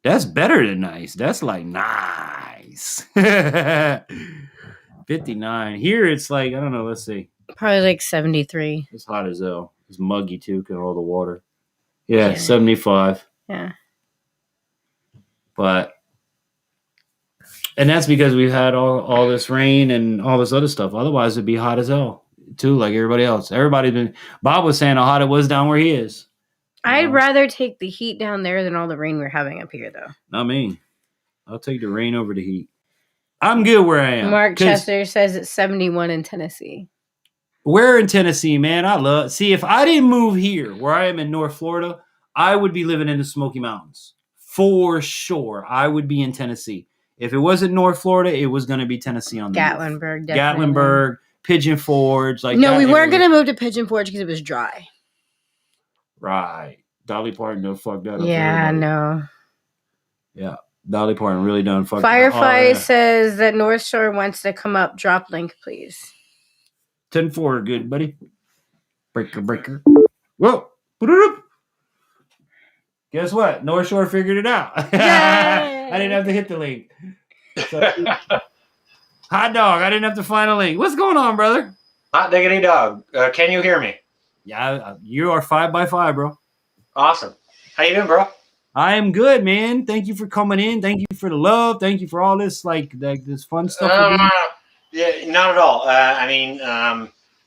That's better than nice. That's like nice. 59. Here it's like, I don't know, let's see. Probably like 73. It's hot as hell. It's muggy too because of all the water. Yeah, 75. Yeah. But, and that's because we've had all this rain and all this other stuff. Otherwise, it'd be hot as hell too, like everybody else. Bob was saying how hot it was down where he is. I'd rather take the heat down there than all the rain we're having up here, though. Not me. I'll take the rain over the heat. I'm good where I am. Mark Chester says it's 71 in Tennessee. Where in Tennessee, man? See, if I didn't move here, where I am in North Florida, I would be living in the Smoky Mountains. For sure. I would be in Tennessee. If it wasn't North Florida, it was going to be Tennessee on the Gatlinburg, definitely. Gatlinburg, Pigeon Forge. No, we weren't going to move to Pigeon Forge because it was dry. Right. Dolly Parton done fucked that up. Yeah, no. Yeah. Dolly Parton really done fucked Firefly says that North Shore wants to come up. Drop link, please. 10-4, good buddy. Breaker. Whoa. Put-it-up. Guess what? North Shore figured it out. I didn't have to hit the link. So, hot dog. I didn't have to find a link. What's going on, brother? Hot diggity dog. Can you hear me? Yeah, you are 5x5, bro. Awesome. How you doing, bro? I am good, man. Thank you for coming in. Thank you for the love. Thank you for all this, this fun stuff. Yeah, not at all.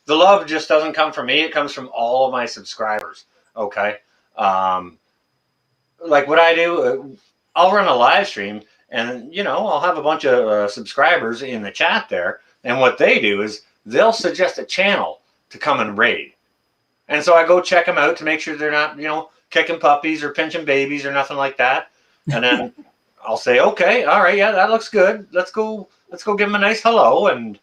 The love just doesn't come from me. It comes from all of my subscribers. Okay. Like what I do, I'll run a live stream, and I'll have a bunch of subscribers in the chat there. And what they do is they'll suggest a channel to come and raid, and so I go check them out to make sure they're not, kicking puppies or pinching babies or nothing like that. And then I'll say, okay, all right, yeah, that looks good. Let's go give them a nice hello, and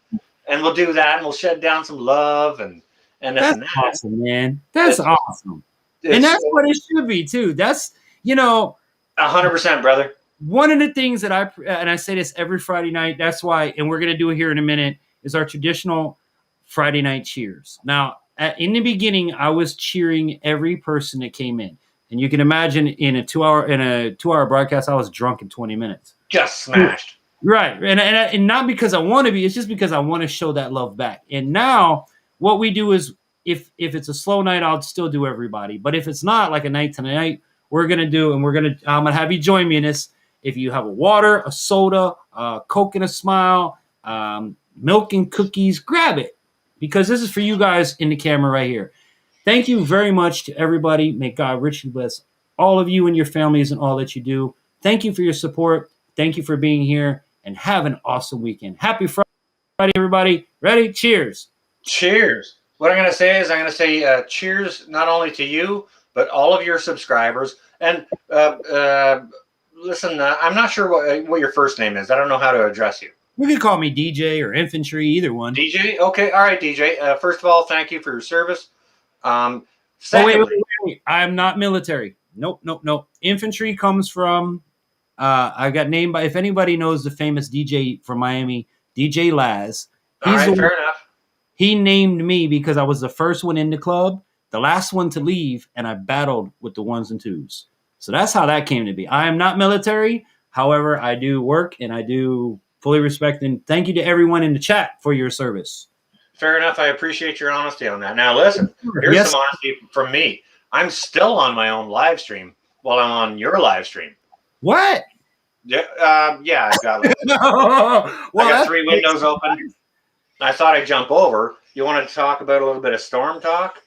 we'll do that, and we'll shed down some love and that's that. awesome, man. That's awesome, and that's what it should be too. That's 100%, brother. One of the things that I say this every Friday night. That's why, and we're gonna do it here in a minute, is our traditional Friday night cheers. Now, in the beginning, I was cheering every person that came in. And you can imagine in a 2-hour broadcast, I was drunk in 20 minutes. Just smashed. Right. And not because I want to be, it's just because I want to show that love back. And now what we do is if it's a slow night, I'll still do everybody. But if it's not like a night tonight, I'm going to have you join me in this. If you have a water, a soda, a Coke and a smile, milk and cookies, grab it. Because this is for you guys in the camera right here. Thank you very much to everybody. May God richly bless all of you and your families and all that you do. Thank you for your support. Thank you for being here. And have an awesome weekend. Happy Friday, everybody. Ready? Cheers. Cheers. What I'm going to say is cheers not only to you, but all of your subscribers. And listen, I'm not sure what your first name is. I don't know how to address you. You can call me DJ or Infantry, either one. DJ? Okay. All right, DJ. First of all, thank you for your service. Secondly, wait. I'm not military. Nope. Infantry comes from, I got named by, if anybody knows the famous DJ from Miami, DJ Laz. All right, fair enough. He named me because I was the first one in the club, the last one to leave, and I battled with the ones and twos. So that's how that came to be. I am not military. However, I do work, and I do fully respect and thank you to everyone in the chat for your service. Fair enough. I appreciate your honesty on that. Now, listen, here's some honesty from me. I'm still on my own live stream while I'm on your live stream. What? Yeah, I've got I got 3 windows open. I thought I'd jump over. You wanted to talk about a little bit of storm talk?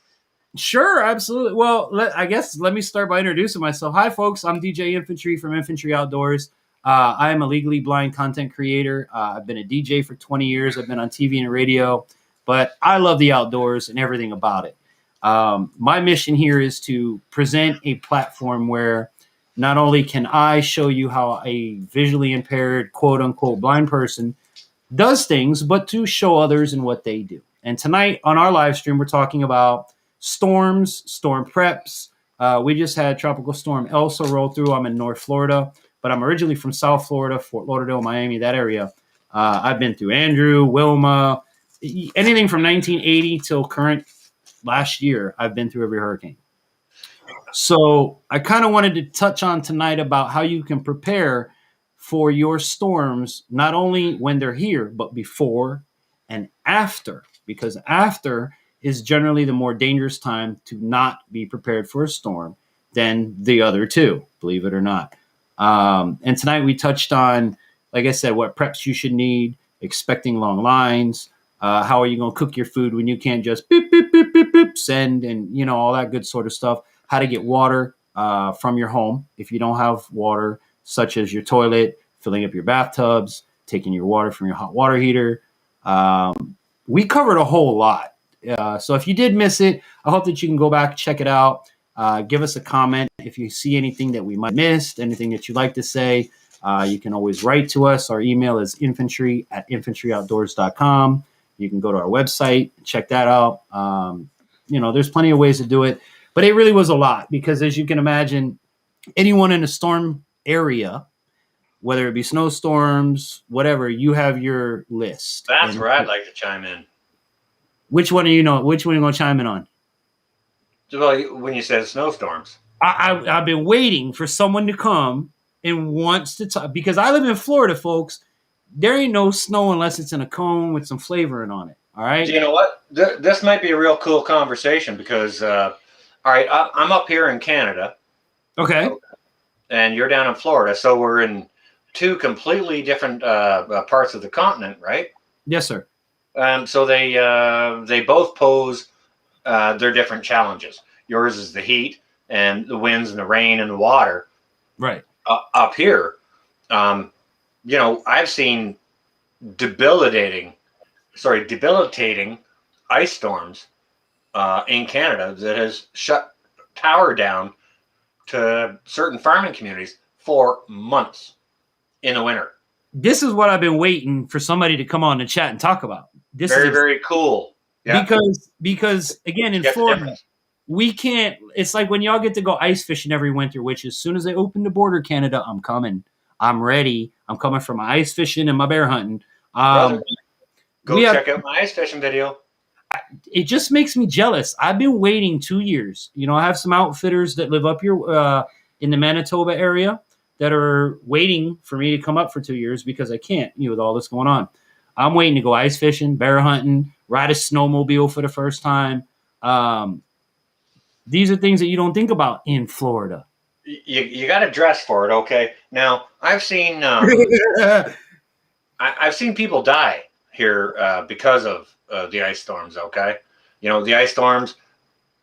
Sure, absolutely. Well, let me start by introducing myself. Hi, folks. I'm DJ Infantry from Infantry Outdoors. I am a legally blind content creator. I've been a DJ for 20 years. I've been on TV and radio, but I love the outdoors and everything about it. My mission here is to present a platform where not only can I show you how a visually impaired, quote unquote, blind person does things, but to show others and what they do. And tonight on our live stream, we're talking about storms, storm preps. We just had Tropical Storm Elsa roll through. I'm in North Florida. but I'm originally from South Florida, Fort Lauderdale, Miami, that area. I've been through Andrew, Wilma, anything from 1980 till current last year. I've been through every hurricane. So I kind of wanted to touch on tonight about how you can prepare for your storms, not only when they're here, but before and after, because after is generally the more dangerous time to not be prepared for a storm than the other two, believe it or not. And tonight we touched on, like I said, what preps you should need, expecting long lines, how are you going to cook your food when you can't just beep, beep, beep, beep, beep, send, and, you know, all that good sort of stuff, how to get water from your home if you don't have water, such as your toilet, filling up your bathtubs, taking your water from your hot water heater. We covered a whole lot. So if you did miss it, I hope that you can go back, check it out. Give us a comment if you see anything that we might have missed, anything that you'd like to say. You can always write to us. Our email is infantry@infantryoutdoors.com. You can go to our website, check that out. You know, there's plenty of ways to do it. But it really was a lot because, as you can imagine, anyone in a storm area, whether it be snowstorms, whatever, you have your list. That's where I'd like to chime in. Which one are you going to chime in on? Well, when you said snowstorms. I've been waiting for someone to come and wants to talk, because I live in Florida, folks. There ain't no snow unless it's in a cone with some flavoring on it. All right. You know what? This might be a real cool conversation because, all right, I'm up here in Canada. Okay. And you're down in Florida. So we're in two completely different parts of the continent, right? Yes, sir. So they both pose their different challenges. Yours is the heat and the winds and the rain and the water. Right. Up here, you know, I've seen debilitating ice storms in Canada that has shut power down to certain farming communities for months in the winter. This is what I've been waiting for somebody to come on and chat and talk about. This is very cool. Yeah. Because again, in Florida, we can't. It's like when y'all get to go ice fishing every winter, which as soon as they open the border, Canada, I'm coming. I'm ready. I'm coming for my ice fishing and my bear hunting. Go check out my ice fishing video. It just makes me jealous. I've been waiting 2 years. You know, I have some outfitters that live up here in the Manitoba area that are waiting for me to come up for 2 years because I can't, you know, with all this going on. I'm waiting to go ice fishing, bear hunting, ride a snowmobile for the first time. These are things that you don't think about in Florida. You got to dress for it, okay? Now, I've seen I've seen people die here because of the ice storms, okay? You know, the ice storms,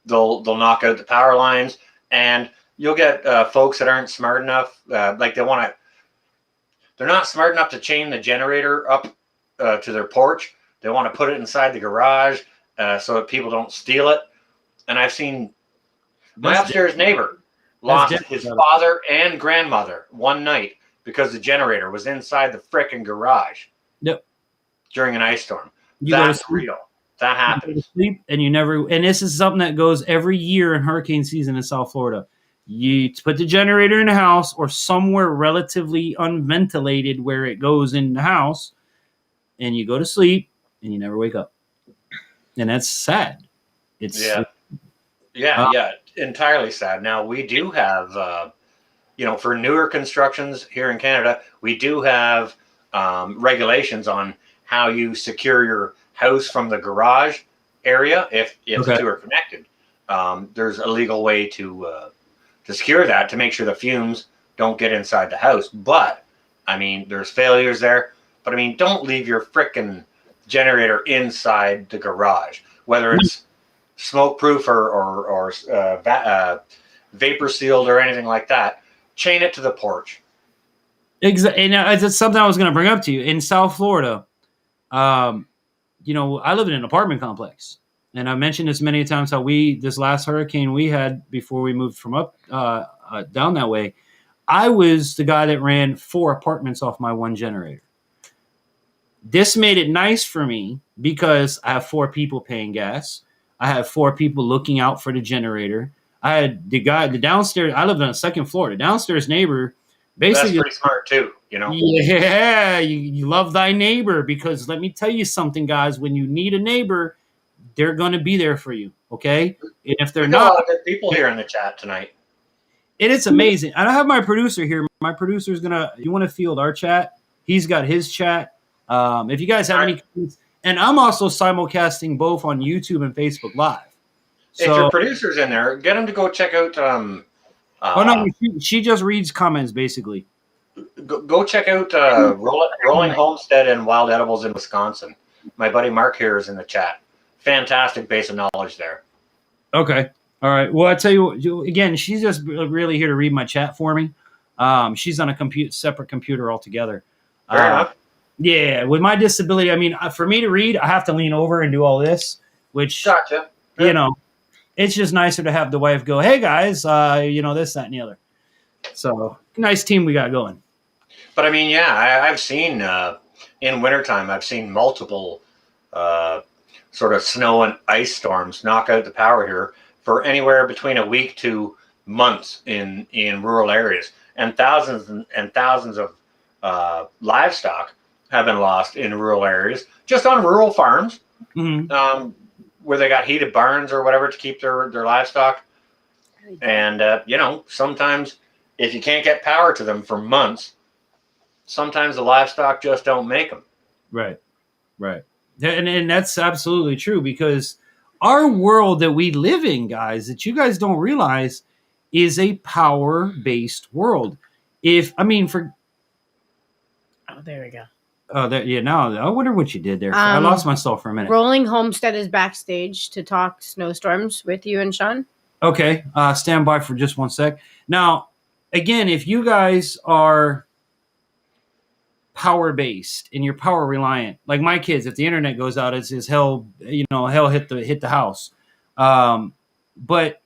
they'll knock out the power lines, and you'll get folks that aren't smart enough, like they're not smart enough to chain the generator up to their porch. They want to put it inside the garage so that people don't steal it. And I've seen my upstairs neighbor lost his father and grandmother one night because the generator was inside the frickin' garage. Yep. During an ice storm. That's real. That happens. Sleep and and this is something that goes every year in hurricane season in South Florida. You put the generator in the house or somewhere relatively unventilated where it goes in the house, and you go to sleep and you never wake up. And that's sad. It's entirely sad. Now we do have, you know, for newer constructions here in Canada, we do have regulations on how you secure your house from the garage area if the two are connected. There's a legal way to secure that to make sure the fumes don't get inside the house. But I mean, there's failures there. But I mean, don't leave your frickin' generator inside the garage, whether it's smoke proof or vapor sealed or anything like that. Chain it to the porch. Exactly. And it's something I was going to bring up to you in South Florida. You know, I live in an apartment complex, and I mentioned this many times how this last hurricane we had before we moved from up down that way, I was the guy that ran 4 apartments off my one generator. This made it nice for me because I have 4 people paying gas. I have 4 people looking out for the generator. I had the downstairs. I lived on the second floor. The downstairs neighbor Basically, pretty smart too, Yeah, you love thy neighbor, because let me tell you something, guys. When you need a neighbor, they're going to be there for you. Okay, and if they're We got a not, lot of good people here in the chat tonight. it is amazing. And I have my producer here. My producer is gonna. You want to field our chat? He's got his chat. If you guys have any, and I'm also simulcasting both on YouTube and Facebook Live. If your producer's in there, get him to go check out. Oh no, she just reads comments basically. Go check out Rolling Homestead and Wild Edibles in Wisconsin. My buddy Mark here is in the chat. Fantastic base of knowledge there. Okay. All right. Well, I tell you again, she's just really here to read my chat for me. She's on a separate computer altogether. Fair enough. Yeah, with my disability, I mean, for me to read, I have to lean over and do all this, which, gotcha. It's just nicer to have the wife go, hey, guys, this, that, and the other. So, nice team we got going. But, I mean, yeah, I've seen, in wintertime, I've seen multiple sort of snow and ice storms knock out the power here for anywhere between a week to months in rural areas. And thousands of livestock have been lost in rural areas, just on rural farms, where they got heated barns or whatever to keep their livestock. And, sometimes if you can't get power to them for months, sometimes the livestock just don't make them. Right. And that's absolutely true, because our world that we live in, guys, that you guys don't realize, is a power-based world. Oh, there we go. Oh, now I wonder what you did there. I lost myself for a minute. Rolling Homestead is backstage to talk snowstorms with you and Sean. Okay, stand by for just 1 sec. Now, again, if you guys are power-based and you're power-reliant, like my kids, if the internet goes out, it's hell. Hell hit the house. But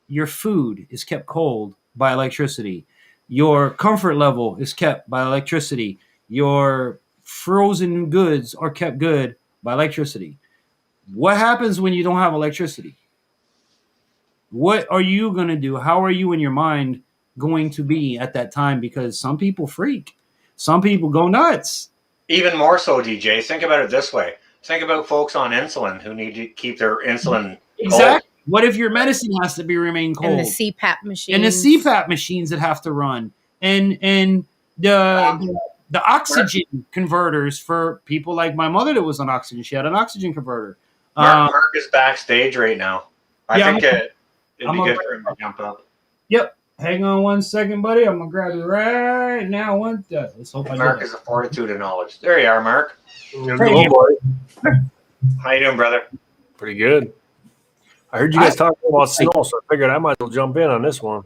your food is kept cold by electricity. Your comfort level is kept by electricity. Your frozen goods are kept good by electricity. What happens when you don't have electricity? What are you going to do? How are you in your mind going to be at that time? Because some people freak. Some people go nuts. Even more so, DJ. Think about it this way. Think about folks on insulin who need to keep their insulin exactly. cold. What if your medicine has to remain cold? And the CPAP machines. And the CPAP machines that have to run. And the oxygen converters for people like my mother that was on oxygen. She had an oxygen converter. Mark is backstage right now. I think it'd be good for him to jump up. Yep. Hang on 1 second, buddy. I'm going to grab it right now. Let's hope Mark is a fortitude of knowledge. There you are, Mark. Hello, boy. How you doing, brother? Pretty good. I heard you guys talking about snow, so I figured I might as well jump in on this one.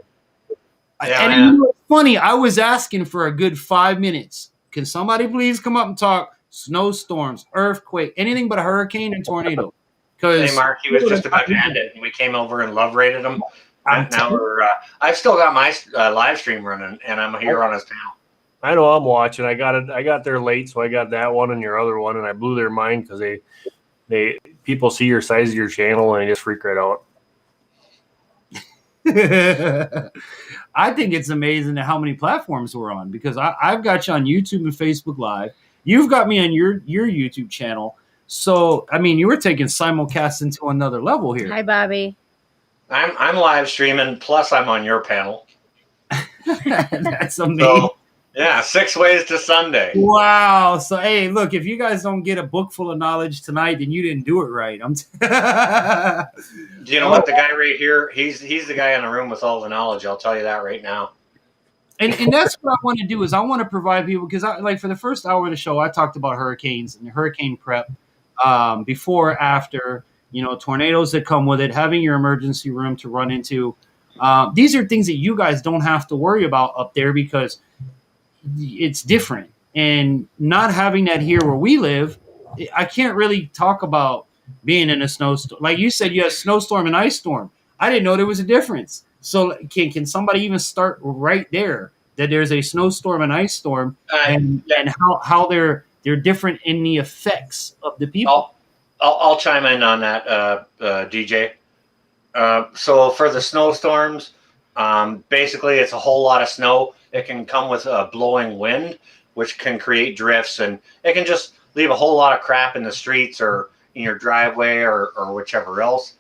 It's funny. I was asking for a good 5 minutes. Can somebody please come up and talk snowstorms, earthquake, anything but a hurricane and tornado? Hey, Mark, he was just about to end it, and we came over and love rated him. And now I've still got my live stream running, and I'm here on his channel. I know I'm watching. I got there late, so I got that one and your other one, and I blew their mind because they people see your size of your channel and they just freak right out. I think it's amazing how many platforms we're on, because I've got you on YouTube and Facebook Live. You've got me on your YouTube channel. So, I mean, you were taking simulcasting to another level here. Hi, Bobby. I'm live streaming, plus I'm on your panel. That's amazing. So, yeah, 6 ways to Sunday. Wow. So, hey, look, if you guys don't get a book full of knowledge tonight, then you didn't do it right. Do you know what? The guy right here, he's the guy in the room with all the knowledge. I'll tell you that right now. And that's what I want to do, is I want to provide people, because for the first hour of the show, I talked about hurricanes and hurricane prep, before, after, tornadoes that come with it, having your emergency room to run into. These are things that you guys don't have to worry about up there, because it's different. And not having that here where we live, I can't really talk about being in a snowstorm. Like you said, you have snowstorm and ice storm. I didn't know there was a difference. So can somebody even start right there, that there's a snowstorm and ice storm, and how they're different in the effects of the people? I'll chime in on that, DJ. So for the snowstorms, basically it's a whole lot of snow it can come with a blowing wind, which can create drifts, and it can just leave a whole lot of crap in the streets or in your driveway or whichever else.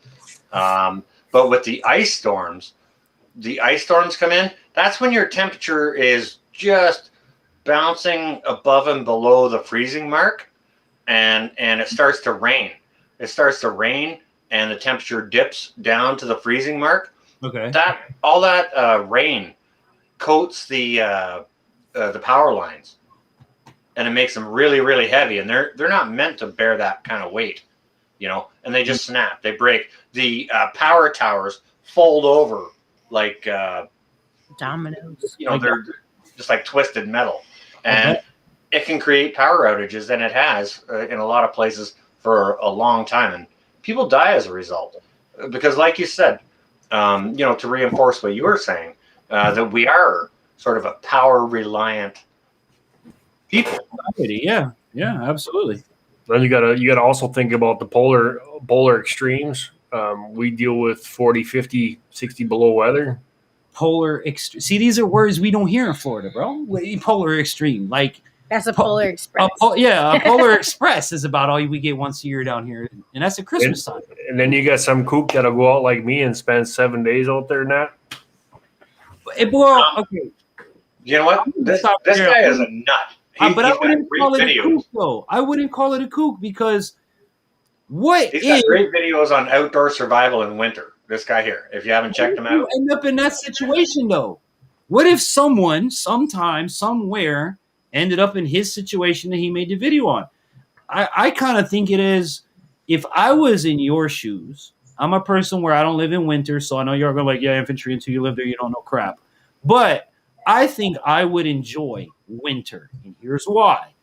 But with the ice storms come in, that's when your temperature is just bouncing above and below the freezing mark, and it starts to rain. It starts to rain, and the temperature dips down to the freezing mark. Okay. All that rain coats the power lines, and it makes them really, really heavy. And they're not meant to bear that kind of weight, And they just snap. They break. The power towers fold over like dominoes. They're just like twisted metal, and it can create power outages, and it has in a lot of places for a long time, and people die as a result. Because, like you said, to reinforce what you were saying, that we are sort of a power reliant people. Yeah, absolutely. Then you gotta also think about the polar extremes. We deal with 40, 50, 60 below weather. See, these are words we don't hear in Florida, bro. Polar extreme, like that's a polar express. A polar express is about all we get once a year down here, and that's at Christmas time. And then you got some kook that'll go out like me and spend 7 days out there and that. Okay. You know what? This guy is a nut. But I wouldn't call it a kook, though. I wouldn't call it a kook because he's got great videos on outdoor survival in winter. This guy here, if you haven't checked him out. End up in that situation, though. What if someone, sometime, somewhere, ended up in his situation that he made the video on? I kind of think it is, if I was in your shoes, I'm a person where I don't live in winter, so I know you're going to infantry until you live there, you don't know crap. But I think I would enjoy winter, and here's why.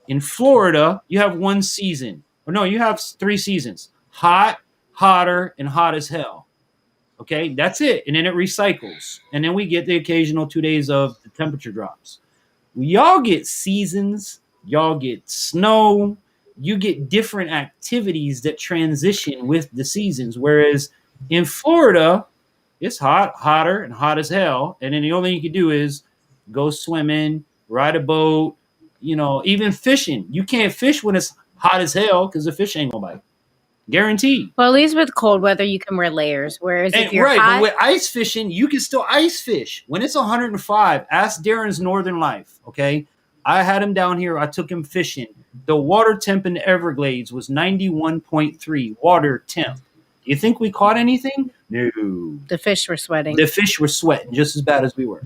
In Florida, you have one season. Or no, you have 3 seasons. Hot, hotter, and hot as hell. Okay, that's it. And then it recycles. And then we get the occasional 2 days of the temperature drops. Y'all get seasons. Y'all get snow. You get different activities that transition with the seasons. Whereas in Florida, it's hot, hotter, and hot as hell. And then the only thing you can do is go swimming, ride a boat, even fishing. You can't fish when it's hot as hell because the fish ain't gonna bite. Guaranteed. Well, at least with cold weather, you can wear layers. Whereas if you're hot, but with ice fishing, you can still ice fish. When it's 105, ask Darren's Northern Life, okay? I had him down here. I took him fishing. The water temp in the Everglades was 91.3 water temp. Do you think we caught anything? No. The fish were sweating. The fish were sweating just as bad as we were.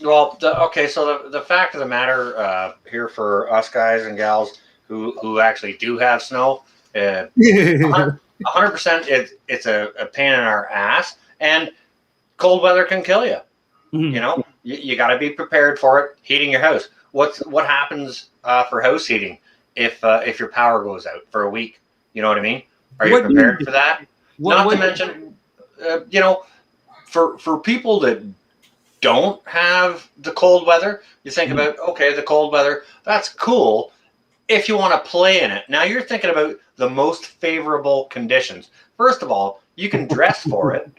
Well, so the fact of the matter here for us guys and gals who actually do have snow, 100%, it's a pain in our ass, and cold weather can kill you. Mm-hmm. You got to be prepared for it. Heating your house. What happens for house heating if your power goes out for a week? You know what I mean? Are you prepared for that? Not to mention, for people that don't have the cold weather, you think about, okay, the cold weather, that's cool if you want to play in it. Now you're thinking about the most favorable conditions. First of all, you can dress for it.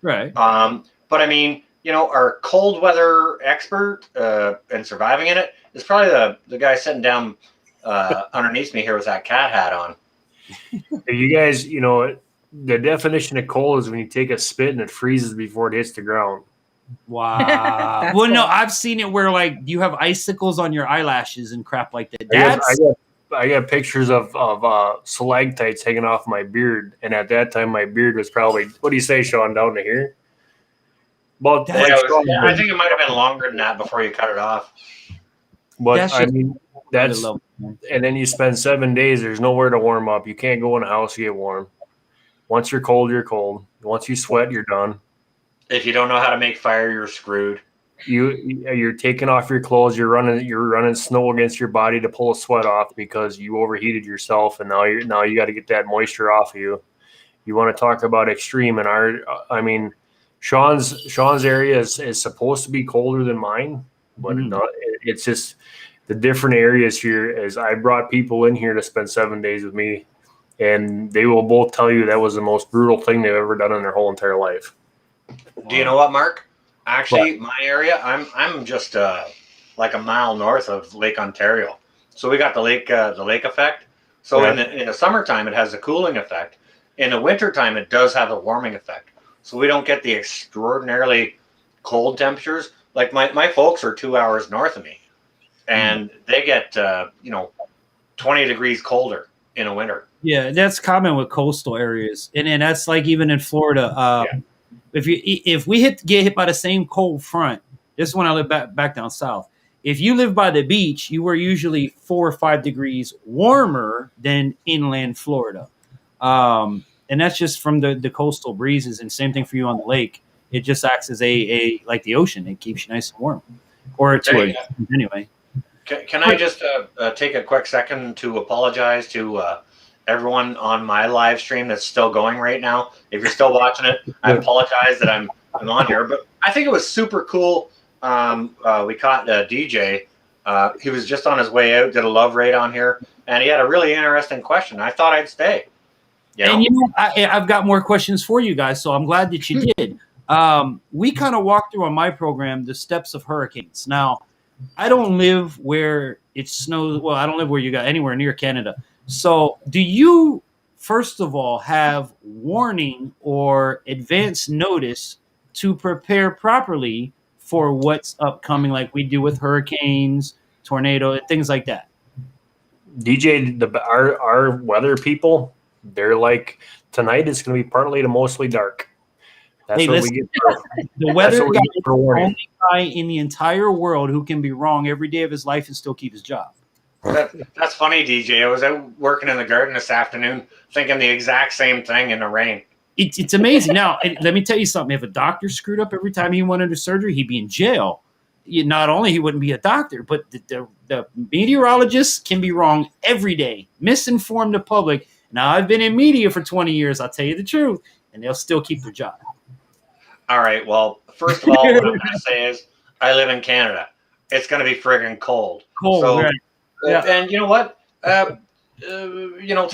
Right. But I mean, our cold weather expert and surviving in it is probably the guy sitting down underneath me here with that cat hat on. You guys, the definition of cold is when you take a spit and it freezes before it hits the ground. Wow. Well, no, I've seen it where you have icicles on your eyelashes and crap like that. I got pictures of stalactites hanging off my beard, and at that time my beard was probably, what do you say, Sean, down to here? Well, I think it might have been longer than that before you cut it off. But that's and then you spend 7 days. There's nowhere to warm up. You can't go in a house to get warm. Once you're cold, you're cold. Once you sweat, you're done. If you don't know how to make fire, you're screwed. You're taking off your clothes. You're running snow against your body to pull a sweat off because you overheated yourself, and now you got to get that moisture off of you. You want to talk about extreme, and Sean's area is supposed to be colder than mine, but it's just the different areas here. As I brought people in here to spend 7 days with me, and they will both tell you that was the most brutal thing they've ever done in their whole entire life. Do you know what, Mark? Actually, my area, I'm just like a mile north of Lake Ontario, so we got the lake effect. So in the summertime, it has a cooling effect. In the wintertime, it does have a warming effect. So we don't get the extraordinarily cold temperatures. Like my folks are 2 hours north of me, and they get 20 degrees colder in a winter. Yeah, that's common with coastal areas, and that's like even in Florida. If we get hit by the same cold front, this is when I live back down south. If you live by the beach, you were usually 4 or 5 degrees warmer than inland Florida, and that's just from the coastal breezes. And same thing for you on the lake. It just acts as a like the ocean. It keeps you nice and warm, or anyway. Can I just take a quick second to apologize to everyone on my live stream that's still going right now? If you're still watching it, I apologize that I'm on here, but I think it was super cool. We caught a DJ. He was just on his way out, did a love raid on here, and he had a really interesting question. I thought I'd stay. And I've got more questions for you guys, so I'm glad that you did. We kind of walked through on my program the steps of hurricanes. Now, I don't live where it snows. Well, I don't live where you got anywhere near Canada. So do you, first of all, have warning or advance notice to prepare properly for what's upcoming, like we do with hurricanes, tornado, things like that? DJ, our weather people, they're like, tonight it's going to be partly to mostly dark. That's what we get. The weather guy is the only guy in the entire world who can be wrong every day of his life and still keep his job. That's funny, DJ. I was out working in the garden this afternoon thinking the exact same thing in the rain. It's amazing. Now, let me tell you something. If a doctor screwed up every time he went into surgery, he'd be in jail. Not only he wouldn't be a doctor, but the meteorologists can be wrong every day, misinform the public. Now, I've been in media for 20 years. I'll tell you the truth, and they'll still keep their job. All right. Well, first of all, what I'm going to say is I live in Canada. It's going to be friggin' cold. So, right. Yeah. And you know what? To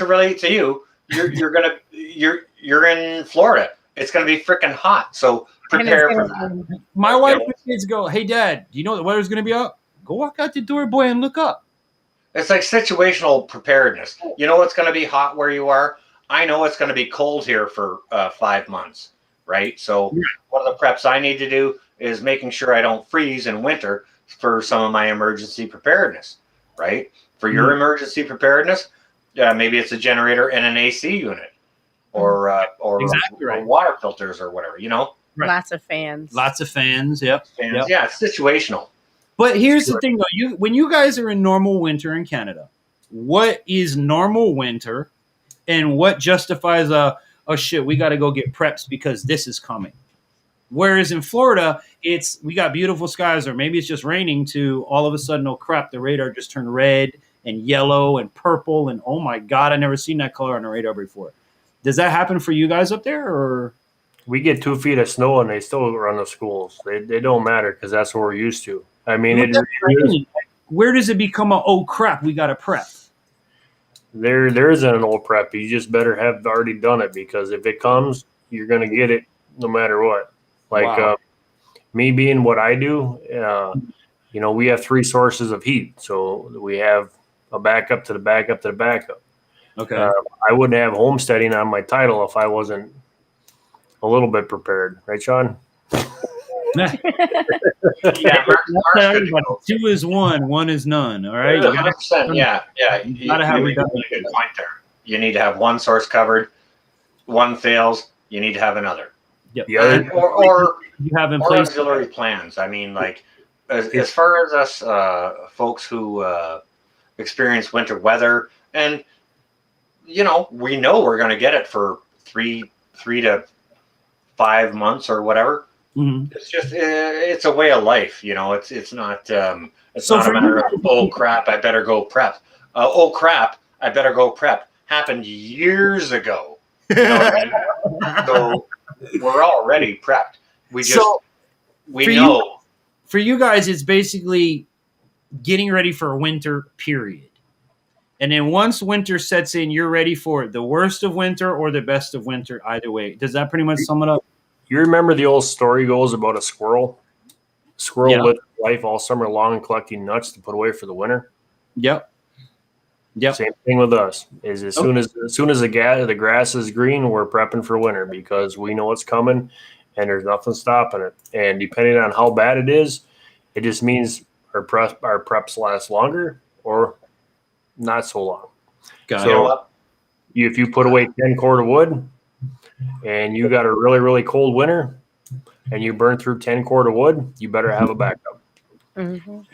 relate to you, you're in Florida. It's going to be freaking hot. So prepare for that. My wife and kids go, "Hey, Dad, do you know the weather's going to be up? Go walk out the door, boy, and look up." It's like situational preparedness. You know it's going to be hot where you are. I know it's going to be cold here for 5 months. Right. So one of the preps I need to do is making sure I don't freeze in winter for some of my emergency preparedness. Right. For your emergency preparedness, maybe it's a generator and an AC unit or water filters or whatever, Right. Lots of fans. Yep. Yeah, it's situational. But here's the thing, though. When you guys are in normal winter in Canada, what is normal winter and what justifies oh shit, we got to go get preps because this is coming? Whereas in Florida, we got beautiful skies, or maybe it's just raining, to all of a sudden, oh crap, the radar just turned red and yellow and purple, and oh my God, I never seen that color on the radar before. Does that happen for you guys up there, or? We get 2 feet of snow and they still run the schools. They don't matter because that's what we're used to. I mean, where does it become oh crap, we got to prep? There isn't an old prep. You just better have already done it, because if it comes, you're going to get it no matter what. Like me being what I do, we have 3 sources of heat. So we have a backup to the backup to the backup. Okay. I wouldn't have homesteading on my title if I wasn't a little bit prepared. Right, Sean? Yeah, 2 is 1, 1 is none. All right. 100%. Yeah. You gotta have a good point there. You need to have one source covered. One fails, you need to have another. Yep. Or you have in place auxiliary plans. I mean, like as far as us folks who experience winter weather, and we know we're going to get it for 3 to 5 months or whatever. Mm-hmm. It's just it's a way of life, It's not not a matter of oh crap, I better go prep. Oh crap, I better go prep. Happened years ago. So we're already prepped. We know. For you guys, it's basically getting ready for a winter period. And then once winter sets in, you're ready for the worst of winter or the best of winter, either way. Does that pretty much sum it up? You remember the old story goes about a squirrel Squirrel Yeah. lived life all summer long collecting nuts to put away for the winter. Yep. Yep. Same thing with us. Is as soon as the grass is green, we're prepping for winter because we know it's coming, and there's nothing stopping it. And depending on how bad it is, it just means our preps last longer or not so long. Got You know So what? if you put away 10 cord of wood, and you got a really, really cold winter, and you burn through 10 cord of wood, you better have a backup.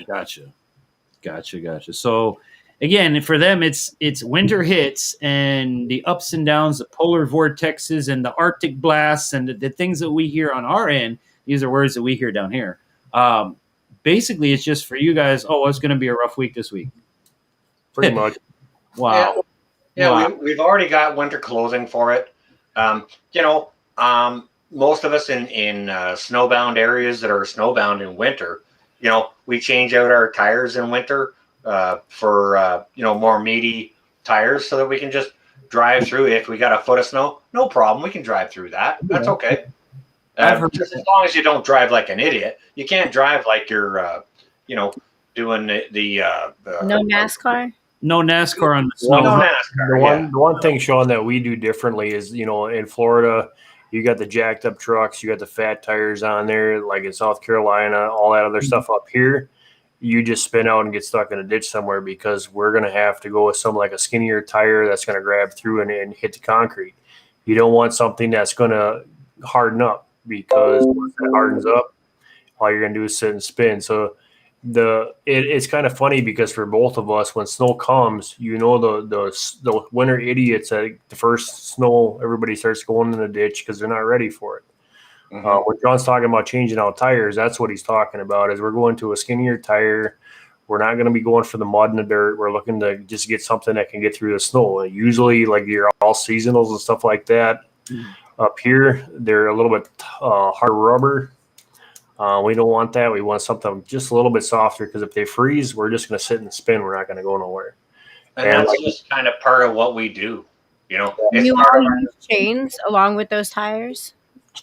Gotcha. So again, for them, it's winter hits and the ups and downs, the polar vortexes and the Arctic blasts and the things that we hear on our end. These are words that we hear down here. Basically, it's just for you guys. Oh, it's going to be a rough week this week. Pretty much. Wow. Yeah, Wow. we've already got winter clothing for it. Most of us in snowbound areas that are snowbound in winter, we change out our tires in winter for more meaty tires so that we can just drive through. If we got a foot of snow, no problem. We can drive through that. That's okay. Just as long as you don't drive like an idiot. You can't drive like you're, doing the No NASCAR? No NASCAR on the snow. no NASCAR. The one thing, Sean, that we do differently is, in Florida, you got the jacked up trucks, you got the fat tires on there, like in South Carolina, all that other stuff up here. You just spin out and get stuck in a ditch somewhere because we're going to have to go with something like a skinnier tire that's going to grab through and hit the concrete. You don't want something that's going to harden up because once it hardens up, all you're going to do is sit and spin. So it's kind of funny because for both of us, when snow comes, the winter idiots at the first snow, everybody starts going in the ditch because they're not ready for it. Mm-hmm. When John's talking about changing out tires, that's what he's talking about. Is we're going to a skinnier tire. We're not going to be going for the mud and the dirt. We're looking to just get something that can get through the snow. And usually, like your all seasonals and stuff like that, up here they're a little bit hard rubber. We don't want that. We want something just a little bit softer because if they freeze, we're just going to sit and spin. We're not going to go nowhere. And that's just kind of part of what we do. It's You part all of use chains along with those tires?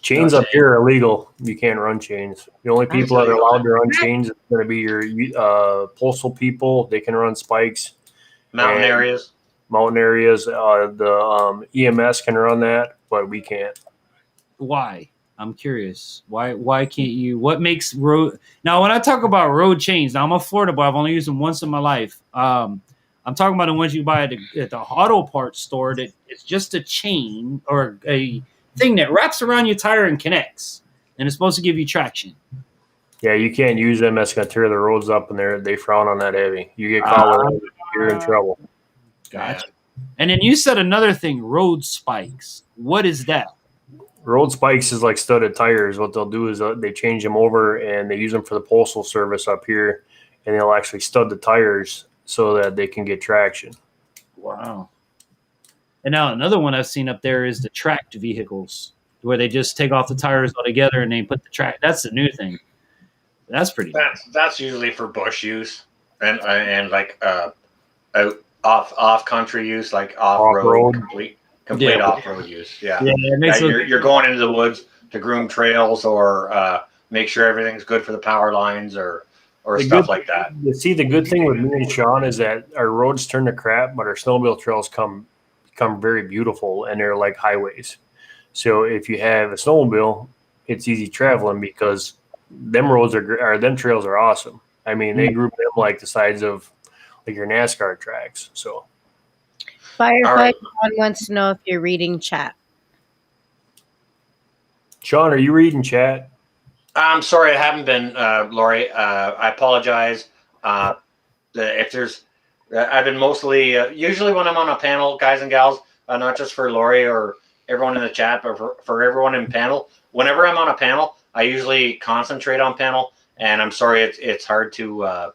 Chains up here are illegal. You can't run chains. The only people that are allowed to run chains are going to be your postal people. They can run spikes. mountain areas. Mountain areas. The EMS can run that, but we can't. Why? I'm curious. Why can't you? What makes road? Now, when I talk about road chains, now I'm a Florida boy. I've only used them once in my life. I'm talking about the ones you buy at the auto parts store. That it's just a chain or a thing that wraps around your tire and connects, and it's supposed to give you traction. Yeah, you can't use them. That's going to tear the roads up, and they frown on that heavy. You get caught with it, you're in trouble. Gotcha. And then you said another thing, road spikes. What is that? Road spikes is like studded tires. What they'll do is they change them over and they use them for the postal service up here, and they'll actually stud the tires so that they can get traction. Wow. And now another one I've seen up there is the tracked vehicles, where they just take off the tires altogether and they put the track. That's the new thing. That's pretty. That's usually for bush use and like off country use, like off-road, complete off-road use. Yeah, it makes you're going into the woods to groom trails or make sure everything's good for the power lines or stuff like that. You see, the good thing with me and Sean is that our roads turn to crap, but our snowmobile trails come very beautiful, and they're like highways. So if you have a snowmobile, it's easy traveling because them trails are awesome. I mean, they group them like the sides of like your NASCAR tracks. So Firefighter John wants to know if you're reading chat. Sean, are you reading chat? I'm sorry, I haven't been, Lori. I apologize. If there's, I've been mostly, usually when I'm on a panel, guys and gals, not just for Lori or everyone in the chat, but for everyone in panel. Whenever I'm on a panel, I usually concentrate on panel, and I'm sorry, it's hard to.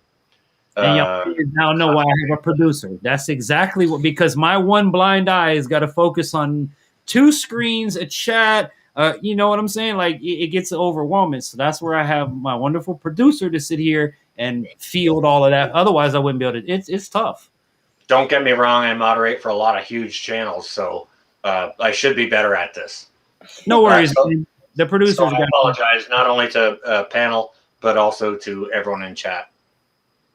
And you now know why I have a producer. That's exactly what, because my one blind eye has got to focus on two screens, a chat. You know what I'm saying? Like it gets overwhelming. So that's where I have my wonderful producer to sit here and field all of that. Otherwise, I wouldn't be able to. It's tough. Don't get me wrong. I moderate for a lot of huge channels, so I should be better at this. No worries. The producer. So I apologize not only to panel, but also to everyone in chat.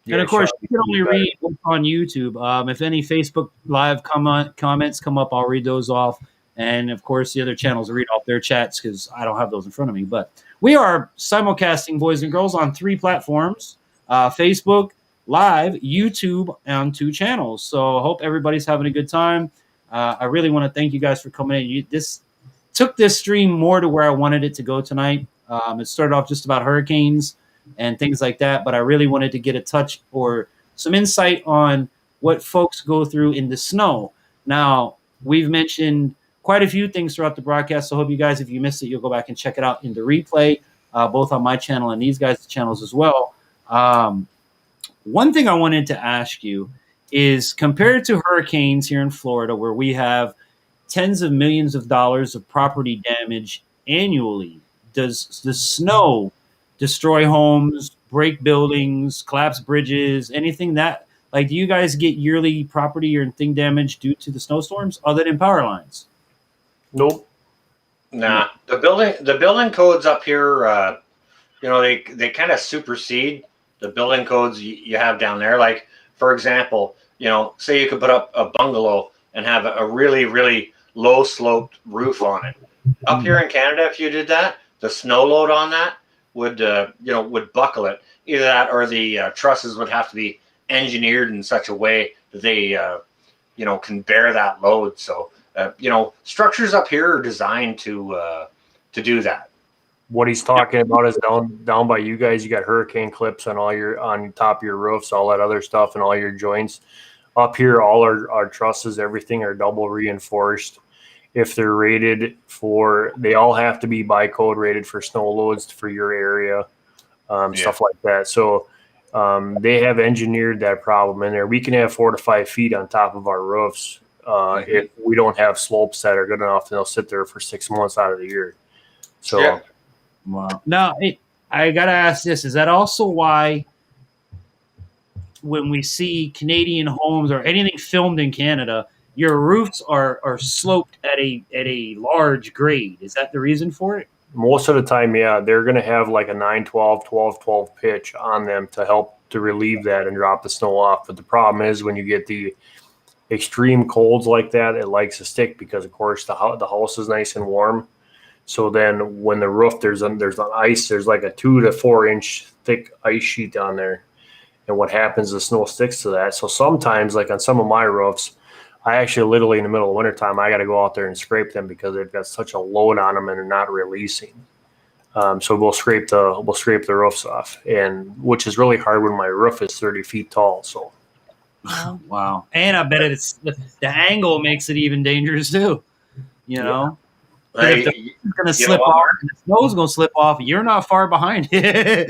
And of course, you can only read what's on YouTube. If any Facebook Live comments come up, I'll read those off. And of course, the other channels read off their chats because I don't have those in front of me. But we are simulcasting, boys and girls, on 3 platforms: Facebook Live, YouTube, on 2 channels. So I hope everybody's having a good time. I really want to thank you guys for coming in. This took this stream more to where I wanted it to go tonight. It started off just about hurricanes and things like that, but I really wanted to get a touch or some insight on what folks go through in the snow. Now, we've mentioned quite a few things throughout the broadcast, so I hope you guys, if you missed it, you'll go back and check it out in the replay, both on my channel and these guys' channels as well. One thing I wanted to ask you is, compared to hurricanes here in Florida, where we have tens of millions of dollars of property damage annually, does the snow destroy homes, break buildings, collapse bridges, anything that, like, do you guys get yearly property or thing damage due to the snowstorms other than power lines? Nope. Nah, the building codes up here, they kind of supersede the building codes you have down there. Like, for example, say you could put up a bungalow and have a really, really low sloped roof on it. Up here in Canada, if you did that, the snow load on that would buckle it. Either that or the trusses would have to be engineered in such a way that they, can bear that load. So, structures up here are designed to do that. What he's talking about is down by you guys. You got hurricane clips on top of your roofs, all that other stuff, and all your joints. Up here, all our trusses, everything are double reinforced. If they're rated they all have to be by code rated for snow loads for your area, stuff like that. So they have engineered that problem in there. We can have 4 to 5 feet on top of our roofs if we don't have slopes that are good enough, and they'll sit there for 6 months out of the year. So, yeah. Wow. Now, I got to ask this. Is that also why when we see Canadian homes or anything filmed in Canada, your roofs are sloped at a large grade? Is that the reason for it? Most of the time, yeah, they're going to have like a 9-12, 12-12 pitch on them to help to relieve that and drop the snow off. But the problem is when you get the extreme colds like that, it likes to stick because, of course, the house is nice and warm. So then when the roof, there's an ice, there's like a 2 to 4 inch thick ice sheet on there. And what happens, the snow sticks to that. So sometimes, like on some of my roofs, I actually literally in the middle of wintertime, I got to go out there and scrape them because they've got such a load on them and they're not releasing. So we'll scrape the roofs off, and which is really hard when my roof is 30 feet tall. So, wow. And I bet it's the angle makes it even dangerous too. If it's going to slip off, and the snow's going to slip off, you're not far behind. Hey,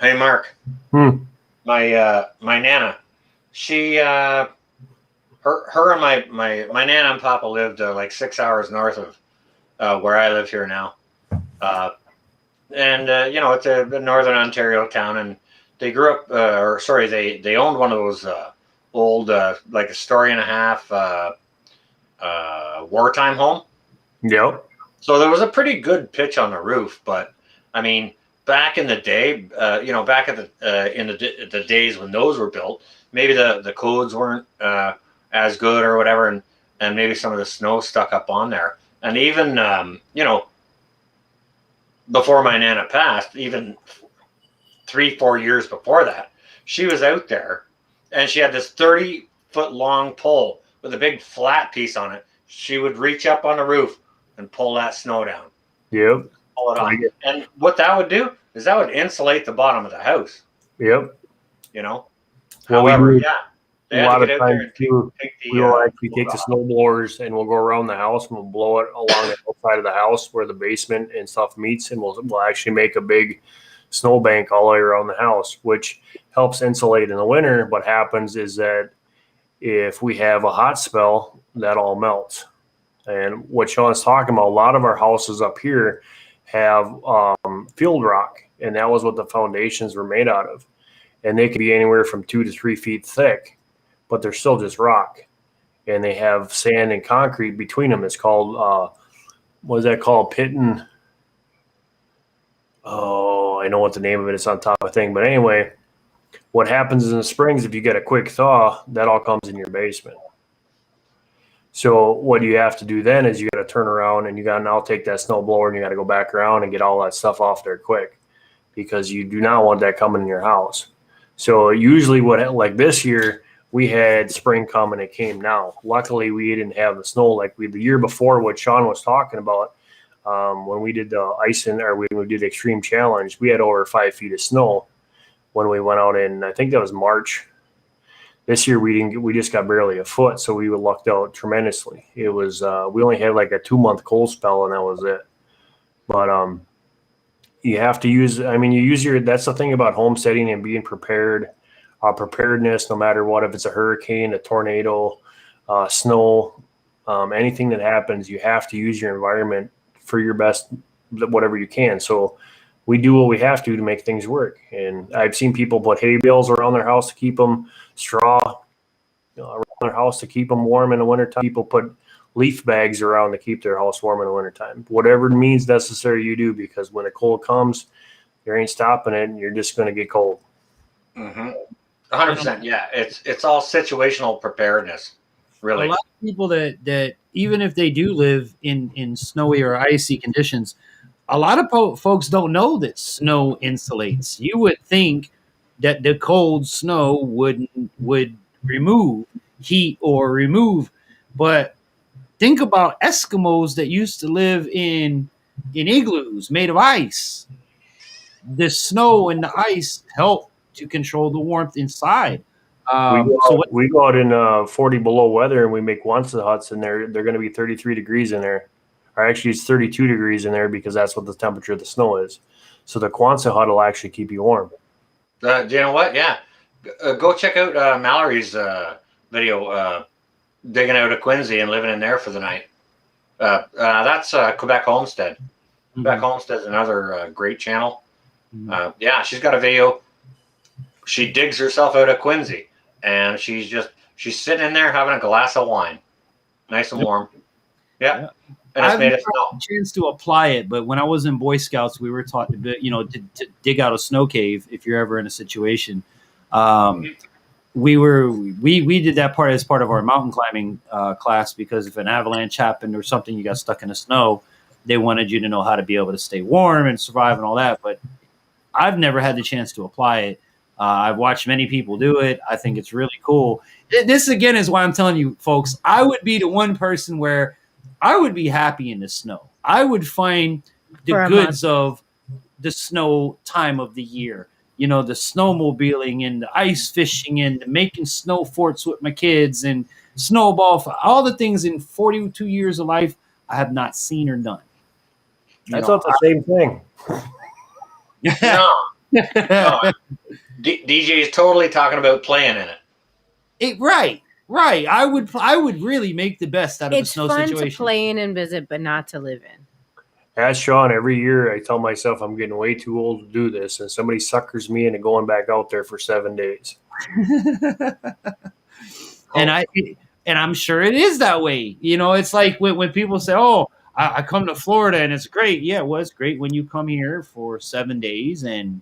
Mark. My Nana, she her and my Nana and Papa lived like 6 hours north of where I live here now. It's a northern Ontario town, and they grew up, they owned one of those old, like a story and a half wartime home. Yep. So there was a pretty good pitch on the roof, but I mean, back in the day, back at the days when those were built, maybe the codes weren't as good or whatever, and maybe some of the snow stuck up on there. And even before my Nana passed, even 3-4 years before that, she was out there, and she had this 30-foot long pole with a big flat piece on it. She would reach up on the roof and pull that snow down. Yep. Pull it on. And what that would do is that would insulate the bottom of the house. Yep. Well, however, they a had lot to of get out there times and too, we'll actually take the off. snow blowers and we'll go around the house and we'll blow it along the outside of the house where the basement and stuff meets, and we'll actually make a big snow bank all the way around the house, which helps insulate in the winter. What happens is that if we have a hot spell, that all melts. And what Sean's talking about, a lot of our houses up here have field rock, and that was what the foundations were made out of. And they could be anywhere from 2 to 3 feet thick, but they're still just rock. And they have sand and concrete between them. It's called, what is that called? Pitting. Oh, I know what the name of it is on top of the thing. But anyway, what happens in the springs, if you get a quick thaw, that all comes in your basement. So what you have to do then is you got to turn around and you got to now take that snow blower and you got to go back around and get all that stuff off there quick, because you do not want that coming in your house. So usually like this year, we had spring come and it came now. Luckily, we didn't have the snow like the year before, what Sean was talking about. When we did the when we did the extreme challenge, we had over 5 feet of snow when we went out in, I think that was March. This year we just got barely a foot, so we lucked out tremendously. It was we only had like a 2-month cold spell and that was it. But you have to use, that's the thing about homesteading and being prepared. Preparedness, no matter what, if it's a hurricane, a tornado, snow, anything that happens, you have to use your environment for your best, whatever you can. So we do what we have to make things work. And I've seen people put hay bales around their house to keep them, straw around their house to keep them warm in the wintertime. People put leaf bags around to keep their house warm in the wintertime. Whatever means necessary you do, because when the cold comes, there ain't stopping it, and you're just going to get cold. Mm-hmm. 100%. Yeah, it's all situational preparedness, really. A lot of people that even if they do live in snowy or icy conditions, a lot of folks don't know that snow insulates. You would think that the cold snow would remove heat or remove, but think about Eskimos that used to live in igloos made of ice. The snow and the ice help to control the warmth inside. We go out in 40 below weather and we make Quonset huts, and they're going to be 33 degrees in there. Or actually, it's 32 degrees in there because that's what the temperature of the snow is. So the Quonset hut will actually keep you warm. Do you know what? Yeah. Go check out Mallory's video, digging out a Quincy and living in there for the night. That's Quebec Homestead. Mm-hmm. Quebec Homestead is another great channel. Mm-hmm. Yeah, she's got a video. She digs herself out of Quincy, and she's sitting in there having a glass of wine, nice and warm. Yeah, and it's made of snow. A chance to apply it, but when I was in Boy Scouts, we were taught to dig out a snow cave if you're ever in a situation. We did that part as part of our mountain climbing class, because if an avalanche happened or something, you got stuck in the snow, they wanted you to know how to be able to stay warm and survive and all that. But I've never had the chance to apply it. I've watched many people do it. I think it's really cool. This, again, is why I'm telling you, folks, I would be the one person where I would be happy in the snow. I would find the goods of the snow time of the year. The snowmobiling and the ice fishing and making snow forts with my kids and snowball, all the things in 42 years of life I have not seen or done. I thought the same thing. No. DJ is totally talking about playing in it. Right. I would really make the best out of a snow situation. It's fun to play in and visit, but not to live in. As Sean, every year I tell myself I'm getting way too old to do this, and somebody suckers me into going back out there for 7 days. And I'm sure it is that way. It's like when people say, "Oh, I come to Florida and it's great." Yeah, well, it's great when you come here for 7 days. And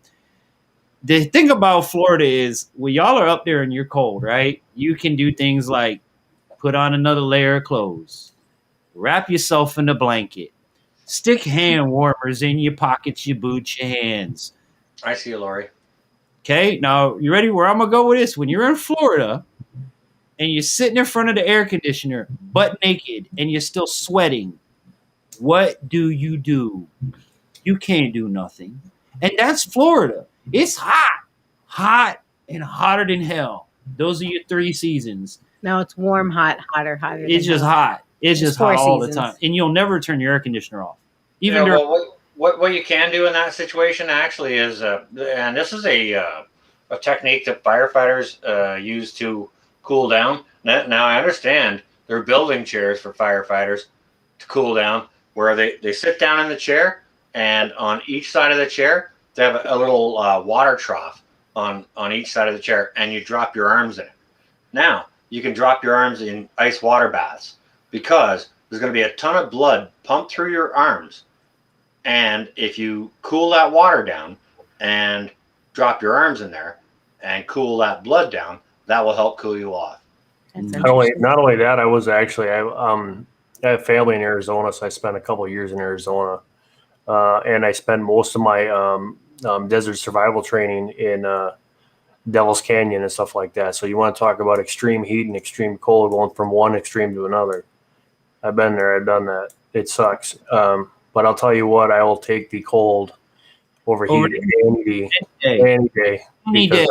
the thing about Florida is, when y'all are up there and you're cold, right? You can do things like put on another layer of clothes, wrap yourself in a blanket, stick hand warmers in your pockets, your boots, your hands. I see you, Lori. Okay, now you ready where I'm going to go with this? When you're in Florida and you're sitting in front of the air conditioner, butt naked, and you're still sweating, what do? You can't do nothing. And that's Florida. It's hot and hotter than hell. Those are your 3 seasons. No, it's warm, hot, hotter. It's just hot. It's just hot all the time. And you'll never turn your air conditioner off. What you can do in that situation actually is, and this is a technique that firefighters use to cool down. Now I understand they're building chairs for firefighters to cool down, where they sit down in the chair, and on each side of the chair they have a little water trough on each side of the chair, and you drop your arms in it. Now you can drop your arms in ice water baths, because there's going to be a ton of blood pumped through your arms. And if you cool that water down, and drop your arms in there and cool that blood down. That will help cool you off. That's Mm. Not only that, I was actually I have family in Arizona, so I spent a couple of years in Arizona, and I spent most of my desert survival training in Devil's Canyon and stuff like that. So you want to talk about extreme heat and extreme cold, going from one extreme to another. I've been there. I've done that. It sucks. But I'll tell you what, I will take the cold over heat any day. Because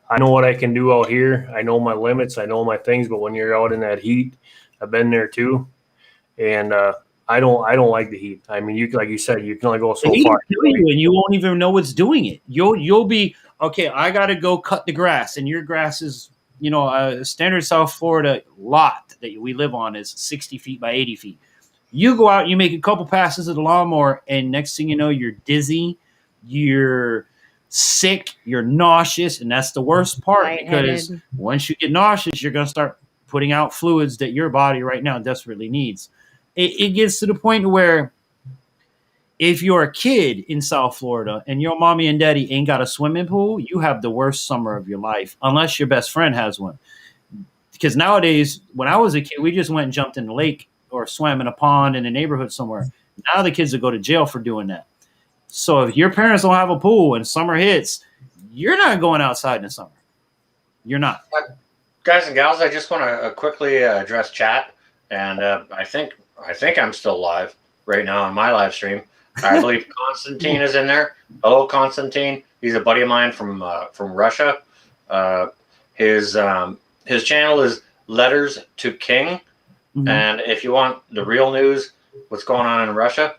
I know what I can do out here. I know my limits. I know my things. But when you're out in that heat, I've been there too. And I don't like the heat. I mean, like you said, you can only go so far. And you won't even know what's doing it. You'll be okay. I got to go cut the grass, and your grass is, standard South Florida lot that we live on is 60 feet by 80 feet. You go out, you make a couple passes of the lawnmower, and next thing you know, you're dizzy, you're sick, you're nauseous, and that's the worst part because once you get nauseous, you're going to start putting out fluids that your body right now desperately needs. It gets to the point where if you're a kid in South Florida and your mommy and daddy ain't got a swimming pool, you have the worst summer of your life, unless your best friend has one. Because nowadays, when I was a kid, we just went and jumped in the lake or swam in a pond in a neighborhood somewhere. Now the kids will go to jail for doing that. So if your parents don't have a pool and summer hits, you're not going outside in the summer. You're not. Guys and gals, I just want to quickly address chat. And I think I'm still live right now on my live stream. I believe Constantine is in there. Hello, Constantine. He's a buddy of mine from Russia. His channel is Letters to King. Mm-hmm. And if you want the real news, what's going on in Russia,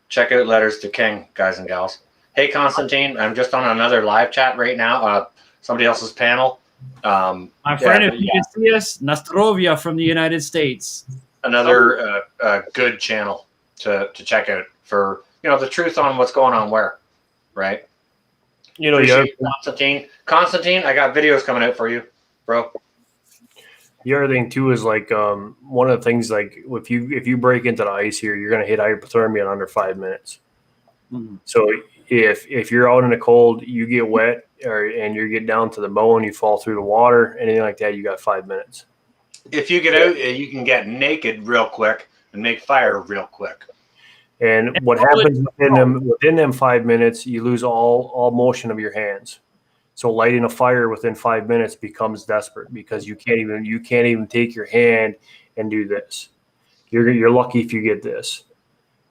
check out Letters to King, guys and gals. Hey, Constantine, I'm just on another live chat right now. Somebody else's panel. My friend, if you can see us, Nastrovia from the United States. Another good channel to check out for the truth on what's going on where, right? Constantine, I got videos coming out for you, bro. The other thing too is like one of the things, like if you break into the ice here, you're gonna hit hypothermia in under 5 minutes. Mm-hmm. So if you're out in the cold, you get wet and you get down to the bone, you fall through the water, anything like that, you got 5 minutes. If you get out, you can get naked real quick and make fire real quick. And what happens within them 5 minutes, you lose all motion of your hands. So lighting a fire within 5 minutes becomes desperate because you can't even take your hand and do this. You're lucky if you get this.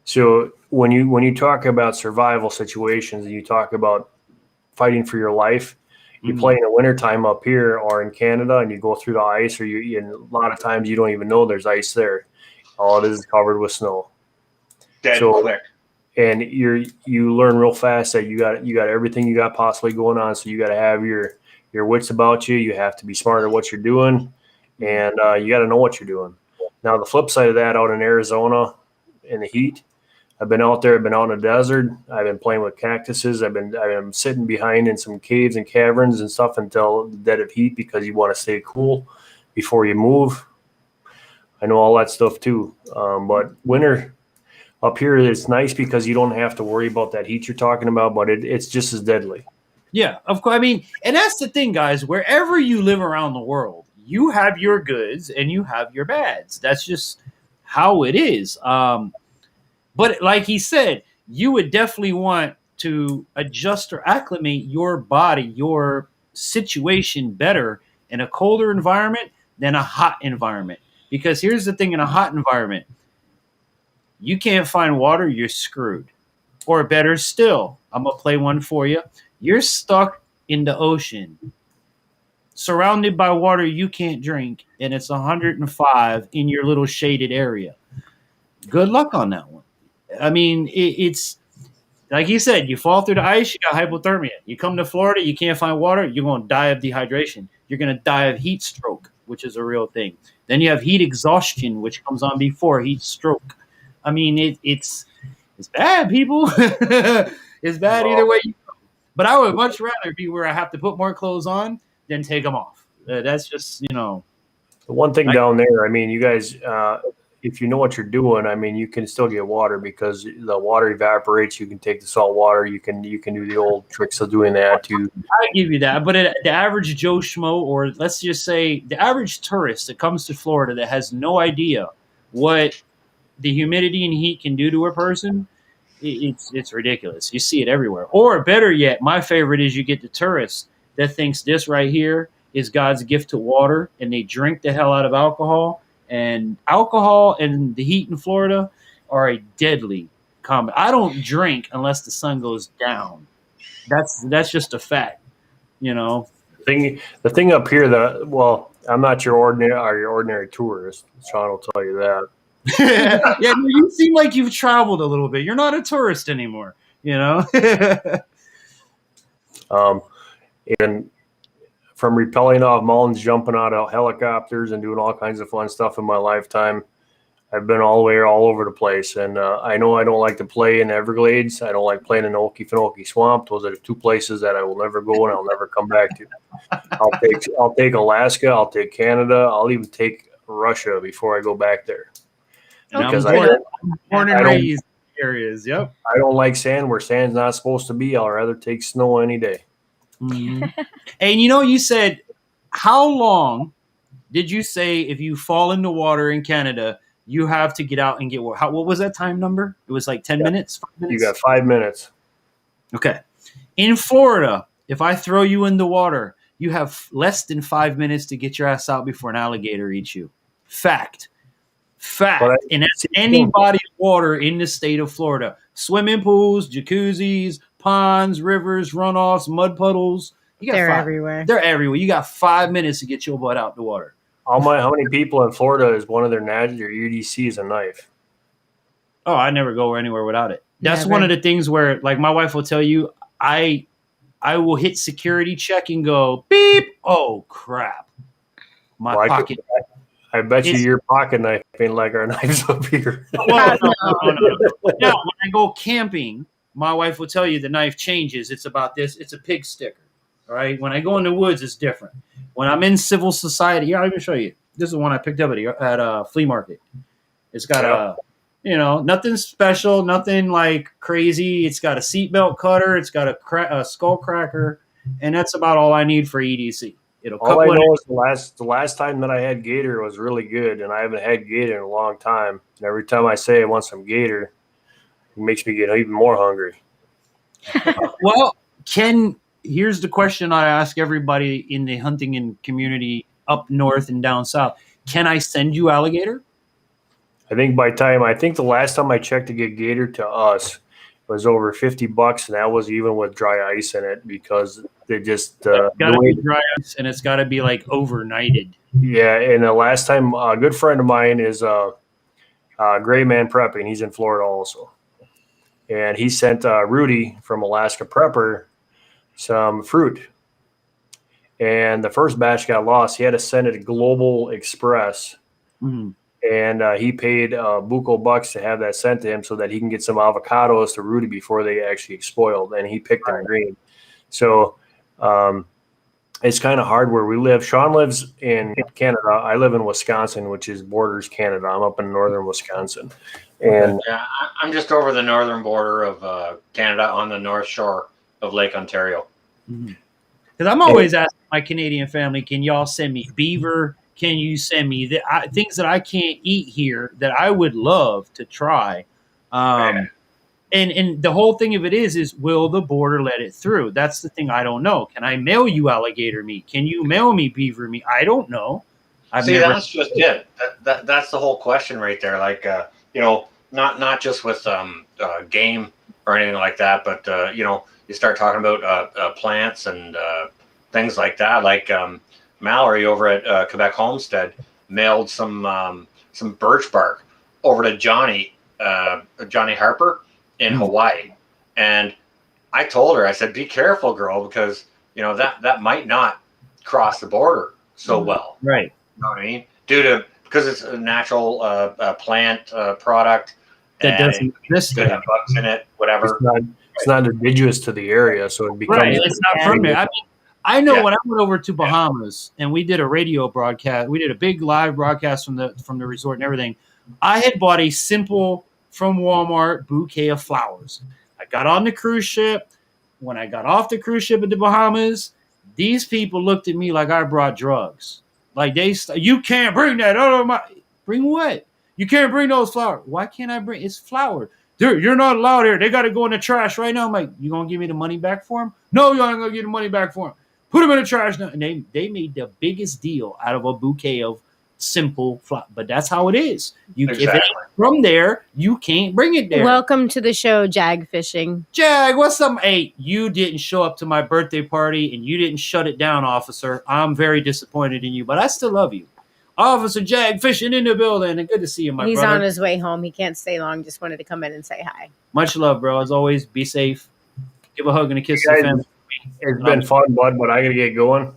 So when you talk about survival situations and you talk about fighting for your life, you play in the wintertime up here or in Canada and you go through the ice, and a lot of times you don't even know there's ice there. All it is covered with snow. Dead quick. And you learn real fast that you got everything you got possibly going on. So you got to have your wits about you. You have to be smart at what you're doing, and you got to know what you're doing. Now the flip side of that, out in Arizona in the heat, I've been out there. I've been out in the desert. I've been playing with cactuses. I've been sitting behind in some caves and caverns and stuff until the dead of heat because you want to stay cool before you move. I know all that stuff too. But winter up here, it's nice because you don't have to worry about that heat you're talking about, but it's just as deadly. Yeah, of course. I mean, and that's the thing, guys. Wherever you live around the world, you have your goods and you have your bads. That's just how it is. But like he said, you would definitely want to adjust or acclimate your body, your situation better in a colder environment than a hot environment. Because here's the thing, in a hot environment, you can't find water, you're screwed. Or better still, I'm going to play one for you. You're stuck in the ocean, surrounded by water you can't drink, and it's 105 in your little shaded area. Good luck on that one. I mean, it's like he said, you fall through the ice, you got hypothermia. You come to Florida, you can't find water, you're going to die of dehydration. You're going to die of heat stroke, which is a real thing. Then you have heat exhaustion, which comes on before heat stroke. I mean, it's bad, people. It's bad either way you go. But I would much rather be where I have to put more clothes on than take them off. That's just, The one thing down there, I mean, you guys, if you know what you're doing, I mean, you can still get water because the water evaporates. You can take the salt water. You can do the old tricks of doing that too. I give you that, but the average Joe Schmo, or let's just say the average tourist that comes to Florida that has no idea what the humidity and heat can do to a person, it's ridiculous. You see it everywhere. Or better yet, my favorite is you get the tourist that thinks this right here is God's gift to water, and they drink the hell out of alcohol. And alcohol and the heat in Florida are a deadly combo. I don't drink unless the sun goes down. That's just a fact, you know. The thing up here that, well, I'm not your ordinary tourist. Sean will tell you that. Yeah, you seem like you've traveled a little bit. You're not a tourist anymore, you know. And from rappelling off mountains, jumping out of helicopters, and doing all kinds of fun stuff in my lifetime, I've been all over the place. And I know I don't like to play in Everglades. I don't like playing in the Okefenokee Swamp. Those are the two places that I will never go and I'll never come back to. I'll take Alaska. I'll take Canada. I'll even take Russia before I go back there. Because born and raised areas. Yep. I don't like sand where sand's not supposed to be. I'll rather take snow any day. Mm-hmm. And you said, how long did you say if you fall in the water in Canada, you have to get out and get water? What was that time number? It was like 10 minutes? 5 minutes? You got 5 minutes. Okay. In Florida, if I throw you in the water, you have less than 5 minutes to get your ass out before an alligator eats you. Fact. And that's any body of water in the state of Florida. Swimming pools, jacuzzis, ponds, rivers, runoffs, mud puddles. They're everywhere. They're everywhere. You got 5 minutes to get your butt out the water. How many people in Florida is one of their EDC is a knife? Oh, I never go anywhere without it. That's Never. one of the things where, like, my wife will tell you, I will hit security check and go, beep. Oh, crap. My pocket. I bet you your pocket knife ain't like our knives up here. Well, no. Now, when I go camping, my wife will tell you the knife changes. It's about this. It's a pig sticker. All right. When I go in the woods, it's different. When I'm in civil society, I'll even show you. This is the one I picked up at a flea market. It's got nothing special, nothing like crazy. It's got a seatbelt cutter. It's got a skull cracker, and that's about all I need for EDC. All I know is the last time that I had gator was really good, and I haven't had gator in a long time. And every time I say I want some gator, it makes me get even more hungry. Well, here's the question I ask everybody in the hunting and community up north and down south. Can I send you alligator? I think the last time I checked to get gator to us was over $50, and that was even with dry ice in it because they just it's gotta be dry ice and it's got to be like overnighted. Yeah, and the last time a good friend of mine is Gray Man Prepping. He's in Florida also, and he sent Rudy from Alaska Prepper some fruit, and the first batch got lost. He had to send it Global Express. Mm-hmm. And he paid buco bucks to have that sent to him so that he can get some avocados to Rudy before they actually spoiled. And he picked them green. So it's kind of hard where we live. Sean lives in Canada. I live in Wisconsin, which is borders Canada. I'm up in northern Wisconsin. And yeah, I'm just over the northern border of Canada on the north shore of Lake Ontario. Because I'm always asking my Canadian family, can y'all send me beaver? Can you send me things that I can't eat here that I would love to try? And the whole thing of it is will the border let it through? That's the thing I don't know. Can I mail you alligator meat? Can you mail me beaver meat? I don't know. That's just it. That's the whole question right there. Like, not just with game or anything like that, but, you start talking about plants and things like that. Like, Mallory over at Quebec Homestead mailed some birch bark over to Johnny Harper in Hawaii, and I told her, I said, be careful, girl, because that might not cross the border so well, right? You know what I mean? Because it's a natural plant product that doesn't exist. Have bugs in it, whatever. It's not indigenous to the area, so it becomes. Right, it's not from there. I know when I went over to Bahamas and we did a radio broadcast, we did a big live broadcast from the resort and everything. I had bought a simple from Walmart bouquet of flowers. I got on the cruise ship. When I got off the cruise ship at the Bahamas, these people looked at me like I brought drugs. Like you can't bring that. Oh my, bring what? You can't bring those flowers. Why can't I bring? It's flower. Dude, you're not allowed here. They got to go in the trash right now. I'm like, you gonna give me the money back for them? No, you ain't gonna give the money back for them. Put them in the trash now. And they made the biggest deal out of a bouquet of simple flower. But that's how it is. If it ain't from there, you can't bring it there. Welcome to the show, Jag Fishing. Jag, what's up? Hey, you didn't show up to my birthday party and you didn't shut it down, officer. I'm very disappointed in you, but I still love you. Officer Jag Fishing in the building, and good to see you, my brother. He's on his way home. He can't stay long. Just wanted to come in and say hi. Much love, bro. As always, be safe. Give a hug and a kiss to the family. It's been fun, bud, but I got to get going.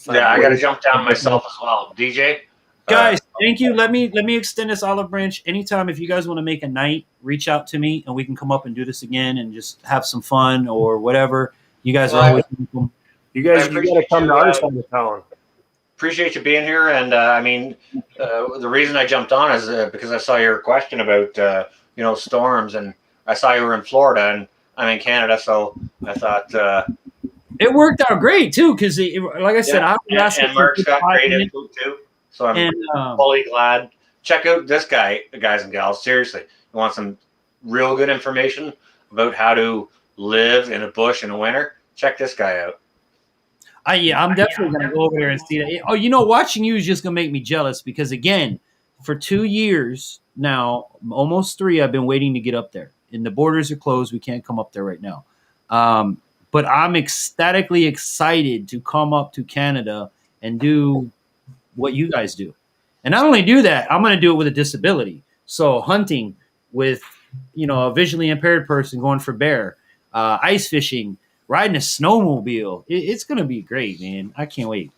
Yeah, I got to jump down myself as well. DJ? Guys, thank you. Let me extend this olive branch. Anytime if you guys want to make a night, reach out to me and we can come up and do this again and just have some fun or whatever. You guys are always welcome. You got to come to our side of town. Appreciate you being here. And the reason I jumped on is because I saw your question about storms, and I saw you were in Florida, and I'm in Canada, so I thought it worked out great too. Because like I said, and Mark's got great info too. So I'm fully glad. Check out this guy, guys and gals. Seriously, you want some real good information about how to live in a bush in the winter? Check this guy out. I'm definitely going to go over there and see that. Oh, watching you is just going to make me jealous because, again, for 2 years now, almost 3, I've been waiting to get up there. And the borders are closed. We can't come up there right now. But I'm ecstatically excited to come up to Canada and do what you guys do. And not only do that, I'm going to do it with a disability. So hunting with, a visually impaired person going for bear, ice fishing, riding a snowmobile. It's going to be great, man. I can't wait.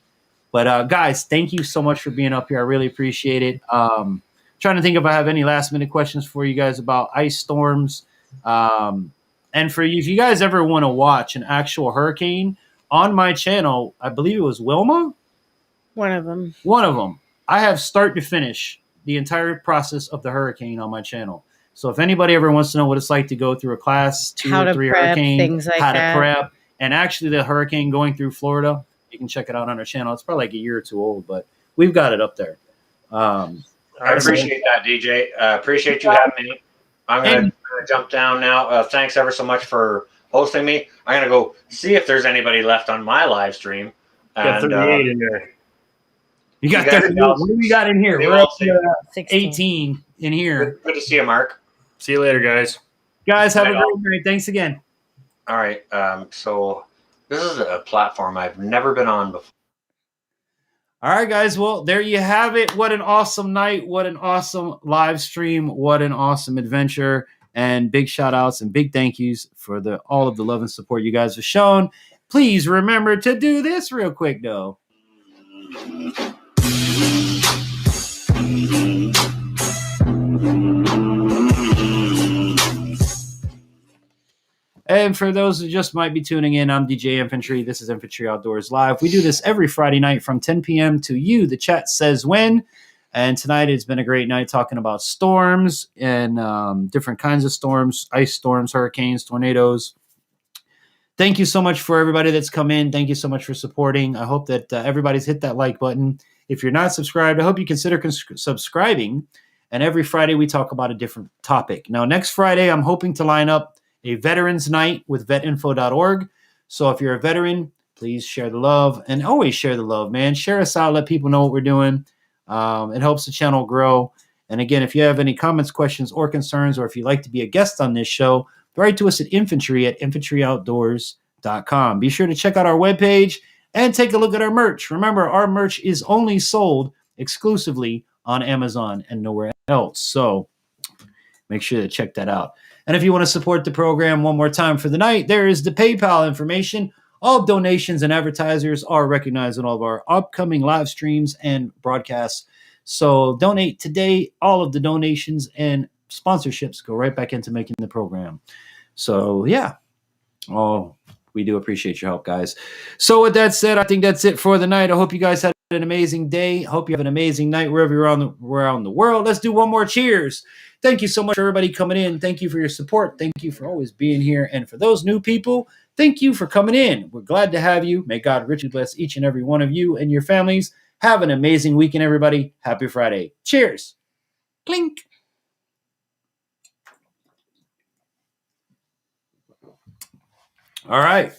But guys, thank you so much for being up here. I really appreciate it. Trying to think if I have any last minute questions for you guys about ice storms. And for you, if you guys ever want to watch an actual hurricane on my channel, I believe it was Wilma. One of them. I have start to finish the entire process of the hurricane on my channel. So if anybody ever wants to know what it's like to go through a class 2 or 3 hurricane, things like how to prep, and actually the hurricane going through Florida, you can check it out on our channel. It's probably like a year or 2 old, but we've got it up there. I appreciate that, DJ. Appreciate you having me. I'm going to jump down now. Thanks ever so much for hosting me. I'm going to go see if there's anybody left on my live stream. Got 38 in there. You got 38. What do we got in here? We're up to 16. 18 in here. Good to see you, Mark. See you later, guys. Guys, have a great night. Thanks again. All right. So this is a platform I've never been on before. All right, guys. Well, there you have it. What an awesome night. What an awesome live stream. What an awesome adventure. And big shout outs and big thank yous for all of the love and support you guys have shown. Please remember to do this real quick, though. And for those who just might be tuning in, I'm DJ Infantry. This is Infantry Outdoors Live. We do this every Friday night from 10 p.m. to you. The chat says when. And tonight it's been a great night talking about storms and different kinds of storms, ice storms, hurricanes, tornadoes. Thank you so much for everybody that's come in. Thank you so much for supporting. I hope that everybody's hit that like button. If you're not subscribed, I hope you consider subscribing. And every Friday we talk about a different topic. Now, next Friday, I'm hoping to line up a Veterans Night with vetinfo.org. So if you're a veteran, please share the love and always share the love, man. Share us out. Let people know what we're doing. It helps the channel grow. And again, if you have any comments, questions, or concerns, or if you'd like to be a guest on this show, write to us at infantryoutdoors.com. Be sure to check out our webpage and take a look at our merch. Remember, our merch is only sold exclusively on Amazon and nowhere else. So make sure to check that out. And if you want to support the program one more time for the night, there is the PayPal information. All donations and advertisers are recognized in all of our upcoming live streams and broadcasts. So donate today. All of the donations and sponsorships go right back into making the program. So, yeah. Oh, we do appreciate your help, guys. So with that said, I think that's it for the night. I hope you guys had an amazing day. Hope you have an amazing night wherever you're around the world. Let's do one more cheers. Thank you so much for everybody coming in. Thank you for your support. Thank you for always being here. And for those new people, thank you for coming in. We're glad to have you. May God richly bless each and every one of you and your families. Have an amazing weekend, everybody. Happy Friday. Cheers. Clink. All right.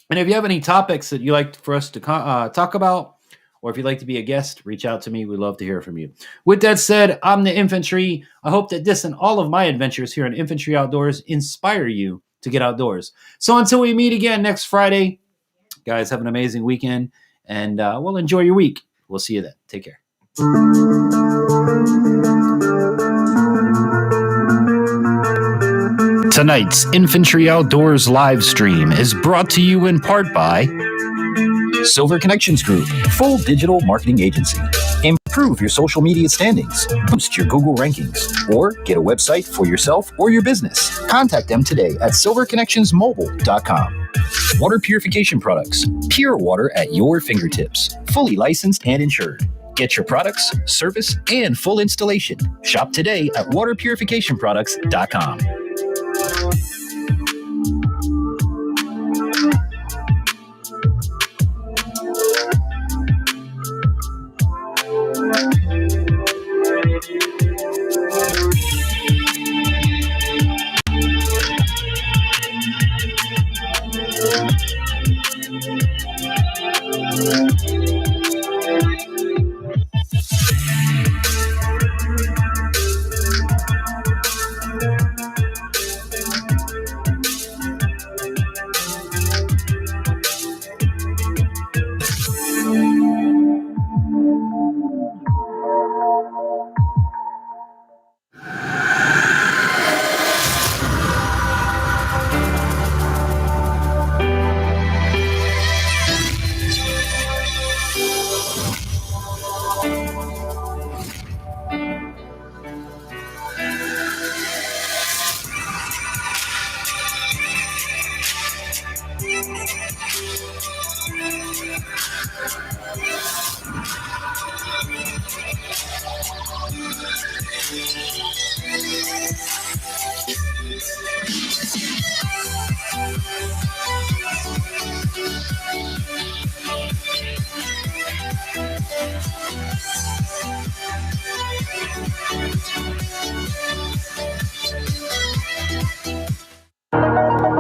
And if you have any topics that you like for us to talk about, or if you'd like to be a guest, reach out to me. We'd love to hear from you. With that said, I'm the Infantry. I hope that this and all of my adventures here on Infantry Outdoors inspire you to get outdoors. So until we meet again next Friday, guys, have an amazing weekend, and we'll enjoy your week. We'll see you then. Take care. Tonight's Infantry Outdoors live stream is brought to you in part by Silver Connections Group, full digital marketing agency. Improve your social media standings, boost your Google rankings, or get a website for yourself or your business. Contact them today at silverconnectionsmobile.com. Water purification products, pure water at your fingertips, fully licensed and insured. Get your products, service, and full installation. Shop today at waterpurificationproducts.com.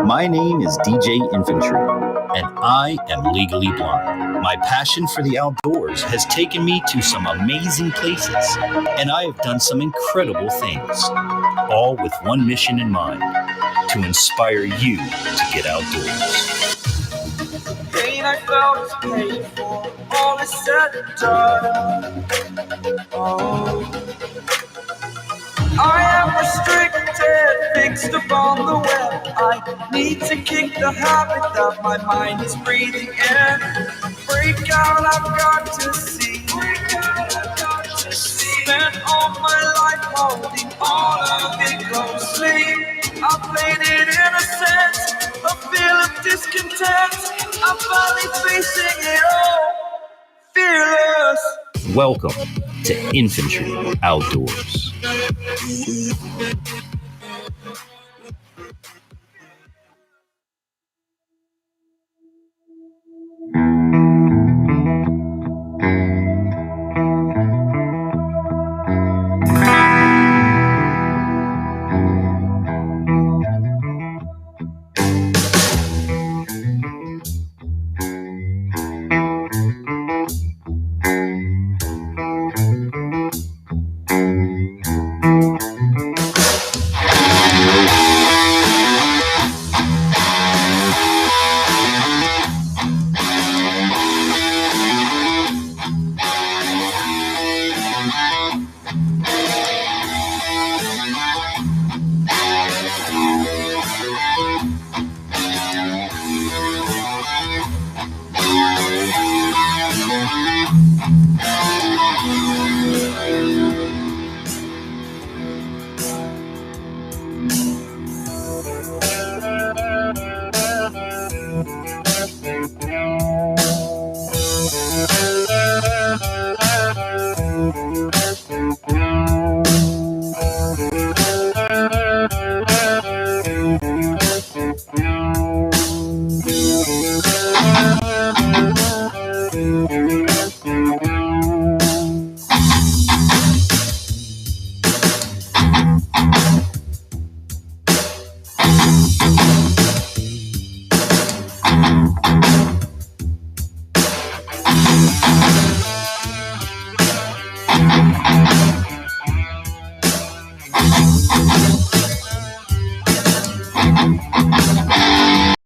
My name is DJ Infantry, and I am legally blind. My passion for the outdoors has taken me to some amazing places, and I have done some incredible things, all with one mission in mind: to inspire you to get outdoors. Pain I felt is paid for, all is said and done. Oh, I am restricted, fixed upon the web. I need to kick the habit that my mind is breathing in. Break out, I've got to see. Spent all my life holding all of it closely. I played it innocent, a feel of discontent. I'm finally facing it all, fearless. Welcome to Infantry Outdoors.